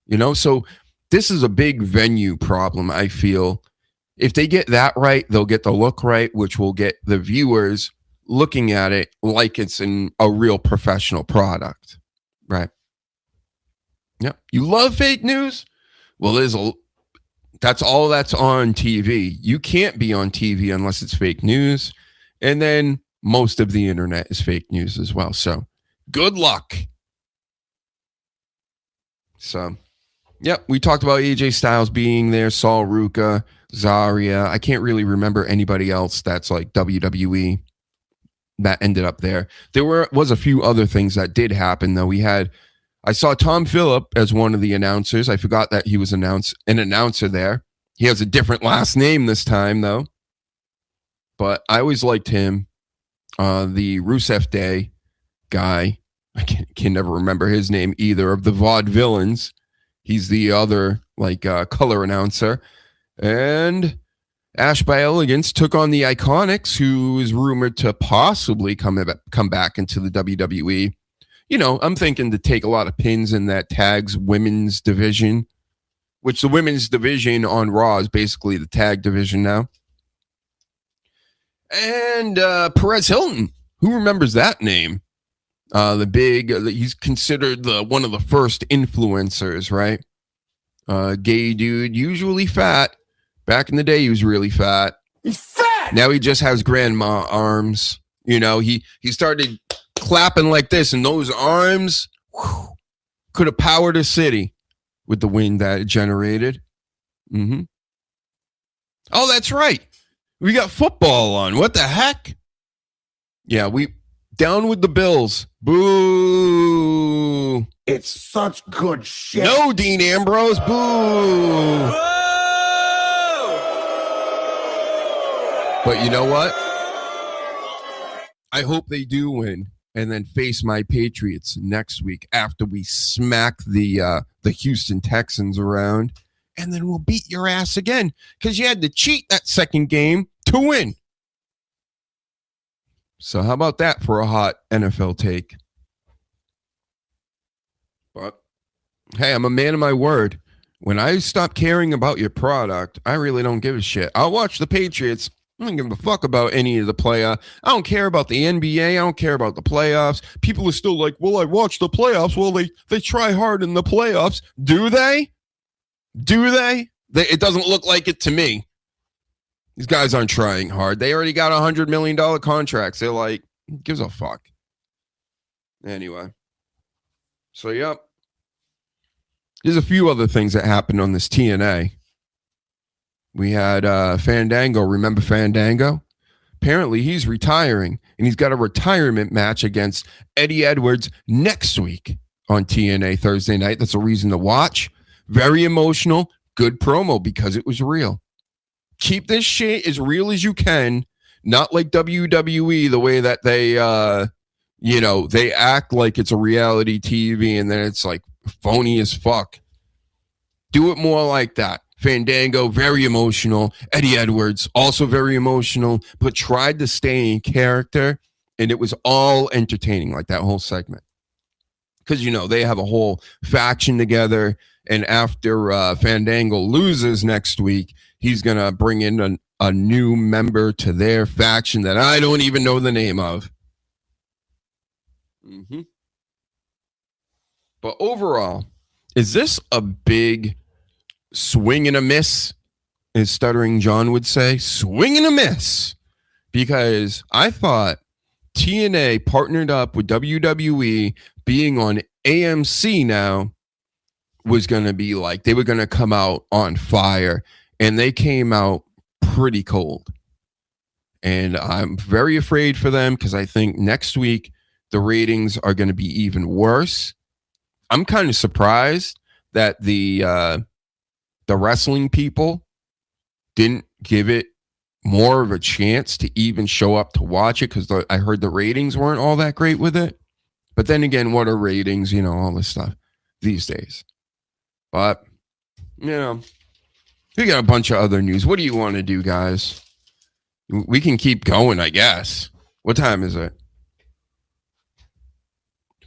[SPEAKER 4] you know? So this is a big venue problem, I feel. If they get that right, they'll get the look right, which will get the viewers looking at it like it's a real professional product, right? Yep. You love fake news? Well, that's all that's on TV. You can't be on TV unless it's fake news. And then most of the internet is fake news as well. So good luck. So, yep, we talked about AJ Styles being there, Saul Ruka, Zarya. I can't really remember anybody else that's like WWE that ended up there. There was a few other things that did happen, though. I saw Tom Phillip as one of the announcers. I forgot that he was an announcer there. He has a different last name this time, though. But I always liked him. The Rusev Day guy, I can never remember his name either, of the Vaudevillains. He's the other color announcer. And Ash by Elegance took on the Iconics, who is rumored to possibly come back into the WWE. You know, I'm thinking to take a lot of pins in that tag's women's division, which the women's division on Raw is basically the tag division now. And Perez Hilton, who remembers that name? He's considered one of the first influencers, right? Gay dude, usually fat. Back in the day, he was really fat.
[SPEAKER 7] He's fat!
[SPEAKER 4] Now he just has grandma arms. You know, he started clapping like this, and those arms could have powered a city with the wind that it generated. Mm-hmm. Oh, that's right. We got football on. What the heck? Yeah, we down with the Bills. Boo.
[SPEAKER 7] It's such good shit.
[SPEAKER 4] No, Dean Ambrose. Boo. But you know what? I hope they do win and then face my Patriots next week after we smack the Houston Texans around. And then we'll beat your ass again because you had to cheat that second game to win. So how about that for a hot NFL take? But hey, I'm a man of my word. When I stop caring about your product, I really don't give a shit. I'll watch the Patriots. I don't give a fuck about any of the playoffs. I don't care about the NBA. I don't care about the playoffs. People are still like, well, I watch the playoffs. Well, they try hard in the playoffs. Do they? Do they? It doesn't look like it to me. These guys aren't trying hard. They already got $100 million contracts. They're like, who gives a fuck? Anyway. So, yep. There's a few other things that happened on this TNA. We had Fandango. Remember Fandango? Apparently, he's retiring, and he's got a retirement match against Eddie Edwards next week on TNA Thursday night. That's a reason to watch. Very emotional. Good promo because it was real. Keep this shit as real as you can. Not like WWE, the way that they, they act like it's a reality TV and then it's like phony as fuck. Do it more like that. Fandango, very emotional. Eddie Edwards, also very emotional, but tried to stay in character, and it was all entertaining, like that whole segment. Because, they have a whole faction together, and after Fandango loses next week, he's going to bring in a new member to their faction that I don't even know the name of. Mm-hmm. But overall, is this a big swing and a miss, as Stuttering John would say? Swing and a miss. Because I thought TNA partnered up with WWE being on AMC now was going to be like, they were going to come out on fire. And they came out pretty cold. And I'm very afraid for them because I think next week the ratings are going to be even worse. I'm kind of surprised that the wrestling people didn't give it more of a chance to even show up to watch it because I heard the ratings weren't all that great with it. But then again, what are ratings? All this stuff these days. But, we got a bunch of other news. What do you want to do, guys? We can keep going, I guess. What time is it?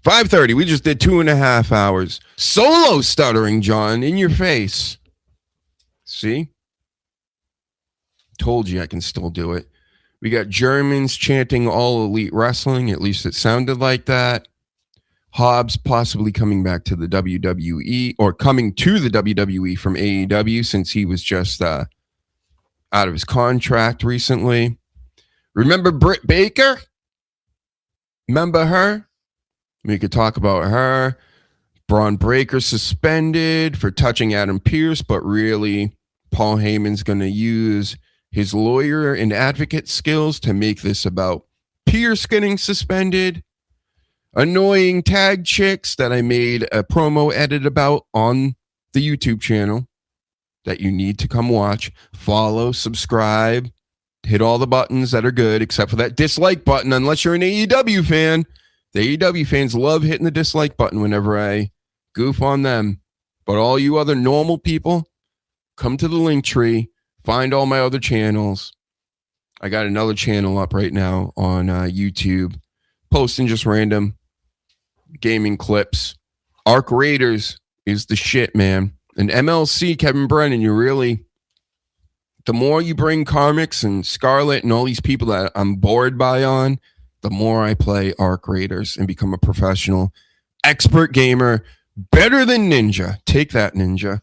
[SPEAKER 4] 5:30. We just did 2.5 hours. Solo Stuttering John in your face. See? Told you I can still do it. We got Germans chanting all elite wrestling. At least it sounded like that. Hobbs possibly coming back to the WWE or coming to the WWE from AEW since he was just out of his contract recently. Remember Britt Baker? Remember her? We could talk about her. Braun Breaker suspended for touching Adam Pearce, but really Paul Heyman's going to use his lawyer and advocate skills to make this about Pearce getting suspended. Annoying tag chicks that I made a promo edit about on the YouTube channel that you need to come watch. Follow, subscribe, hit all the buttons that are good, except for that dislike button, unless you're an AEW fan. The AEW fans love hitting the dislike button whenever I goof on them. But all you other normal people, come to the link tree, find all my other channels. I got another channel up right now on YouTube, posting just random gaming clips. Arc Raiders is the shit, man. And MLC, Kevin Brennan, the more you bring Karmix and Scarlett and all these people that I'm bored by on, the more I play Arc Raiders and become a professional, expert gamer, better than Ninja. Take that, Ninja.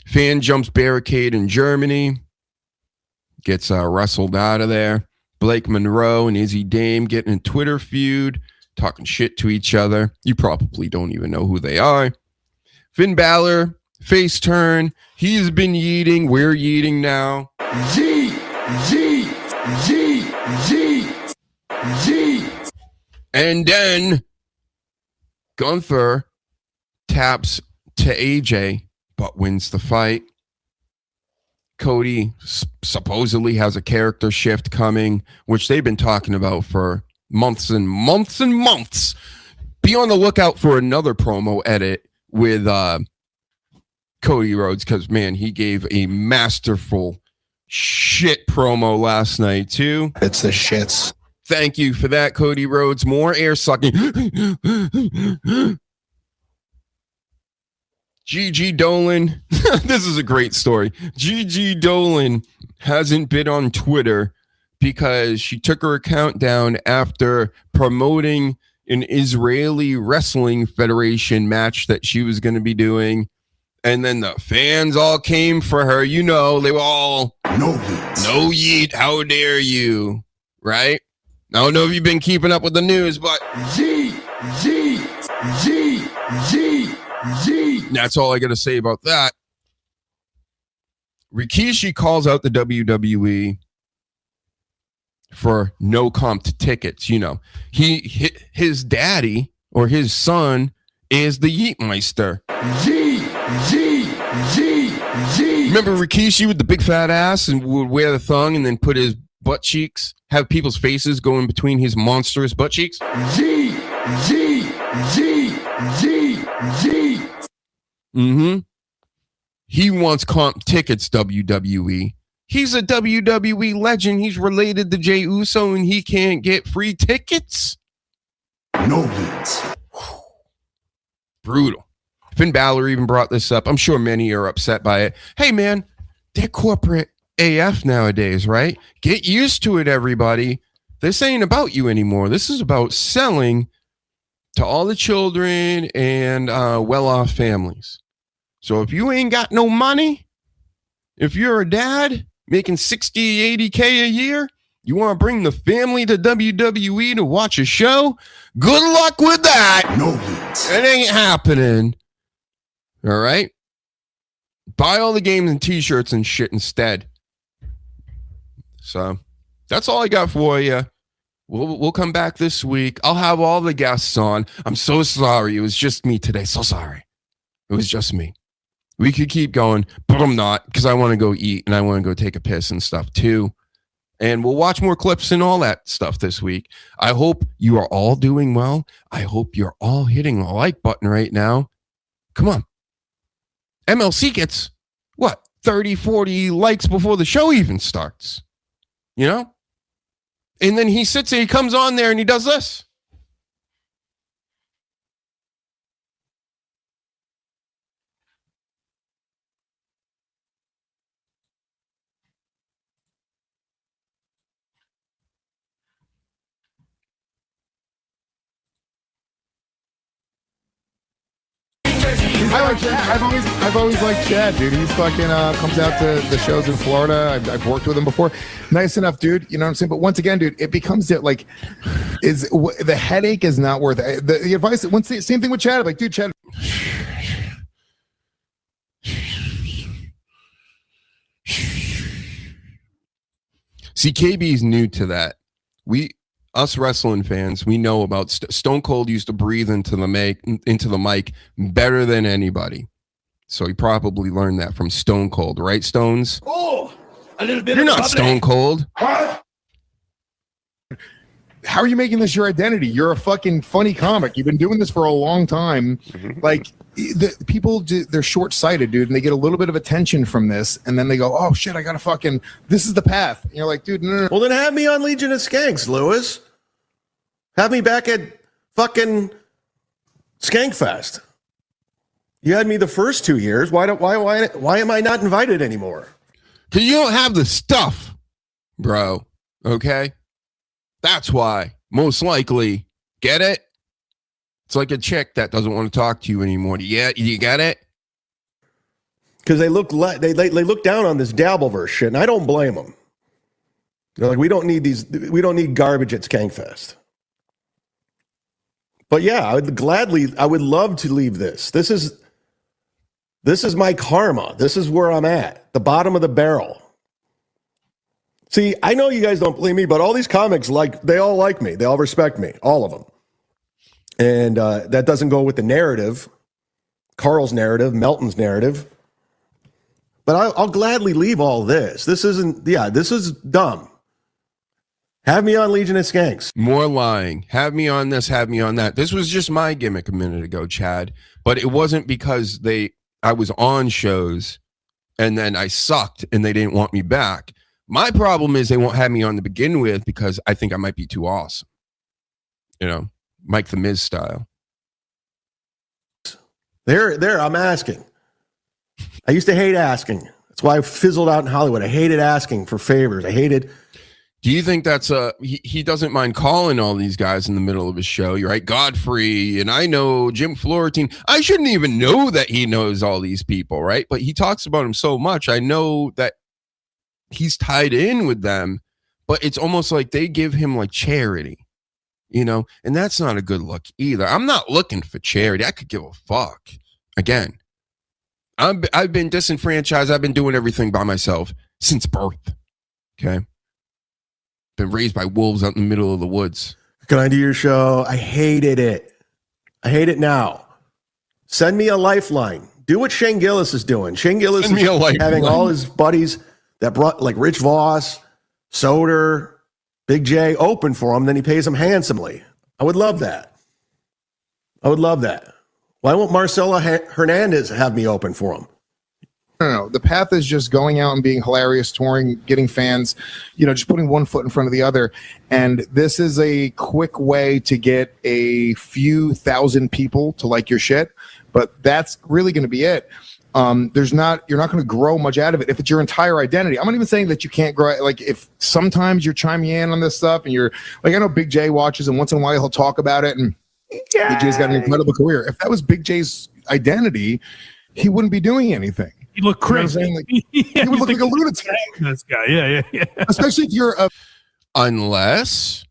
[SPEAKER 4] Fan jumps barricade in Germany, gets wrestled out of there. Blake Monroe and Izzy Dame getting a Twitter feud, talking shit to each other. You probably don't even know who they are. Finn Balor, face turn. He's been yeeting. We're yeeting now.
[SPEAKER 1] Yeet, yeet, yeet, yeet, yeet.
[SPEAKER 4] And then Gunther taps to AJ, but wins the fight. Cody supposedly has a character shift coming, which they've been talking about for months and months and months. Be on the lookout for another promo edit with Cody Rhodes, because, man, he gave a masterful shit promo last night, too.
[SPEAKER 6] It's the shits.
[SPEAKER 4] Thank you for that, Cody Rhodes. More air sucking. Gigi Dolan. This is a great story. Gigi Dolan hasn't been on Twitter because she took her account down after promoting an Israeli Wrestling Federation match that she was going to be doing. And then the fans all came for her. You know, they were all,
[SPEAKER 1] No yeet.
[SPEAKER 4] no yeet, how dare you, right? I don't know if you've been keeping up with the news, but
[SPEAKER 1] Yeet, yeet, yeet, yeet, yeet.
[SPEAKER 4] that's all I got to say about that. Rikishi calls out the WWE for no comped tickets. You know, his daddy or his son is the Yeetmeister.
[SPEAKER 1] Yeet, yeet, yeet, yeet.
[SPEAKER 4] Remember Rikishi with the big fat ass and would wear the thong and then put his butt cheeks, have people's faces go in between his monstrous butt cheeks?
[SPEAKER 1] Yeet, yeet, yeet, yeet, yeet.
[SPEAKER 4] Mm-hmm. He wants comp tickets, WWE. He's a WWE legend. He's related to Jey Uso and he can't get free tickets?
[SPEAKER 1] No yeets.
[SPEAKER 4] Brutal. Finn Balor even brought this up. I'm sure many are upset by it. Hey, man, they're corporate AF nowadays, right? Get used to it, everybody. This ain't about you anymore. This is about selling to all the children and well-off families. So if you ain't got no money, if you're a dad making 60, 80K a year, you want to bring the family to WWE to watch a show? Good luck with that.
[SPEAKER 1] No yeets.
[SPEAKER 4] It ain't happening. All right? Buy all the games and t-shirts and shit instead. So that's all I got for you. We'll come back this week. I'll have all the guests on. I'm so sorry. It was just me today. So sorry. It was just me. We could keep going, but I'm not, because I want to go eat and I want to go take a piss and stuff too. And we'll watch more clips and all that stuff this week. I hope you are all doing well. I hope you're all hitting the like button right now. Come on. MLC gets, 30, 40 likes before the show even starts. You know? And then he sits there, he comes on there and he does this.
[SPEAKER 9] I like Chad. I've always liked Chad, dude. He's fucking comes out to the shows in Florida. I've worked with him before. Nice enough, dude. You know what I'm saying? But once again, dude, it becomes that like, the headache is not worth it. The advice. Same thing with Chad. I'm like, dude, Chad.
[SPEAKER 4] See, KB is new to that. Us wrestling fans, we know about Stone Cold used to breathe into the mic better than anybody. So he probably learned that from Stone Cold, right, Stones?
[SPEAKER 5] Oh, a little bit.
[SPEAKER 4] You're not Stone Cold.
[SPEAKER 9] How are you making this your identity? You're a fucking funny comic. You've been doing this for a long time. Like, people, they're short-sighted, dude, and they get a little bit of attention from this, and then they go, oh, shit, I gotta fucking, this is the path. And you're like, dude, no.
[SPEAKER 10] Well, then have me on Legion of Skanks, Lewis. Have me back at fucking Skankfest. You had me the first 2 years. Why am I not invited anymore?
[SPEAKER 4] Because you don't have the stuff, bro. Okay? That's why. Most likely. Get it? It's like a chick that doesn't want to talk to you anymore. You get it?
[SPEAKER 10] Because they look down on this Dabbleverse shit, and I don't blame them. They're like, we don't need garbage at Skankfest. But yeah, I would love to leave this. This is my karma. This is where I'm at, the bottom of the barrel. See, I know you guys don't believe me, but all these comics, they all like me. They all respect me, all of them. And that doesn't go with the narrative, Carl's narrative, Melton's narrative. But I'll gladly leave all this. This is dumb. Have me on Legion of Skanks.
[SPEAKER 4] More lying. Have me on this, have me on that. This was just my gimmick a minute ago, Chad. But it wasn't because I was on shows and then I sucked and they didn't want me back. My problem is they won't have me on to begin with because I think I might be too awesome. You know, Mike the Miz style.
[SPEAKER 10] There, I'm asking. I used to hate asking. That's why I fizzled out in Hollywood. I hated asking for favors. I hated...
[SPEAKER 4] Do you think that's he doesn't mind calling all these guys in the middle of his show? You're right, Godfrey, and I know Jim Florentine. I shouldn't even know that he knows all these people, right? But he talks about them so much. I know that he's tied in with them, but it's almost like they give him like charity, you know? And that's not a good look either. I'm not looking for charity. I could give a fuck. Again, I've been disenfranchised. I've been doing everything by myself since birth, okay? Been raised by wolves out in the middle of the woods.
[SPEAKER 10] Can I do your show? I hated it. I hate it now. Send me a lifeline. Do what Shane Gillis is doing. Shane Gillis is having all his buddies that brought like Rich Voss, Soder, Big J open for him. Then he pays them handsomely. I would love that. I would love that. Why won't Marcelo Hernandez have me open for him?
[SPEAKER 9] No. The path is just going out and being hilarious, touring, getting fans, just putting one foot in front of the other. And this is a quick way to get a few thousand people to like your shit. But that's really going to be it. You're not going to grow much out of it if it's your entire identity. I'm not even saying that you can't grow. Like if sometimes you're chiming in on this stuff and you're like, I know Big J watches and once in a while he'll talk about it. And Big J's got an incredible career. If that was Big J's identity, he wouldn't be doing anything.
[SPEAKER 11] You look crazy.
[SPEAKER 9] You know he would look like a lunatic.
[SPEAKER 11] This guy, yeah.
[SPEAKER 9] Especially if you're
[SPEAKER 4] unless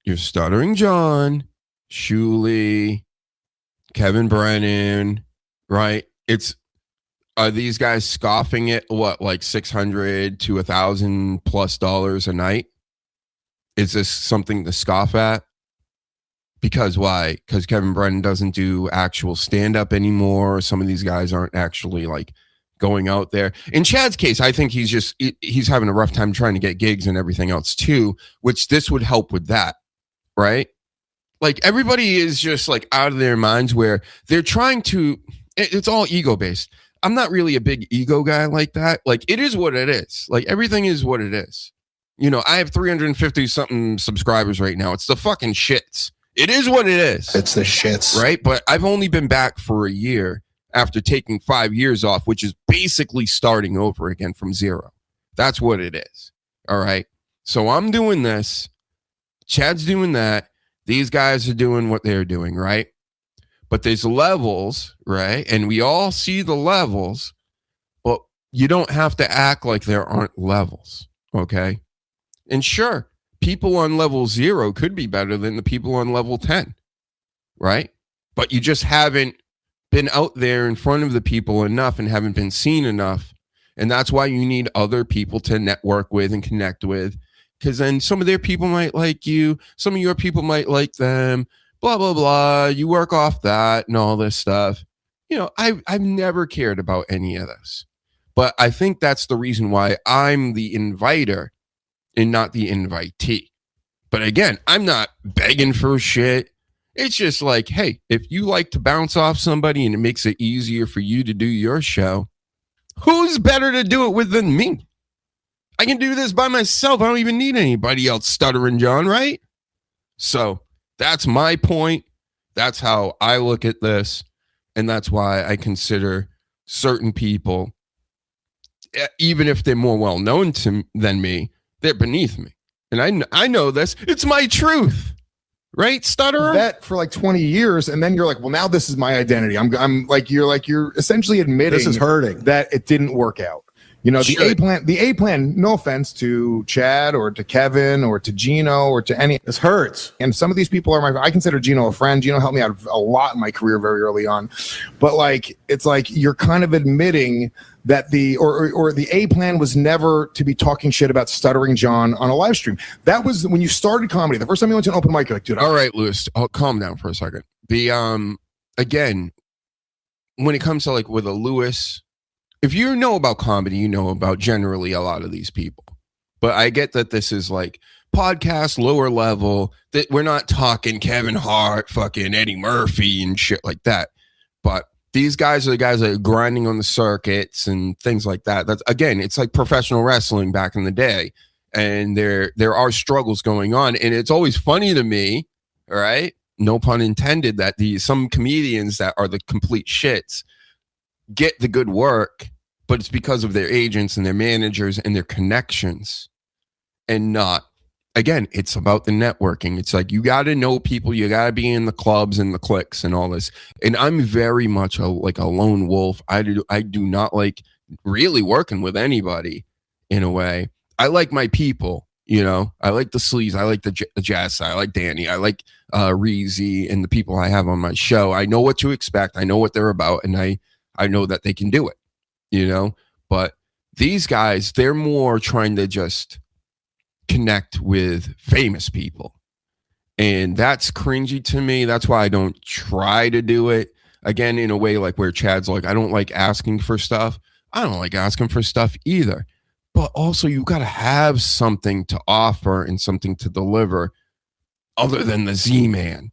[SPEAKER 4] you're Stuttering John, Shuley, Kevin Brennan, right? Are these guys scoffing at what, like $600 to $1,000+ a night? Is this something to scoff at? Because why? Because Kevin Brennan doesn't do actual stand-up anymore. Some of these guys aren't actually like going out there. In Chad's case, I think he's having a rough time trying to get gigs and everything else too, which this would help with that, right? Like everybody is just like out of their minds where they're trying to, it's all ego based. I'm not really a big ego guy like that. Like it is what it is. Like everything is what it is. I have 350 something subscribers right now. It's the fucking shits. It is what it is.
[SPEAKER 6] It's the shits.
[SPEAKER 4] Right? But I've only been back for a year after taking 5 years off, which is basically starting over again from zero. That's what it is. All right. So I'm doing this. Chad's doing that. These guys are doing what they're doing, right? But there's levels, right? And we all see the levels, but you don't have to act like there aren't levels, okay? And sure, people on level 0 could be better than the people on level 10, right? But you just haven't been out there in front of the people enough and haven't been seen enough. And that's why you need other people to network with and connect with, because then some of their people might like you, some of your people might like them, blah, blah, blah. You work off that and all this stuff. I've never cared about any of this. But I think that's the reason why I'm the inviter and not the invitee. But again, I'm not begging for shit. It's just like, hey, if you like to bounce off somebody and it makes it easier for you to do your show, who's better to do it with than me? I can do this by myself. I don't even need anybody else stuttering John, right? So that's my point. That's how I look at this. And that's why I consider certain people, even if they're more well-known than me, they're beneath me. And I know this. It's my truth. Right, stutterer?
[SPEAKER 9] That for like 20 years, and then you're like, well, now this is my identity. I'm like, you're essentially admitting
[SPEAKER 10] this is hurting
[SPEAKER 9] that it didn't work out. You know, the A plan, no offense to Chad or to Kevin or to Gino or to any.
[SPEAKER 10] This hurts.
[SPEAKER 9] And some of these people are I consider Gino a friend. Gino helped me out a lot in my career very early on. But like, it's like you're kind of admitting that the A plan was never to be talking shit about Stuttering John on a live stream. That was when you started comedy. The first time you went to an open mic, you're like, dude.
[SPEAKER 4] All right, Lewis, calm down for a second. The again, when it comes to like with a Lewis, if you know about comedy, you know about generally a lot of these people. But I get that this is like podcast lower level, that we're not talking Kevin Hart, fucking Eddie Murphy and shit like that. But these guys are the guys that are grinding on the circuits and things like that. That's again, it's like professional wrestling back in the day. And there are struggles going on. And it's always funny to me, all right? No pun intended, that some comedians that are the complete shits get the good work, but it's because of their agents and their managers and their connections, and not, again, it's about the networking. It's like, you got to know people, you got to be in the clubs and the cliques and all this. And I'm very much like a lone wolf. I do not like really working with anybody in a way. I like my people, you know, I like the sleaze. I like the jazz side. I like Danny. I like Reezy and the people I have on my show. I know what to expect. I know what they're about. And I know that they can do it, you know, but these guys, they're more trying to just connect with famous people. And that's cringy to me. That's why I don't try to do it. Again, in a way like where Chad's like, I don't like asking for stuff. I don't like asking for stuff either. But also you got to have something to offer and something to deliver other than the Z-Man,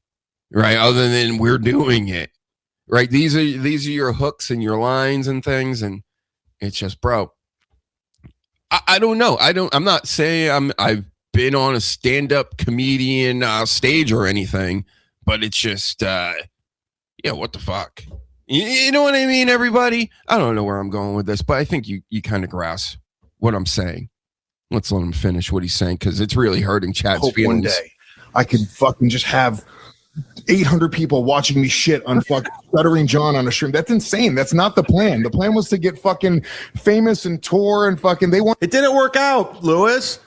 [SPEAKER 4] right? Other than we're doing it, right? These are your hooks and your lines and things. And it's just, bro, I don't know. I'm not saying I've been on a stand-up comedian stage or anything, but it's just, what the fuck? You know what I mean, everybody? I don't know where I'm going with this, but I think you kind of grasp what I'm saying. Let's let him finish what he's saying, because it's really hurting Chad's feelings.
[SPEAKER 9] One day I could fucking just have 800 people watching me shit on fucking Stuttering John on a stream. That's insane. That's not the plan. The plan was to get fucking famous and tour and fucking It
[SPEAKER 10] didn't work out, Lewis.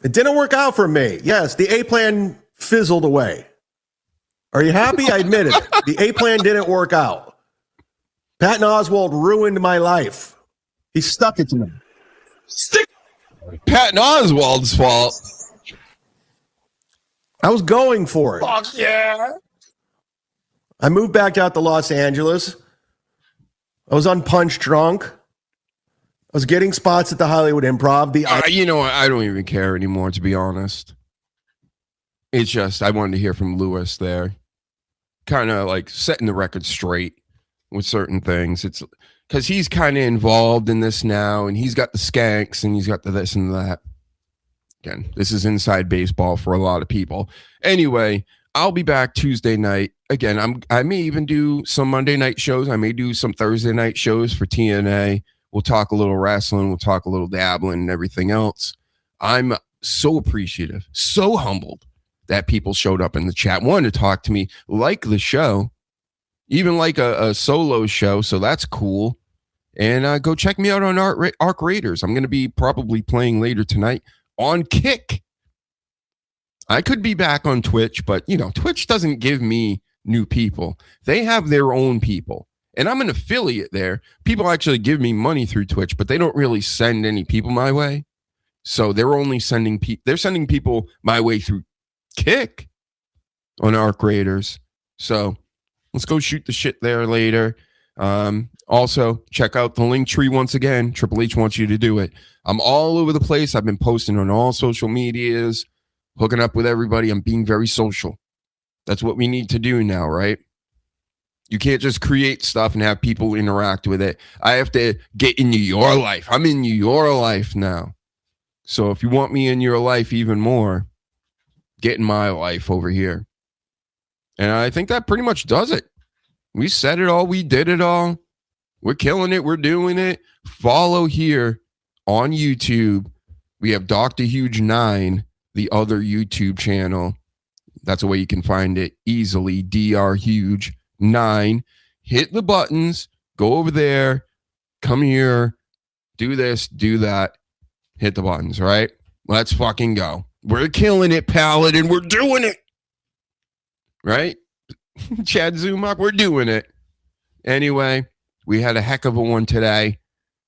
[SPEAKER 10] It didn't work out for me. Yes, the A plan fizzled away. Are you happy? I admit it. The A plan didn't work out. Patton Oswalt ruined my life. He stuck it to me.
[SPEAKER 4] Patton Oswalt's fault.
[SPEAKER 10] I was going for it.
[SPEAKER 2] Fuck yeah.
[SPEAKER 10] I moved back out to Los Angeles. I was on Punch Drunk. I was getting spots at the Hollywood Improv.
[SPEAKER 4] You know what? I don't even care anymore, to be honest. It's just, I wanted to hear from Lewis there. Kind of like setting the record straight with certain things. It's because he's kind of involved in this now, and he's got the skanks and he's got the this and that. Again, this is inside baseball for a lot of people. Anyway, I'll be back Tuesday night. Again, I may even do some Monday night shows. I may do some Thursday night shows for TNA. We'll talk a little wrestling. We'll talk a little dabbling and everything else. I'm so appreciative, so humbled that people showed up in the chat, wanted to talk to me, like the show, even like a solo show. So that's cool. And go check me out on Arc Raiders. I'm going to be probably playing later tonight on Kick. I could be back on Twitch, but Twitch doesn't give me new people. They have their own people, and I'm an affiliate there. People actually give me money through Twitch, but they don't really send any people my way. So they're only sending people. They're sending people my way through Kick on Arc Raiders. So let's go shoot the shit there later. Also, check out the link tree once again. Triple H wants you to do it. I'm all over the place. I've been posting on all social medias, hooking up with everybody. I'm being very social. That's what we need to do now, right? You can't just create stuff and have people interact with it. I have to get into your life. I'm in your life now. So if you want me in your life even more, get in my life over here. And I think that pretty much does it. We said it all. We did it all. We're killing it. We're doing it. Follow here on YouTube. We have Dr. Huge 9, the other YouTube channel. That's a way you can find it easily. Dr. Huge 9. Hit the buttons. Go over there. Come here. do this, do that, hit the buttons, right? Let's fucking go. We're killing it, Paladin. We're doing it. Right? Chad Zumach, we're doing it. Anyway, we had a heck of a one today.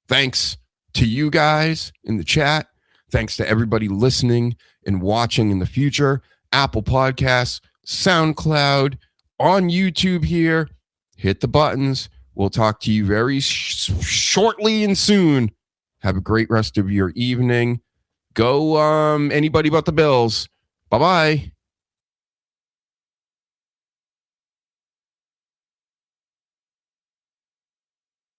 [SPEAKER 4] Thanks to you guys in the chat. Thanks to everybody listening and watching in the future. Apple Podcasts, SoundCloud, on YouTube here. Hit the buttons. We'll talk to you very shortly and soon. Have a great rest of your evening. Go anybody but the Bills. Bye-bye.